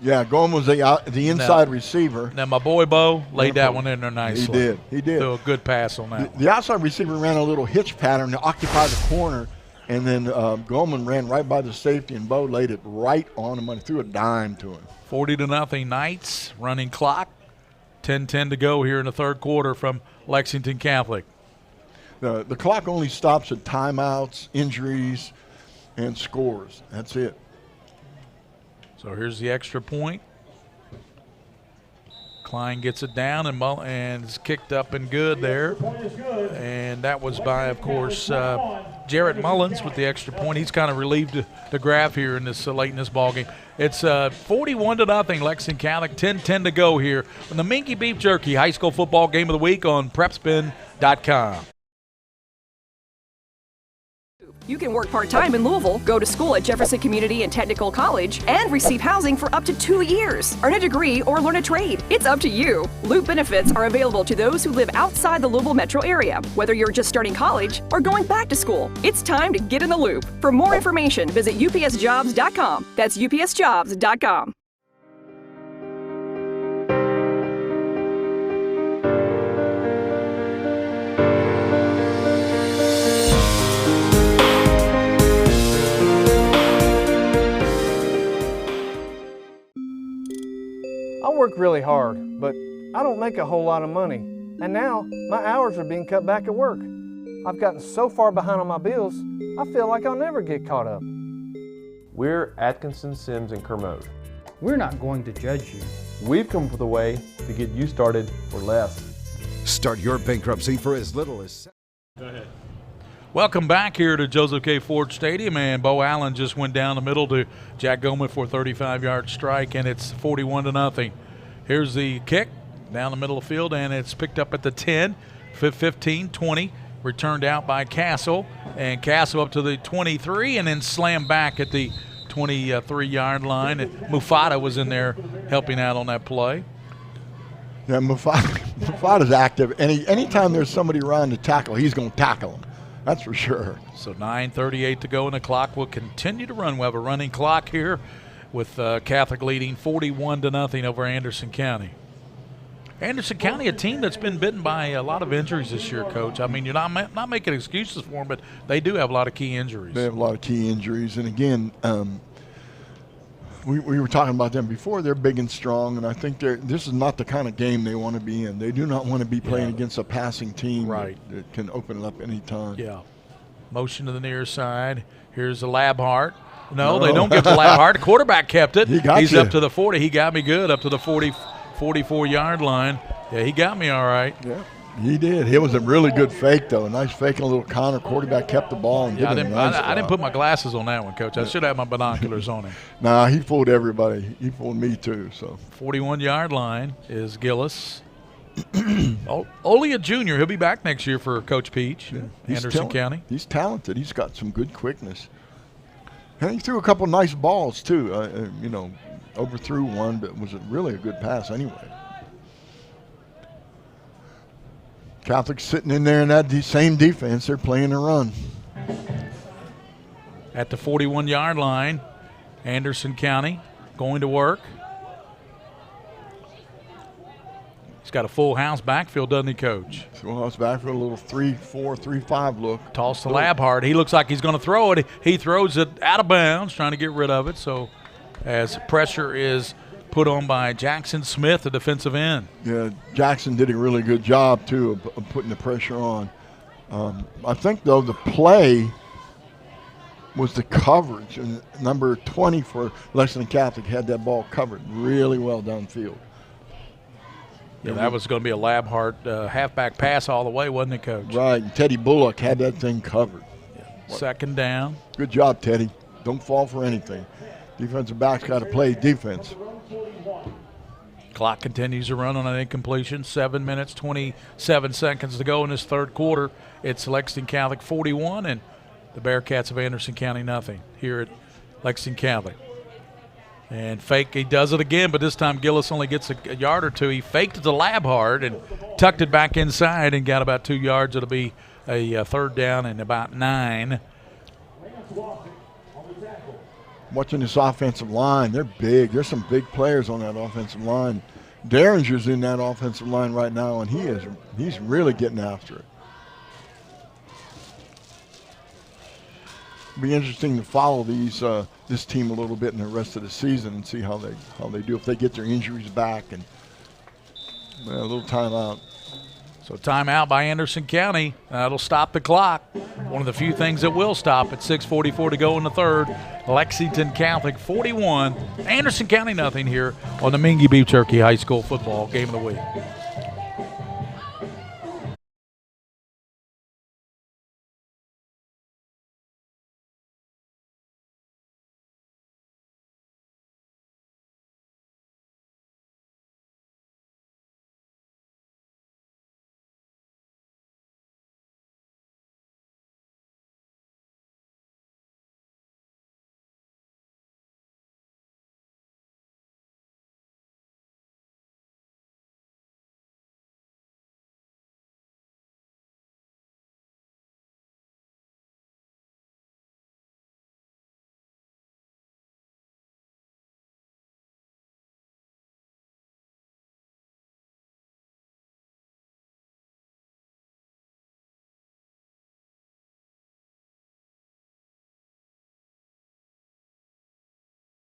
[SPEAKER 13] Yeah, Goldman was the inside receiver.
[SPEAKER 12] Now, my boy Bo laid that one in there nicely.
[SPEAKER 13] He did.
[SPEAKER 12] Threw a good pass on that.
[SPEAKER 13] The outside receiver ran a little hitch pattern to occupy the corner, and then Goldman ran right by the safety, and Bo laid it right on him and threw a dime to him.
[SPEAKER 12] 40-0 Knights, running clock. 10-10 to go here in the third quarter from Lexington Catholic.
[SPEAKER 13] The clock only stops at timeouts, injuries, and scores. That's it.
[SPEAKER 12] So here's the extra point. Klein gets it down and it's kicked up and good there. And that was by, of course, Jarrett Mullins with the extra point. He's kind of relieved the graph here in this late in this ball game. It's 41-0 Lexington Catholic. 10-10 to go here on the Mingua Beef Jerky High School Football Game of the Week on PrepSpin.com.
[SPEAKER 2] You can work part-time in Louisville, go to school at Jefferson Community and Technical College, and receive housing for up to 2 years. Earn a degree or learn a trade. It's up to you. Loop benefits are available to those who live outside the Louisville metro area, whether you're just starting college or going back to school. It's time to get in the loop. For more information, visit upsjobs.com. That's upsjobs.com.
[SPEAKER 3] I work really hard, but I don't make a whole lot of money. And now, my hours are being cut back at work. I've gotten so far behind on my bills, I feel like I'll never get caught up.
[SPEAKER 11] We're Atkinson, Sims, and Kermode.
[SPEAKER 15] We're not going to judge you.
[SPEAKER 11] We've come up with a way to get you started for less.
[SPEAKER 16] Start your bankruptcy for as little as...
[SPEAKER 12] Go ahead. Welcome back here to Joseph K. Ford Stadium, and Bo Allen just went down the middle to Jack Goldman for a 35-yard strike, and it's 41-0. Here's the kick down the middle of the field, and it's picked up at the 10, 15, 20, returned out by Castle, and Castle up to the 23, and then slammed back at the 23-yard line. And Mufata was in there helping out on that play.
[SPEAKER 13] Yeah, Mufata's active. Anytime there's somebody around to tackle, he's going to tackle him. That's for sure.
[SPEAKER 12] So 9:38 to go, and the clock will continue to run. We'll have a running clock here with Catholic leading 41-0 over Anderson County. Anderson County, a team that's been bitten by a lot of injuries this year, Coach. I mean, you're not making excuses for them, but they do have a lot of key injuries.
[SPEAKER 13] They have a lot of key injuries. And, again, we were talking about them before. They're big and strong, and I think this is not the kind of game they want to be in. They do not want to be playing against a passing team that can open it up any time.
[SPEAKER 12] Yeah. Motion to the near side. Here's the Labhart. No, they don't give the Labhart. The quarterback kept it. He's up to the 40. He got me good up to the 44-yard line. Yeah, he got me all right.
[SPEAKER 13] Yeah, he did. It was a really good fake, though. A nice fake and a little Connor. Quarterback kept the ball and did a nice job.
[SPEAKER 12] I didn't put my glasses on that one, Coach. I should have my binoculars on him.
[SPEAKER 13] Nah, he fooled everybody. He fooled me, too. So
[SPEAKER 12] 41-yard line is Gillis. Only a junior. He'll be back next year for Coach Peach in Anderson County.
[SPEAKER 13] He's talented. He's got some good quickness. And he threw a couple nice balls, too. Overthrew one, but it was really a good pass anyway. Catholic sitting in there in that same defense. They're playing a run.
[SPEAKER 12] At the 41-yard line, Anderson County going to work. He's got a full house backfield, doesn't he, Coach?
[SPEAKER 13] Full house backfield, a little 3-4, 3-5 look.
[SPEAKER 12] Toss to Labhart. He looks like he's going to throw it. He throws it out of bounds, trying to get rid of it. So as pressure is put on by Jackson Smith, the defensive end.
[SPEAKER 13] Yeah, Jackson did a really good job, too, of putting the pressure on. I think, though, the play was the coverage. And number 20 for Lexington Catholic had that ball covered really well downfield.
[SPEAKER 12] Yeah, that was going to be a Labhart halfback pass all the way, wasn't it, Coach?
[SPEAKER 13] Right, and Teddy Bullock had that thing covered.
[SPEAKER 12] Yeah. Second down.
[SPEAKER 13] Good job, Teddy. Don't fall for anything. Defensive back's got to play defense.
[SPEAKER 12] Clock continues to run on an incompletion. 7 minutes, 27 seconds to go in this third quarter. It's Lexington Catholic 41 and the Bearcats of Anderson County nothing here at Lexington Catholic. And fake, he does it again, but this time Gillis only gets a yard or two. He faked it to Labhart and tucked it back inside and got about 2 yards. It'll be a third down and about 9.
[SPEAKER 13] Watching this offensive line, they're big. There's some big players on that offensive line. Derringer's in that offensive line right now, and he's really getting after it. Be interesting to follow this team a little bit in the rest of the season and see how they do if they get their injuries back and a little timeout.
[SPEAKER 12] So timeout by Anderson County. That'll stop the clock. One of the few things that will stop at 6:44 to go in the third. Lexington Catholic 41, Anderson County nothing here on the Mingua Beef Jerky High School football game of the week.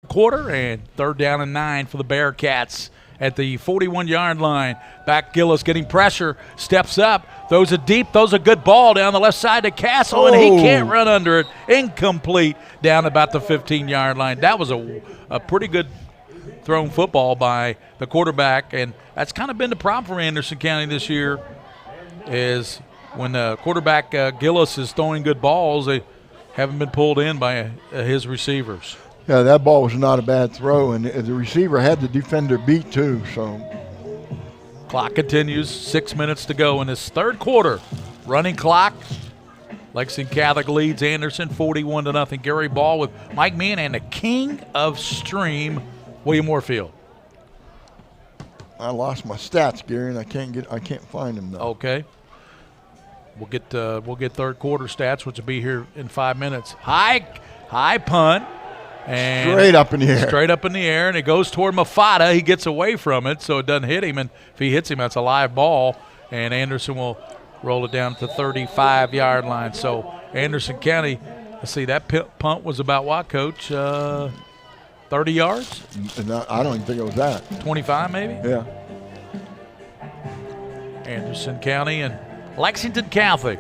[SPEAKER 12] Quarter and third down and 9 for the Bearcats at the 41-yard line. Back Gillis getting pressure, steps up, throws it deep, throws a good ball down the left side to Castle, and he can't run under it. Incomplete down about the 15-yard line. That was a pretty good thrown football by the quarterback, and that's kind of been the problem for Anderson County this year is when the quarterback Gillis is throwing good balls, they haven't been pulled in by his receivers.
[SPEAKER 13] Yeah, that ball was not a bad throw, and the receiver had the defender beat too. So,
[SPEAKER 12] clock continues. 6 minutes to go in this third quarter. Running clock. Lexington Catholic leads Anderson 41-0. Gary Ball with Mike Meehan and the king of stream, William Warfield.
[SPEAKER 13] I lost my stats, Gary, and I can't find them though.
[SPEAKER 12] Okay. We'll get third quarter stats, which will be here in 5 minutes. High punt. And
[SPEAKER 13] straight up in the air.
[SPEAKER 12] Straight up in the air, and it goes toward Mafata. He gets away from it, so it doesn't hit him. And if he hits him, that's a live ball. And Anderson will roll it down to the 35-yard line. So Anderson County, let's see, that punt was about what, Coach? 30 yards?
[SPEAKER 13] I don't even think it was that.
[SPEAKER 12] 25 maybe?
[SPEAKER 13] Yeah.
[SPEAKER 12] Anderson County and Lexington Catholic.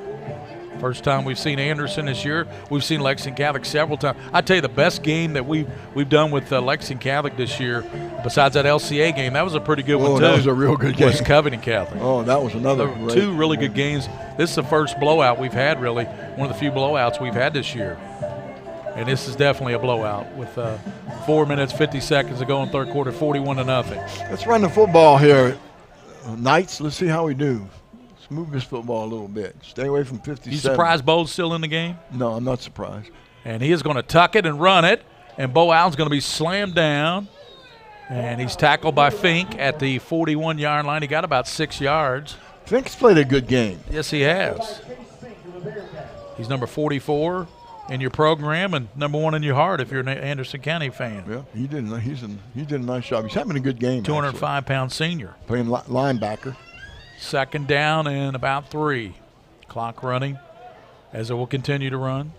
[SPEAKER 12] First time we've seen Anderson this year. We've seen Lexington Catholic several times. I tell you, the best game that we've done with Lexington Catholic this year, besides that LCA game, that was a pretty good one too.
[SPEAKER 13] That was a real good game.
[SPEAKER 12] Was Covington Catholic.
[SPEAKER 13] Oh, that was another.
[SPEAKER 12] Two really good games. This is the first blowout we've had, really. One of the few blowouts we've had this year. And this is definitely a blowout with 4 minutes, 50 seconds to go in third quarter, 41-0.
[SPEAKER 13] Let's run the football here. Knights, let's see how we do. Let's move this football a little bit. Stay away from 57.
[SPEAKER 12] You surprised Bo's still in the game?
[SPEAKER 13] No, I'm not surprised.
[SPEAKER 12] And he is going to tuck it and run it. And Bo Allen's going to be slammed down. And he's tackled by Fink at the 41-yard line. He got about 6 yards.
[SPEAKER 13] Fink's played a good game.
[SPEAKER 12] Yes, he has. He's number 44 in your program and number 1 in your heart if you're an Anderson County fan.
[SPEAKER 13] Yeah, he did a nice job. He's having a good game.
[SPEAKER 12] 205-pound senior.
[SPEAKER 13] Playing linebacker.
[SPEAKER 12] Second down and about 3. Clock running as it will continue to run.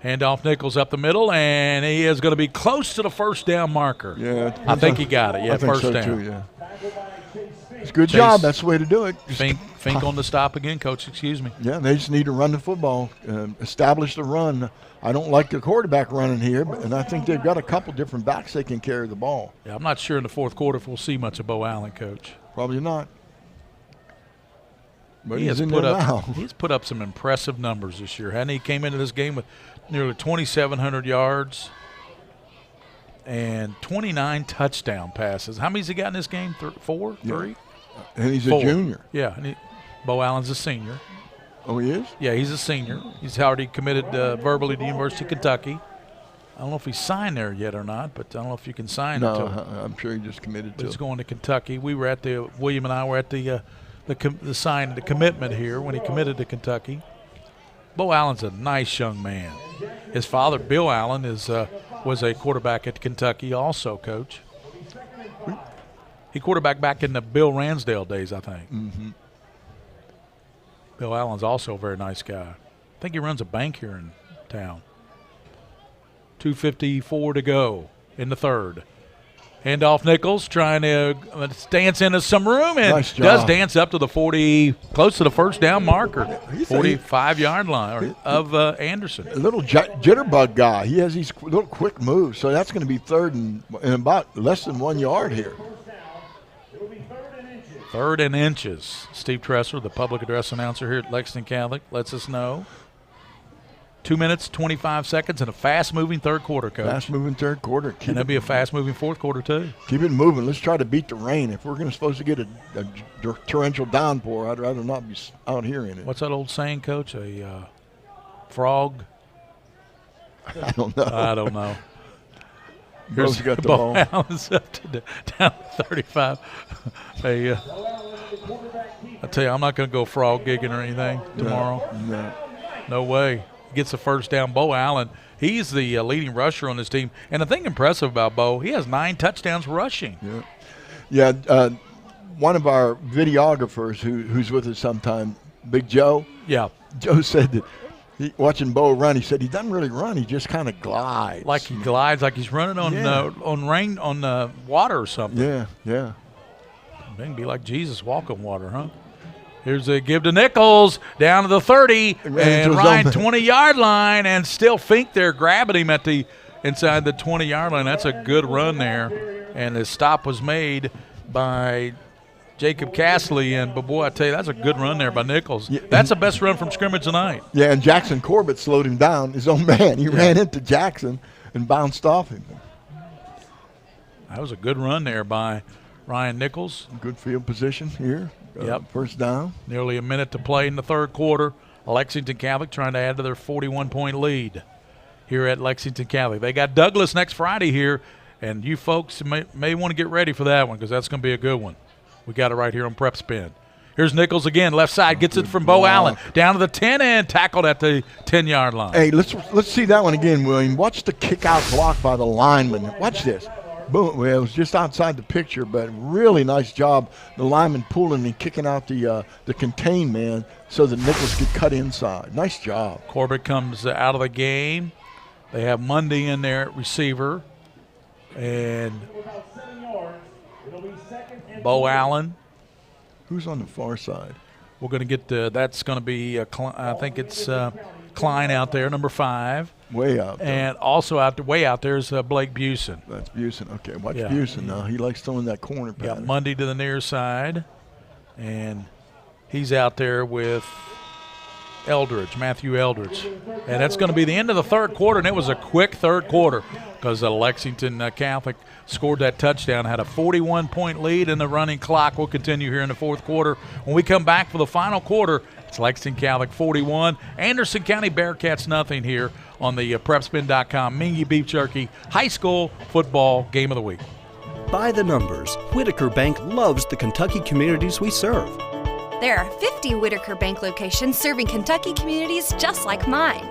[SPEAKER 12] Handoff Nichols up the middle, and he is going to be close to the first down marker.
[SPEAKER 13] Yeah,
[SPEAKER 12] I think he got it. Yeah,
[SPEAKER 13] I think
[SPEAKER 12] first
[SPEAKER 13] so
[SPEAKER 12] down.
[SPEAKER 13] Too, yeah. It's a good job. That's the way to do it.
[SPEAKER 12] Fink on the stop again, Coach. Excuse me.
[SPEAKER 13] Yeah, they just need to run the football, establish the run. I don't like the quarterback running here, and I think they've got a couple different backs that can carry the ball.
[SPEAKER 12] Yeah, I'm not sure in the fourth quarter if we'll see much of Bo Allen, Coach.
[SPEAKER 13] Probably not. But
[SPEAKER 12] He's
[SPEAKER 13] he's
[SPEAKER 12] put up some impressive numbers this year. Hadn't he? Came into this game with nearly 2,700 yards and 29 touchdown passes. How many's he got in this game? 4?
[SPEAKER 13] Yeah.
[SPEAKER 12] 3?
[SPEAKER 13] And he's
[SPEAKER 12] 4.
[SPEAKER 13] a junior.
[SPEAKER 12] Yeah, and Bo Allen's a senior.
[SPEAKER 13] Oh, he is?
[SPEAKER 12] Yeah, he's a senior. He's already committed verbally to University of Kentucky. I don't know if he signed there yet or not, but I don't know if you can sign
[SPEAKER 13] No,
[SPEAKER 12] until
[SPEAKER 13] I'm sure he just committed to
[SPEAKER 12] he's
[SPEAKER 13] it.
[SPEAKER 12] going to Kentucky. We were at William and I were at the commitment here when he committed to Kentucky. Bo Allen's a nice young man. His father, Bill Allen, was a quarterback at Kentucky also, Coach. He quarterbacked back in the Bill Ransdale days, I think.
[SPEAKER 13] Mm-hmm.
[SPEAKER 12] Bill Allen's also a very nice guy. I think he runs a bank here in town. 2:54 to go in the third. Handoff Nichols trying to dance into some room and
[SPEAKER 13] nice
[SPEAKER 12] does dance up to the 40, close to the first down marker, 45-yard line of Anderson.
[SPEAKER 13] A little jitterbug guy. He has these little quick moves, so that's going to be third and about less than 1 yard here.
[SPEAKER 12] Third and inches. Steve Tresser, the public address announcer here at Lexington Catholic, lets us know. 2 minutes, 25 seconds, and a fast-moving third quarter, Coach.
[SPEAKER 13] Fast-moving third quarter.
[SPEAKER 12] And there'll be a fast-moving fourth quarter, too.
[SPEAKER 13] Keep it moving. Let's try to beat the rain. If we're supposed to get a torrential downpour, I'd rather not be out here in it.
[SPEAKER 12] What's that old saying, Coach? A frog?
[SPEAKER 13] I don't know.
[SPEAKER 12] I don't know.
[SPEAKER 13] Here's got the ball.
[SPEAKER 12] Allen's up to down 35. I tell you, I'm not going to go frog gigging or anything tomorrow. No way. Gets the first down. Bo Allen, he's the leading rusher on this team. And the thing impressive about Bo, he has 9 touchdowns rushing.
[SPEAKER 13] Yeah. One of our videographers who's with us sometime, Big Joe.
[SPEAKER 12] Yeah.
[SPEAKER 13] Joe said that watching Bo run, he said he doesn't really run. He just kind of glides.
[SPEAKER 12] Like he glides, like he's running on water or something.
[SPEAKER 13] Yeah.
[SPEAKER 12] It can be like Jesus walking water, huh? Here's a give to Nichols down to the 30 and Ryan 20-yard line, and still Fink there grabbing him at the inside the 20-yard line. That's a good run there, and the stop was made by Jacob Castley. But boy, I tell you, that's a good run there by Nichols. Yeah, that's the best run from scrimmage tonight.
[SPEAKER 13] Yeah, and Jackson Corbett slowed him down. His own man. He ran into Jackson and bounced off him.
[SPEAKER 12] That was a good run there by Ryan Nichols.
[SPEAKER 13] Good field position here. First down.
[SPEAKER 12] Nearly a minute to play in the third quarter. Lexington Catholic trying to add to their 41-point lead here at Lexington Catholic. They got Douglas next Friday here, and you folks may want to get ready for that one because that's going to be a good one. We got it right here on PrepSpin. Here's Nichols again, left side, gets it from Bo Allen. Down to the 10 and tackled at the 10-yard line.
[SPEAKER 13] Hey, let's see that one again, William. Watch the kick-out block by the lineman. Watch this. Boom. Well, it was just outside the picture, but really nice job. The lineman pulling and kicking out the contained man so that Nichols could cut inside. Nice job.
[SPEAKER 12] Corbett comes out of the game. They have Mundy in there at receiver. And Bo Allen.
[SPEAKER 13] Who's on the far side?
[SPEAKER 12] We're going to get that's going to be, I think it's Klein out there, number 5.
[SPEAKER 13] Way out there.
[SPEAKER 12] And also way out there is Blake Busen.
[SPEAKER 13] That's Busen. Okay, watch Busen now. He likes throwing that corner pattern.
[SPEAKER 12] Got Mundy to the near side. And he's out there with Matthew Eldridge. And that's going to be the end of the third quarter, and it was a quick third quarter because Lexington Catholic scored that touchdown, had a 41-point lead in the running clock. We'll continue here in the fourth quarter. When we come back for the final quarter, it's Lexington Catholic 41, Anderson County Bearcats nothing here on the PrepSpin.com Mingua Beef Jerky High School Football Game of the Week.
[SPEAKER 9] By the numbers, Whitaker Bank loves the Kentucky communities we serve.
[SPEAKER 4] There are 50 Whitaker Bank locations serving Kentucky communities just like mine.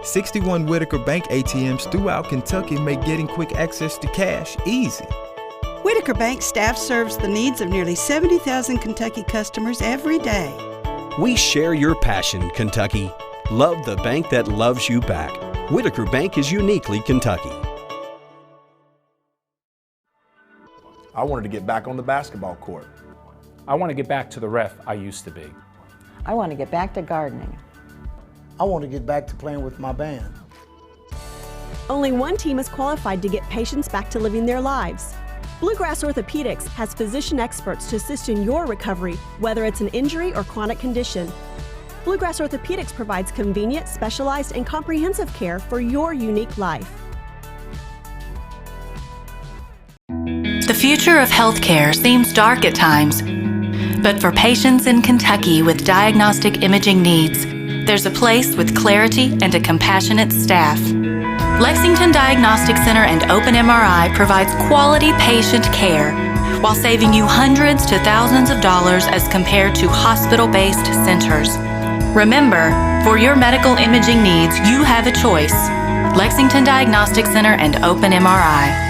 [SPEAKER 17] 61 Whitaker Bank ATMs throughout Kentucky make getting quick access to cash easy.
[SPEAKER 21] Whitaker Bank staff serves the needs of nearly 70,000 Kentucky customers every day.
[SPEAKER 9] We share your passion, Kentucky. Love the bank that loves you back. Whitaker Bank is uniquely Kentucky.
[SPEAKER 22] I wanted to get back on the basketball court.
[SPEAKER 23] I want to get back to the ref I used to be.
[SPEAKER 24] I want to get back to gardening.
[SPEAKER 27] I want to get back to playing with my band.
[SPEAKER 28] Only one team is qualified to get patients back to living their lives. Bluegrass Orthopedics has physician experts to assist in your recovery, whether it's an injury or chronic condition. Bluegrass Orthopedics provides convenient, specialized, and comprehensive care for your unique life.
[SPEAKER 29] The future of healthcare seems dark at times, but for patients in Kentucky with diagnostic imaging needs, there's a place with clarity and a compassionate staff. Lexington Diagnostic Center and Open MRI provides quality patient care while saving you hundreds to thousands of dollars as compared to hospital-based centers. Remember, for your medical imaging needs, you have a choice. Lexington Diagnostic Center and Open MRI.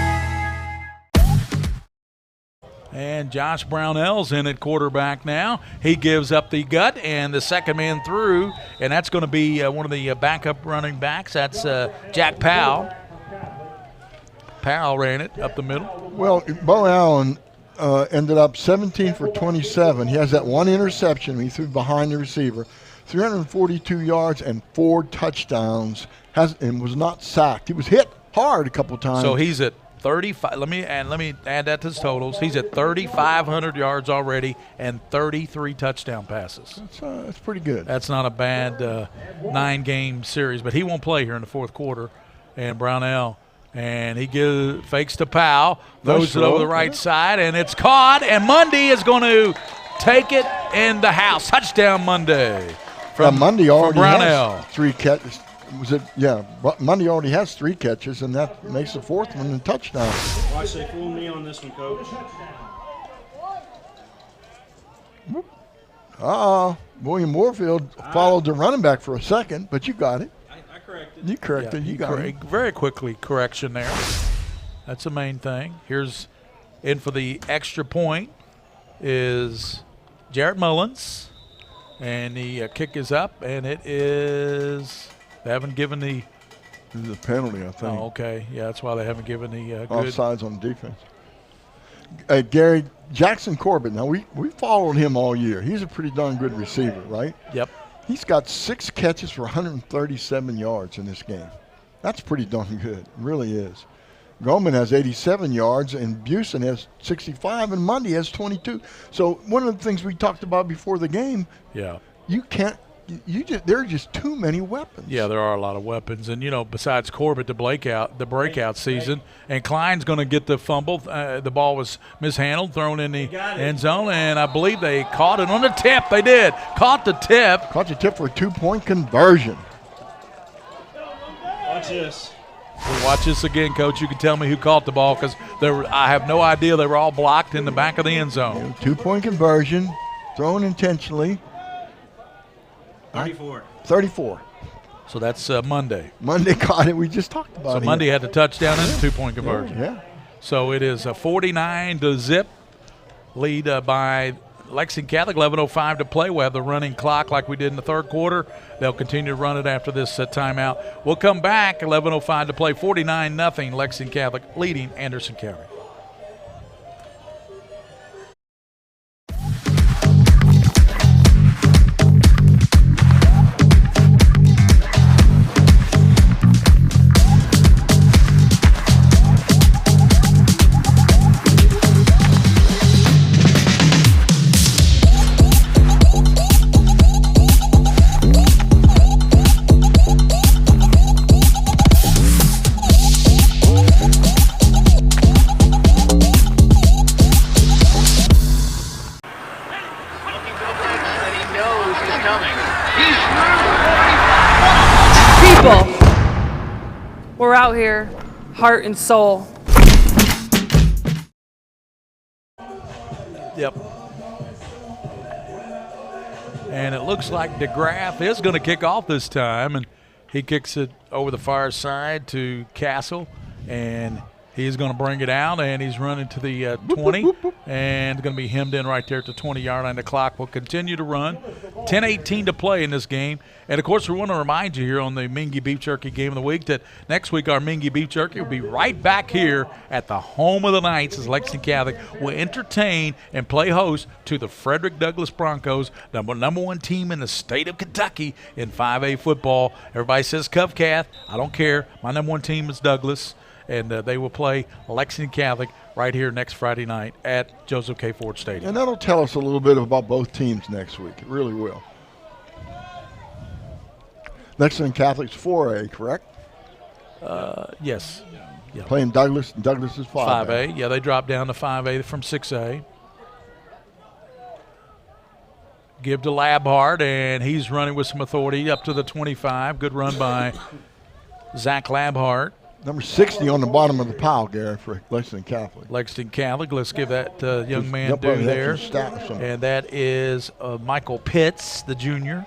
[SPEAKER 12] And Josh Brownell's in at quarterback now. He gives up the gut, and the second man through, and that's going to be one of the backup running backs. That's Jack Powell. Powell ran it up the middle.
[SPEAKER 13] Well, Bo Allen ended up 17 for 27. He has that one interception he threw behind the receiver, 342 yards and 4 touchdowns, and was not sacked. He was hit hard a couple times.
[SPEAKER 12] So he's at 35. Let me add that to his totals. He's at 3,500 yards already and 33 touchdown passes.
[SPEAKER 13] That's pretty good.
[SPEAKER 12] That's not a bad 9-game series, but he won't play here in the fourth quarter. And Brownell, and he fakes to Powell, throws it over the right side, and it's caught. And Mundy is going to take it in the house. Touchdown Mundy from
[SPEAKER 13] Mundy already
[SPEAKER 12] Brownell.
[SPEAKER 13] has 3 catches. Mundy already has 3 catches, and that makes the 4th one a touchdown.
[SPEAKER 1] Watch, they fooled me on this one, Coach.
[SPEAKER 13] William Warfield followed the running back for a second, but you got it.
[SPEAKER 1] I corrected.
[SPEAKER 13] You corrected. You got it.
[SPEAKER 12] Very quickly correction there. That's the main thing. Here's in for the extra point is Jarrett Mullins, and the kick is up, and it is. They haven't given the.
[SPEAKER 13] This is a penalty, I think.
[SPEAKER 12] Oh, okay. Yeah, that's why they haven't given the good.
[SPEAKER 13] Offsides on defense. Gary, Jackson Corbett, now we followed him all year. He's a pretty darn good receiver, right?
[SPEAKER 12] Yep.
[SPEAKER 13] He's got 6 catches for 137 yards in this game. That's pretty darn good. It really is. Goldman has 87 yards, and Busen has 65, and Mundy has 22. So one of the things we talked about before the game, you can't. There are just too many weapons.
[SPEAKER 12] Yeah, there are a lot of weapons, and besides Corbett, the breakout season, and Klein's going to get the fumble. The ball was mishandled, thrown in the end zone, and I believe they caught it on the tip. They did caught the tip
[SPEAKER 13] for a 2-point conversion.
[SPEAKER 1] Watch this.
[SPEAKER 12] We'll watch this again, Coach. You can tell me who caught the ball because I have no idea. They were all blocked in the back of the end zone.
[SPEAKER 13] 2-point conversion. thrown intentionally.
[SPEAKER 1] 34.
[SPEAKER 13] 34.
[SPEAKER 12] So that's Monday.
[SPEAKER 13] Monday caught it. We just talked about it.
[SPEAKER 12] So Monday had the touchdown and the 2-point conversion.
[SPEAKER 13] Yeah.
[SPEAKER 12] So it is a 49-0 lead by Lexington Catholic. 11:05 to play. We'll have the running clock like we did in the third quarter. They'll continue to run it after this timeout. We'll come back. 11:05 to play. 49-0 Lexington Catholic leading Anderson County.
[SPEAKER 6] We're out here, heart and soul.
[SPEAKER 12] Yep. And it looks like DeGraff is going to kick off this time, and he kicks it over the far side to Castle, and he's going to bring it out, and he's running to the 20, and going to be hemmed in right there at the 20-yard line. The clock will continue to run. 10:18 to play in this game. And, of course, we want to remind you here on the Mingua Beef Jerky Game of the Week that next week our Mingua Beef Jerky will be right back here at the home of the Knights as Lexington Catholic will entertain and play host to the Frederick Douglass Broncos, number one team in the state of Kentucky in 5A football. Everybody says Covcath. I don't care. My number one team is Douglass. And they will play Lexington Catholic right here next Friday night at Joseph K. Ford Stadium.
[SPEAKER 13] And that'll tell us a little bit about both teams next week. It really will. Lexington Catholic's 4A, correct?
[SPEAKER 12] Yes. Yeah.
[SPEAKER 13] Playing Douglass, and Douglass is 5A.
[SPEAKER 12] 5A. Yeah, they dropped down to 5A from 6A. Give to Labhart, and he's running with some authority up to the 25. Good run by Zach Labhart.
[SPEAKER 13] Number 60 on the bottom of the pile, Gary, for Lexington Catholic.
[SPEAKER 12] Lexington Catholic. Let's give that young man due there. And that is Michael Pitts, the junior.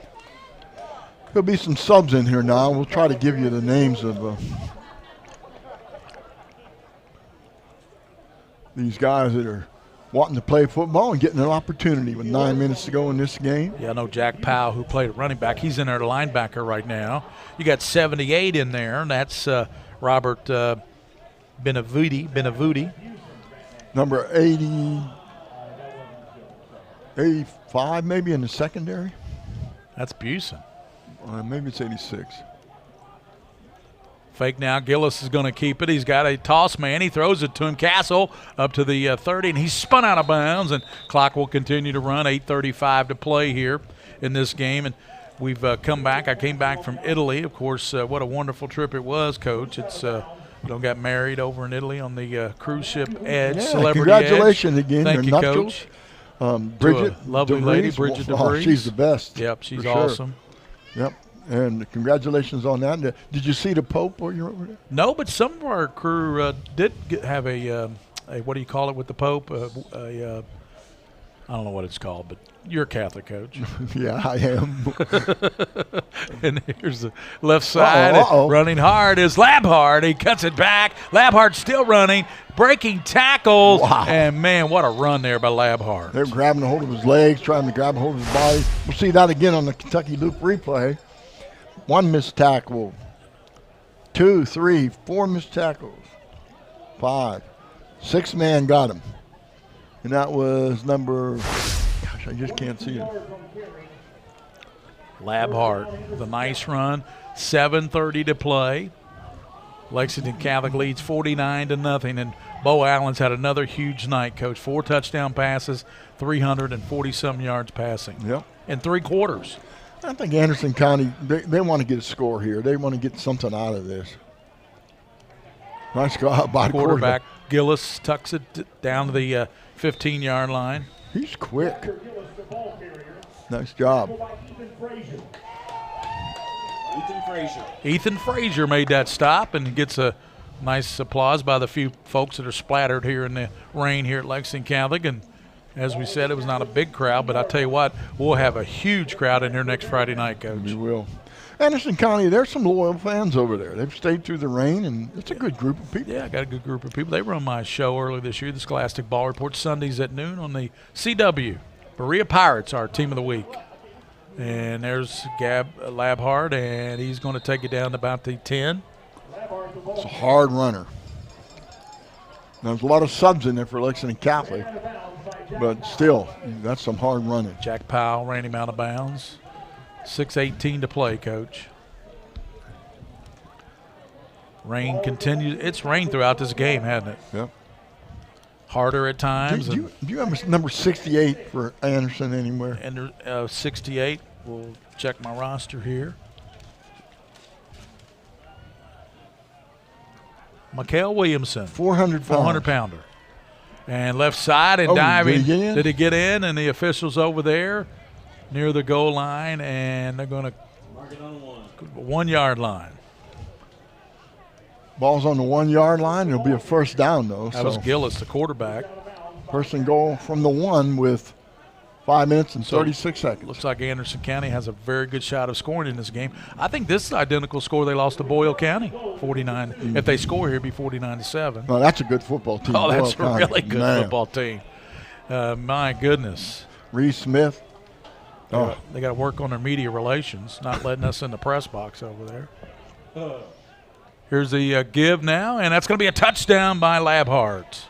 [SPEAKER 13] There'll be some subs in here now. We'll try to give you the names of these guys that are wanting to play football and getting an opportunity with 9 minutes to go in this game.
[SPEAKER 12] Yeah, I know Jack Powell, who played at running back. He's in there, the linebacker right now. You got 78 in there, and that's Robert Benavuti.
[SPEAKER 13] Number 85 maybe in the secondary.
[SPEAKER 12] That's Busen.
[SPEAKER 13] Maybe it's 86.
[SPEAKER 12] Fake now. Gillis is going to keep it. He's got a toss man. He throws it to him. Castle up to the 30, and he's spun out of bounds, and clock will continue to run. 8:35 to play here in this game. And we've come back. I came back from Italy. Of course, what a wonderful trip it was, Coach. It's got married over in Italy on the cruise ship Edge, Celebrity
[SPEAKER 13] congratulations
[SPEAKER 12] Edge.
[SPEAKER 13] again.
[SPEAKER 12] Thank you,
[SPEAKER 13] nuptials.
[SPEAKER 12] Coach.
[SPEAKER 13] Bridget,
[SPEAKER 12] lovely
[SPEAKER 13] DeVries.
[SPEAKER 12] lady, Bridget DeVries.
[SPEAKER 13] Oh, she's the best.
[SPEAKER 12] Yep, she's
[SPEAKER 13] for sure.
[SPEAKER 12] awesome.
[SPEAKER 13] Yep, and congratulations on that. Did you see the Pope while you were over there?
[SPEAKER 12] No, but some of our crew did have a what do you call it with the Pope? I don't know what it's called, but you're a Catholic, Coach.
[SPEAKER 13] Yeah, I am.
[SPEAKER 12] And here's the left side. Running hard is Labhart. He cuts it back. Labhart's still running, breaking tackles.
[SPEAKER 13] Wow.
[SPEAKER 12] And, man, what a run there by Labhart.
[SPEAKER 13] They're grabbing a hold of his legs, trying to grab a hold of his body. We'll see that again on the Kentucky Loop replay. 1 missed tackle. 2, 3, 4 missed tackles. 5. 6 man got him. And that was number, gosh, I just can't see it.
[SPEAKER 12] Labhart, the nice run. 7:30 to play. Lexington Catholic leads 49-0. And Bo Allen's had another huge night, Coach. 4 touchdown passes, 340-some yards passing.
[SPEAKER 13] Yep.
[SPEAKER 12] In 3 quarters.
[SPEAKER 13] I think Anderson County, they want to get a score here. They want to get something out of this. Nice go out by the
[SPEAKER 12] quarterback. Gillis tucks it down to the 15-yard line.
[SPEAKER 13] He's quick. Nice job.
[SPEAKER 12] Ethan Frazier made that stop and gets a nice applause by the few folks that are splattered here in the rain here at Lexington Catholic. And As we said, it was not a big crowd, but I tell you what, we'll have a huge crowd in here next Friday night, Coach.
[SPEAKER 13] We will. Anderson County, there's some loyal fans over there. They've stayed through the rain, and it's a good group of people.
[SPEAKER 12] Yeah, I got a good group of people. They run my show early this year, the Scholastic Ball Report, Sundays at noon on the CW. Berea Pirates, our team of the week. And there's Gab Labhart, and he's going to take it down to about the 10.
[SPEAKER 13] It's a hard runner. There's a lot of subs in there for Lexington Catholic, but still, that's some hard running.
[SPEAKER 12] Jack Powell ran him out of bounds. 6:18 to play, Coach. Rain continues. It's rained throughout this game, hasn't it?
[SPEAKER 13] Yep.
[SPEAKER 12] Harder at times.
[SPEAKER 13] Do you have number 68 for Anderson anywhere?
[SPEAKER 12] And 68. We'll check my roster here. Mikael Williamson.
[SPEAKER 13] 400 pounds.
[SPEAKER 12] 400-pounder. And left side and diving. Did he get in? And the officials over there near the goal line, and they're going to mark it on the 1 yard line.
[SPEAKER 13] Ball's on the 1 yard line. It'll be a first down, though.
[SPEAKER 12] That was Gillis, the quarterback.
[SPEAKER 13] First and goal from the 1 with 5 minutes and 36 seconds.
[SPEAKER 12] Looks like Anderson County has a very good shot of scoring in this game. I think this is the identical score they lost to Boyle County, 49. Mm-hmm. If they score here, it'd be 49-7.
[SPEAKER 13] Oh, that's a good football team.
[SPEAKER 12] Oh, that's
[SPEAKER 13] Boyle
[SPEAKER 12] a really
[SPEAKER 13] County.
[SPEAKER 12] good football team. My goodness.
[SPEAKER 13] Reese Smith.
[SPEAKER 12] They got to work on their media relations, not letting us in the press box over there. Here's the give now, and that's going to be a touchdown by Labhart.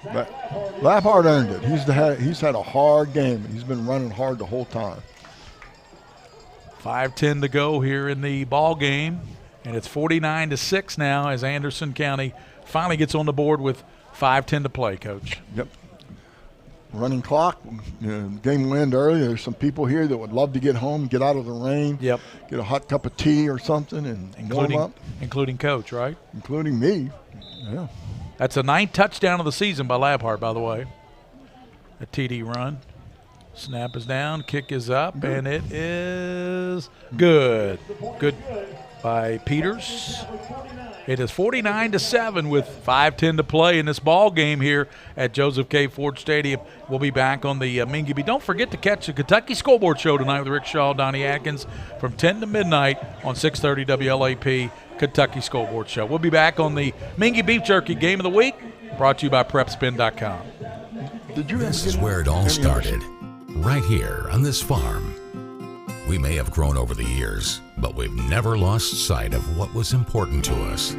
[SPEAKER 13] Labhart earned it. He's had a hard game. He's been running hard the whole time.
[SPEAKER 12] 5:10 to go here in the ball game, and it's 49-6 now as Anderson County finally gets on the board with 5:10 to play, Coach.
[SPEAKER 13] Yep. Running clock. Game will end early. There's some people here that would love to get home, get out of the rain.
[SPEAKER 12] Yep.
[SPEAKER 13] Get a hot cup of tea or something and warm up.
[SPEAKER 12] Including Coach, right?
[SPEAKER 13] Including me. Yeah.
[SPEAKER 12] That's a 9th touchdown of the season by Labhart, by the way. A TD run. Snap is down, kick is up, and it is good. Good by Peters. It is 49-7 with 5:10 to play in this ball game here at Joseph K. Ford Stadium. We'll be back on the Mingua. Don't forget to catch the Kentucky Scoreboard Show tonight with Rick Shaw, Donnie Atkins from 10 to midnight on 630 WLAP, Kentucky Scoreboard Show. We'll be back on the Mingua Beef Jerky Game of the Week, brought to you by PrepSpin.com.
[SPEAKER 5] This is where it all started, right here on this farm. We may have grown over the years, but we've never lost sight of what was important to us.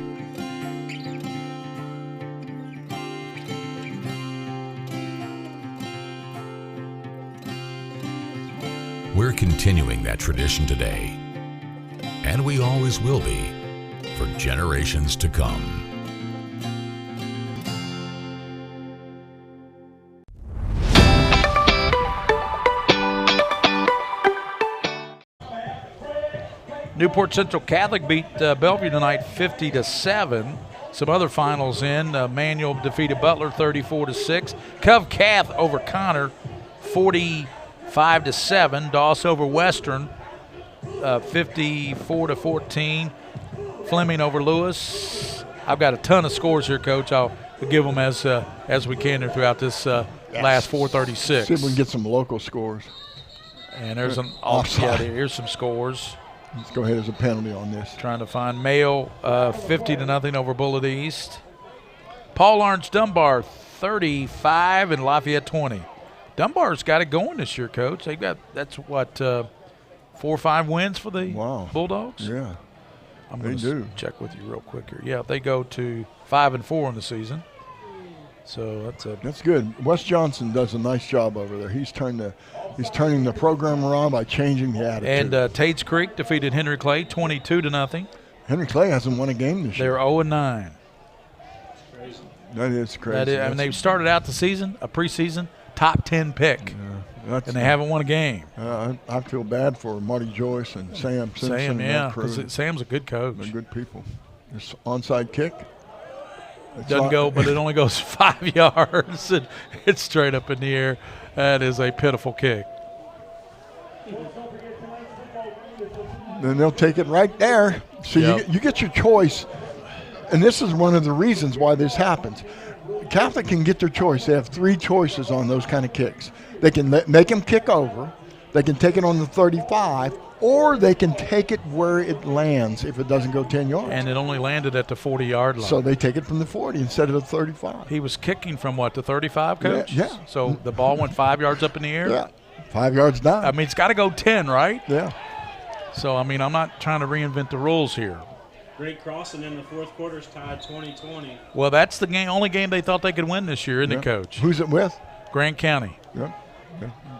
[SPEAKER 5] We're continuing that tradition today, and we always will be for generations to come.
[SPEAKER 12] Newport Central Catholic beat Bellevue tonight 50-7. Some other finals in. Manual defeated Butler 34-6. Cove Cath over Connor 45-7. Doss over Western 54-14. Fleming over Lewis. I've got a ton of scores here, Coach. I'll give them as we can throughout this last 436.
[SPEAKER 13] See if we can get some local scores.
[SPEAKER 12] And there's an offside. Here's some scores.
[SPEAKER 13] Let's go ahead as a penalty on this.
[SPEAKER 12] Trying to find Mayo 50-0 over Bullitt East. Paul Lawrence Dunbar 35 and Lafayette 20. Dunbar's got it going this year, Coach. They got 4 or 5 wins for the Bulldogs.
[SPEAKER 13] Yeah,
[SPEAKER 12] I'm going to check with you real quick here. Yeah, they go to 5-4 in the season. So
[SPEAKER 13] that's good. Wes Johnson does a nice job over there. He's turning the program around by changing the attitude.
[SPEAKER 12] And Tate's Creek defeated Henry Clay 22-0.
[SPEAKER 13] Henry Clay hasn't won a game this year.
[SPEAKER 12] They're 0-9.
[SPEAKER 13] That is crazy.
[SPEAKER 12] I mean, they started out the season, a preseason top 10 pick, and they haven't won a game.
[SPEAKER 13] I feel bad for Marty Joyce and Sam Simpson.
[SPEAKER 12] Sam, yeah, because Sam's a good coach.
[SPEAKER 13] They're good people. This onside kick.
[SPEAKER 12] Doesn't go, but it only goes 5 yards. And it's straight up in the air. That is a pitiful kick.
[SPEAKER 13] Then they'll take it right there. So you get your choice, and this is one of the reasons why this happens. Catholic can get their choice. They have 3 choices on those kind of kicks. They can make them kick over, they can take it on the 35, or they can take it where it lands if it doesn't go 10 yards.
[SPEAKER 12] And it only landed at the 40-yard line.
[SPEAKER 13] So they take it from the 40 instead of the 35.
[SPEAKER 12] He was kicking from what, the 35, Coach?
[SPEAKER 13] Yeah.
[SPEAKER 12] So the ball went 5 yards up in the air?
[SPEAKER 13] Yeah, 5 yards down.
[SPEAKER 12] I mean, it's got to go 10, right?
[SPEAKER 13] Yeah.
[SPEAKER 12] So, I mean, I'm not trying to reinvent the rules here.
[SPEAKER 1] Great crossing in the fourth quarter's tied 20-20.
[SPEAKER 12] Well, that's the only game they thought they could win this year, isn't it, Coach?
[SPEAKER 13] Who's it with?
[SPEAKER 12] Grant County.
[SPEAKER 13] Yeah.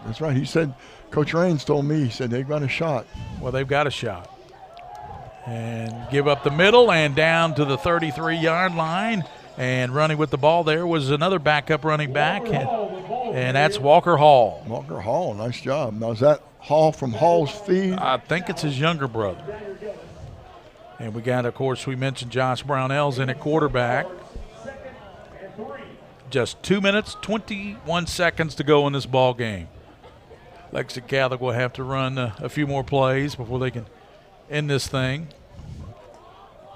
[SPEAKER 13] That's right. He said, Coach Raines told me, he said they've got a shot.
[SPEAKER 12] Well, they've got a shot. And give up the middle and down to the 33-yard line. And running with the ball there was another backup running back, and that's Walker Hall.
[SPEAKER 13] Walker Hall, nice job. Now, is that Hall from Hall's Feed?
[SPEAKER 12] I think it's his younger brother. And we got, of course, we mentioned Josh Brownell's in at quarterback. Just 2 minutes, 21 seconds to go in this ball game. Lexington Catholic will have to run a few more plays before they can end this thing.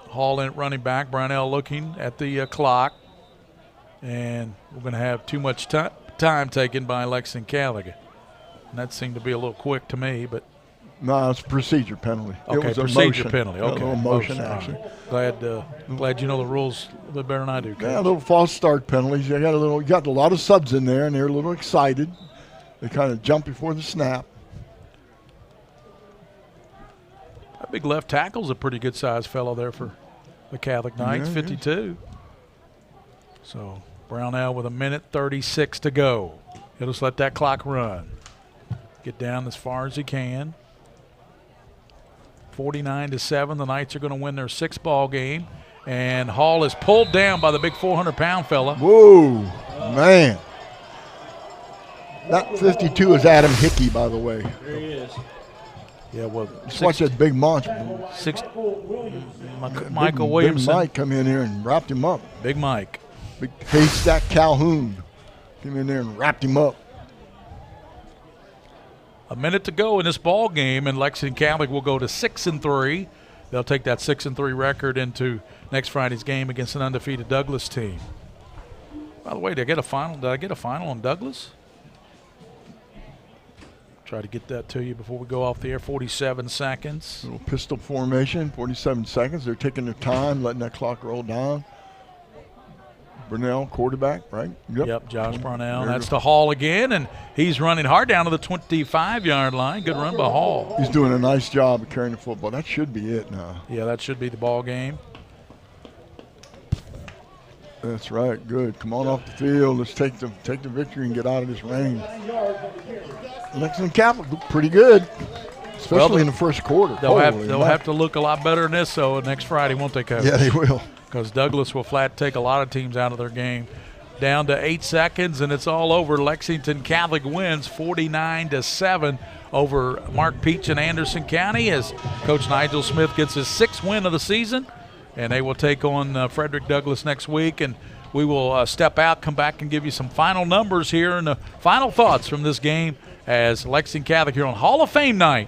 [SPEAKER 12] Hall in running back, Brownell looking at the clock. And we're going to have too much time taken by Lexington Catholic. And that seemed to be a little quick to me, but.
[SPEAKER 13] No, it's a procedure penalty.
[SPEAKER 12] Okay,
[SPEAKER 13] it was
[SPEAKER 12] procedure
[SPEAKER 13] a
[SPEAKER 12] penalty. Okay,
[SPEAKER 13] a little motion action.
[SPEAKER 12] Glad you know the rules a little bit better than I do, Coach.
[SPEAKER 13] Yeah, a little false start penalties. You got a lot of subs in there, and they're a little excited. They kind of jump before the snap.
[SPEAKER 12] That big left tackle's a pretty good-sized fellow there for the Catholic Knights, 52. So Brownell with 1:36 to go. He'll just let that clock run. Get down as far as he can. 49-7. The Knights are going to win their 6th ball game. And Hall is pulled down by the big 400-pound fella.
[SPEAKER 13] Whoa, man. That 52 is Adam Hickey, by the way.
[SPEAKER 1] There he is.
[SPEAKER 12] Yeah, well.
[SPEAKER 13] Just watch that big monster.
[SPEAKER 12] Michael Williamson.
[SPEAKER 13] Big Mike come in here and wrapped him up.
[SPEAKER 12] Big Mike.
[SPEAKER 13] Big Haystack Calhoun came in there and wrapped him up.
[SPEAKER 12] A minute to go in this ball game, and Lexington Catholic will go to 6-3. They'll take that 6-3 record into next Friday's game against an undefeated Douglas team. By the way, did I get a final on Douglas? Try to get that to you before we go off the air. 47 seconds.
[SPEAKER 13] Little pistol formation, 47 seconds. They're taking their time, letting that clock roll down. Brunell, quarterback, right?
[SPEAKER 12] Yep, Josh Brownell. That's to Hall again, and he's running hard down to the 25-yard line. Good run by Hall.
[SPEAKER 13] He's doing a nice job of carrying the football. That should be it now.
[SPEAKER 12] Yeah, that should be the ball game.
[SPEAKER 13] That's right. Good. Come on off the field. Let's take the victory and get out of this rain. Lexington Catholic looked pretty good, especially in the first quarter.
[SPEAKER 12] They'll have to look a lot better than this, so next Friday, won't they, Coach?
[SPEAKER 13] Yeah, they will.
[SPEAKER 12] Because Douglas will flat take a lot of teams out of their game. Down to 8 seconds, and it's all over. Lexington Catholic wins 49-7 over Mark Peach in Anderson County as Coach Nigel Smith gets his 6th win of the season. And they will take on Frederick Douglass next week. And we will step out, come back, and give you some final numbers here and the final thoughts from this game as Lexington Catholic here on Hall of Fame night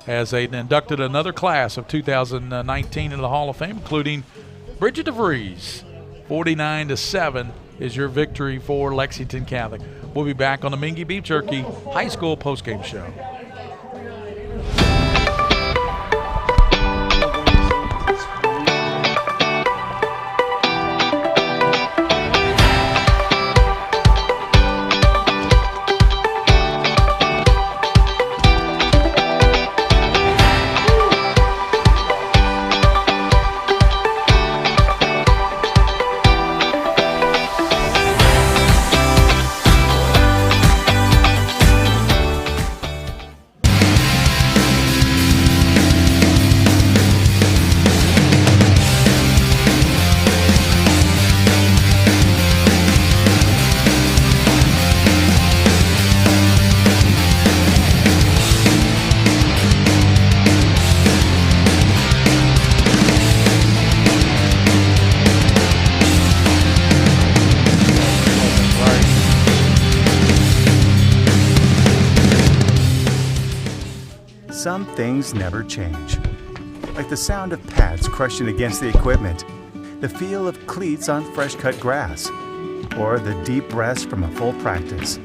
[SPEAKER 12] as they inducted another class of 2019 into the Hall of Fame, including Bridget DeVries. 49-7 is your victory for Lexington Catholic. We'll be back on the Mingua Beef Jerky High School postgame show.
[SPEAKER 7] Some things never change. Like the sound of pads crushing against the equipment, the feel of cleats on fresh-cut grass, or the deep rest from a full practice.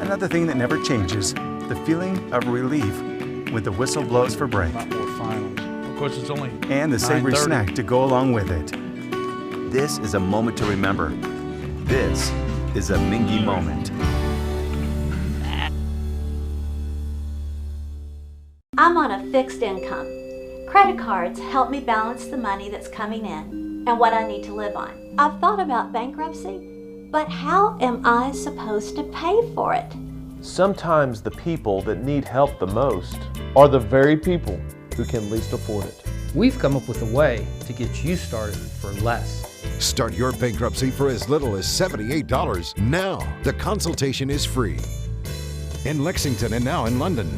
[SPEAKER 7] Another thing that never changes, the feeling of relief when the whistle blows for break.
[SPEAKER 12] Not more finals. Of course, it's only
[SPEAKER 7] And the savory
[SPEAKER 12] 9:30.
[SPEAKER 7] snack to go along with it. This is a moment to remember. This is a Mingua moment.
[SPEAKER 2] I'm on a fixed income. Credit cards help me balance the money that's coming in and what I need to live on. I've thought about bankruptcy, but how am I supposed to pay for it?
[SPEAKER 11] Sometimes the people that need help the most are the very people who can least afford it.
[SPEAKER 15] We've come up with a way to get you started for less.
[SPEAKER 16] Start your bankruptcy for as little as $78 now. The consultation is free. In Lexington and now in London.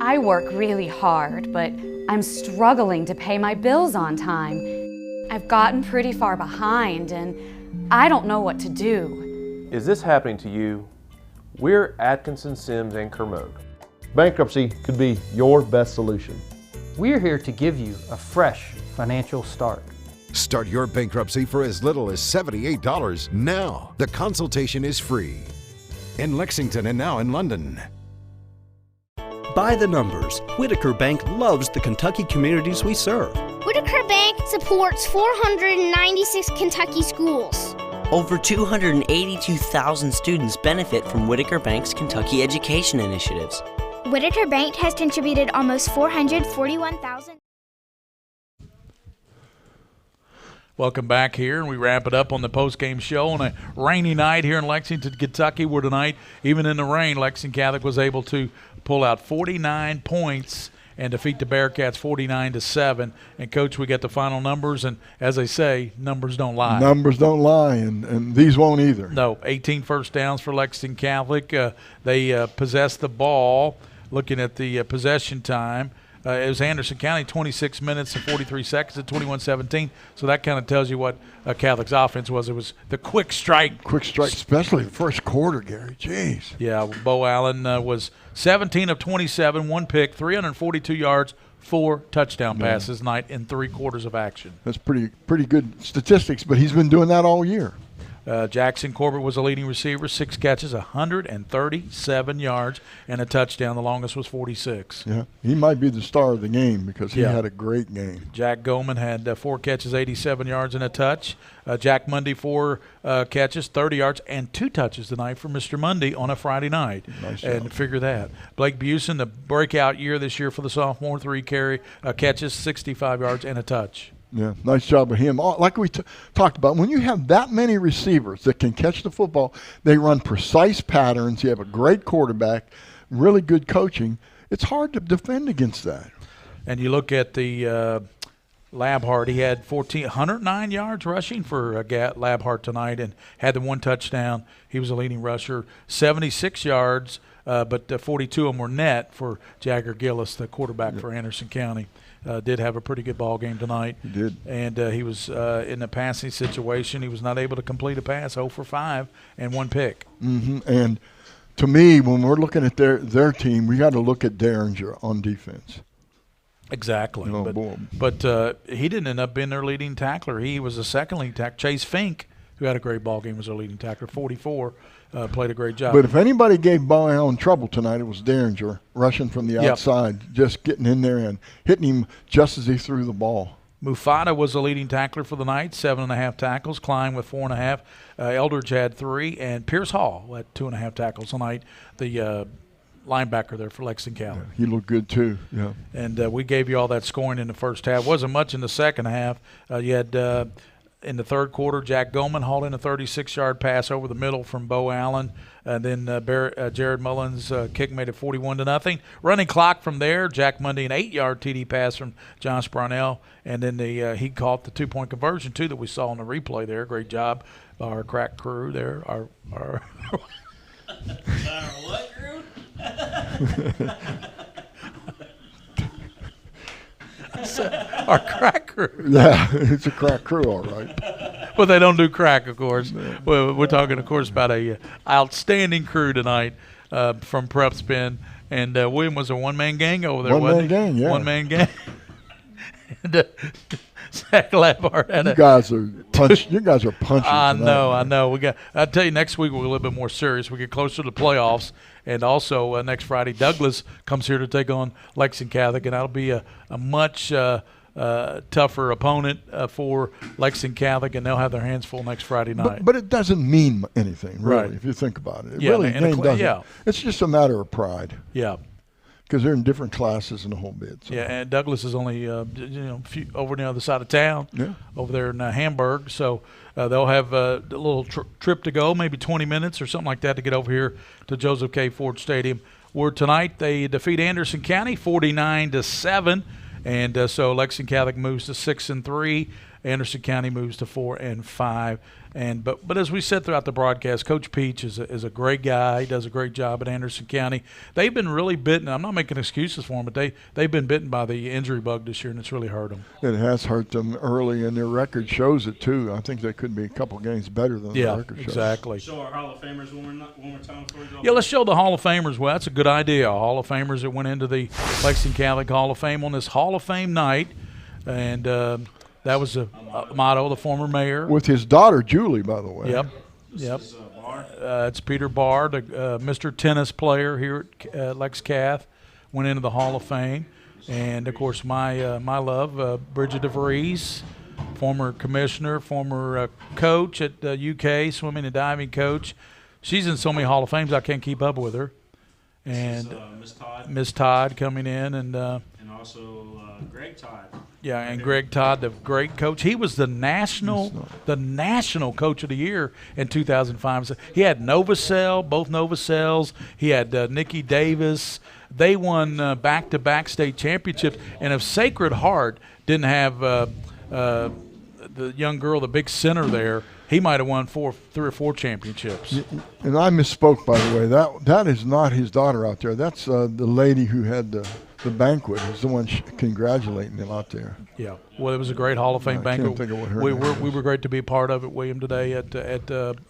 [SPEAKER 8] I work really hard, but I'm struggling to pay my bills on time. I've gotten pretty far behind and I don't know what to do.
[SPEAKER 11] Is this happening to you? We're Atkinson, Sims, and Kermode. Bankruptcy could be your best solution.
[SPEAKER 15] We're here to give you a fresh financial start.
[SPEAKER 16] Start your bankruptcy for as little as $78 now. The consultation is free. In Lexington and now in London.
[SPEAKER 9] By the numbers, Whitaker Bank loves the Kentucky communities we serve.
[SPEAKER 10] Whitaker Bank supports 496 Kentucky schools.
[SPEAKER 14] Over 282,000 students benefit from Whitaker Bank's Kentucky education initiatives.
[SPEAKER 10] Whitaker Bank has contributed almost $441,000.
[SPEAKER 12] Welcome back here, and we wrap it up on the post-game show on a rainy night here in Lexington, Kentucky, where tonight, even in the rain, Lexington Catholic was able to pull out 49 points and defeat the Bearcats 49-7. And, Coach, we got the final numbers, and as they say, numbers don't lie.
[SPEAKER 13] Numbers don't lie, and these won't either.
[SPEAKER 12] No, 18 first downs for Lexington Catholic. They possessed the ball. Looking at the possession time, it was Anderson County, 26 minutes and 43 seconds at 21-17. So that kind of tells you what Catholic's offense was. It was the quick strike.
[SPEAKER 13] Quick strike, especially the first quarter, Gary. Jeez.
[SPEAKER 12] Yeah, Bo Allen was 17 of 27, one pick, 342 yards, 4 touchdown passes tonight in 3 quarters of action.
[SPEAKER 13] That's pretty good statistics, but he's been doing that all year.
[SPEAKER 12] Jackson Corbett was a leading receiver, 6 catches, 137 yards, and a touchdown. The longest was 46.
[SPEAKER 13] Yeah, he might be the star of the game because he had a great game.
[SPEAKER 12] Jack Goldman had 4 catches, 87 yards, and a touch. Jack Mundy, 4 catches, 30 yards, and 2 touches tonight for Mr. Mundy on a Friday night.
[SPEAKER 13] Nice
[SPEAKER 12] and
[SPEAKER 13] job.
[SPEAKER 12] Figure that. Blake Busen, the breakout year this year for the sophomore, 3 catches, 65 yards, and a touch.
[SPEAKER 13] Yeah, nice job of him. Like we talked about, when you have that many receivers that can catch the football, they run precise patterns. You have a great quarterback, really good coaching. It's hard to defend against that.
[SPEAKER 12] And you look at the Labhart, he had 109 yards rushing for Labhart tonight and had the 1 touchdown. He was a leading rusher, 76 yards, but 42 of them were net for Jagger Gillis, the quarterback for Anderson County. Did have a pretty good ball game tonight.
[SPEAKER 13] He did.
[SPEAKER 12] And he was in a passing situation. He was not able to complete a pass, 0 for 5, and 1 pick.
[SPEAKER 13] Mm-hmm. And to me, when we're looking at their team, we got to look at Derringer on defense.
[SPEAKER 12] Exactly. But he didn't end up being their leading tackler. He was the second leading tackler. Chase Fink, who had a great ball game, was their leading tackler, 44. Played a great job.
[SPEAKER 13] But if anybody gave Bo Allen trouble tonight, it was Derringer, rushing from the outside, just getting in there and hitting him just as he threw the ball.
[SPEAKER 12] Mufata was the leading tackler for the night, 7.5 tackles. Klein with 4.5. Eldridge had 3. And Pierce Hall had 2.5 tackles tonight, the linebacker there for Lexington County.
[SPEAKER 13] Yeah, he looked good too, yeah.
[SPEAKER 12] And we gave you all that scoring in the first half. Wasn't much in the second half. You had in the third quarter, Jack Goldman hauled in a 36-yard pass over the middle from Bo Allen. And then Jared Mullins' kick made it 41-0. Running clock from there, Jack Mundy, an 8-yard TD pass from Josh Brownell. And then he caught the 2-point conversion, too, that we saw on the replay there. Great job by our crack crew there. Our
[SPEAKER 18] what crew?
[SPEAKER 12] Our crack crew.
[SPEAKER 13] Yeah, it's a crack crew, all right.
[SPEAKER 12] But they don't do crack, of course. We're talking, of course, about a outstanding crew tonight from PrepSpin. And William was a one-man gang over there, wasn't he?
[SPEAKER 13] One-man gang, yeah.
[SPEAKER 12] One-man gang. And, Zach Lampard had
[SPEAKER 13] you guys are punching.
[SPEAKER 12] I
[SPEAKER 13] tonight,
[SPEAKER 12] know. I'll tell you, next week we're a little bit more serious. We get closer to the playoffs, and also next Friday, Douglas comes here to take on Lexington Catholic, and that'll be a much tougher opponent for Lexington Catholic, and they'll have their hands full next Friday night.
[SPEAKER 13] But it doesn't mean anything, really,
[SPEAKER 12] Right.
[SPEAKER 13] if you think about it. It
[SPEAKER 12] Yeah,
[SPEAKER 13] really
[SPEAKER 12] and
[SPEAKER 13] doesn't.
[SPEAKER 12] yeah.
[SPEAKER 13] It's just a matter of pride.
[SPEAKER 12] Yeah.
[SPEAKER 13] Because they're in different classes and the whole bit. So.
[SPEAKER 12] Yeah, and Douglas is only over on the other side of town, over there in Hamburg. So they'll have a little trip to go, maybe 20 minutes or something like that, to get over here to Joseph K. Ford Stadium. Where tonight they defeat Anderson County 49-7, and so Lexington Catholic moves to 6-3. Anderson County moves to 4-5. But as we said throughout the broadcast, Coach Peach is a great guy. He does a great job at Anderson County. They've been really bitten. I'm not making excuses for them, but they've been bitten by the injury bug this year, and it's really hurt them.
[SPEAKER 13] It has hurt them early, and their record shows it too. I think they could be a couple games better than the record shows.
[SPEAKER 12] Exactly.
[SPEAKER 1] Show our Hall of Famers one more time before we go.
[SPEAKER 12] Yeah, let's show the Hall of Famers. Well, that's a good idea. Hall of Famers that went into the Lexington Catholic Hall of Fame on this Hall of Fame night, and that was a motto of the former mayor.
[SPEAKER 13] With his daughter, Julie, by the way.
[SPEAKER 12] Yep. It's Peter Barr, the Mr. Tennis player here at Lex Cath, went into the Hall of Fame. And, of course, my love, Bridget DeVries, former commissioner, former coach at UK, swimming and diving coach. She's in so many Hall of Fames I can't keep up with her. And Miss Todd coming in. And
[SPEAKER 1] also Greg Todd.
[SPEAKER 12] Yeah, and Greg Todd, the great coach. He was the national coach of the year in 2005. He had both Novacels. He had Nikki Davis. They won back-to-back state championships. And if Sacred Heart didn't have the young girl, the big center there, he might have won 3 or 4 championships.
[SPEAKER 13] And I misspoke, by the way. That is not his daughter out there. That's the lady who had the banquet is the one congratulating him out there.
[SPEAKER 12] Yeah, well, it was a great Hall of Fame banquet.
[SPEAKER 13] I can't think of what her
[SPEAKER 12] we
[SPEAKER 13] name
[SPEAKER 12] were great to be a part of it, William, today at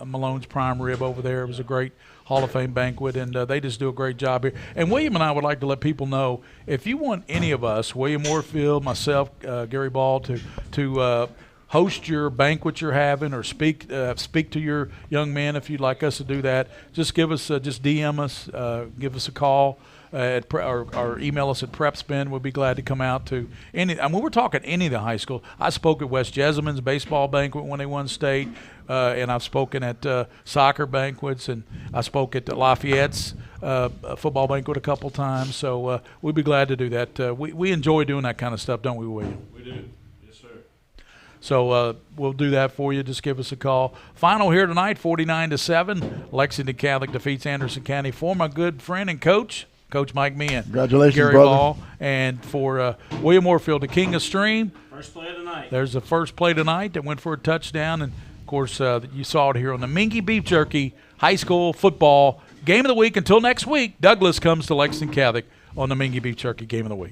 [SPEAKER 12] Malone's Prime Rib over there. It was a great Hall of Fame banquet, and they just do a great job here. And William and I would like to let people know, if you want any of us, William Warfield, myself, Gary Ball, to host your banquet you're having, or speak to your young man, if you'd like us to do that, just give us, just DM us, give us a call. Or email us at PrepSpin. We'll be glad to come out to any. I mean, we're talking any of the high school. I spoke at West Jessamyn's baseball banquet when they won state, and I've spoken at soccer banquets, and I spoke at Lafayette's football banquet a couple times. So we'd be glad to do that. We enjoy doing that kind of stuff, don't we, William?
[SPEAKER 1] We do. Yes, sir.
[SPEAKER 12] So we'll do that for you. Just give us a call. Final here tonight, 49-7. Lexington Catholic defeats Anderson County. For my good friend and coach, Coach Mike Meehan.
[SPEAKER 13] Congratulations,
[SPEAKER 12] Gary
[SPEAKER 13] brother.
[SPEAKER 12] Ball. And for William Warfield, the king of stream.
[SPEAKER 1] First play of the night.
[SPEAKER 12] There's the first play tonight that went for a touchdown. And, of course, you saw it here on the Mingua Beef Jerky High School Football Game of the Week. Until next week, Douglas comes to Lexington Catholic on the Mingua Beef Jerky Game of the Week.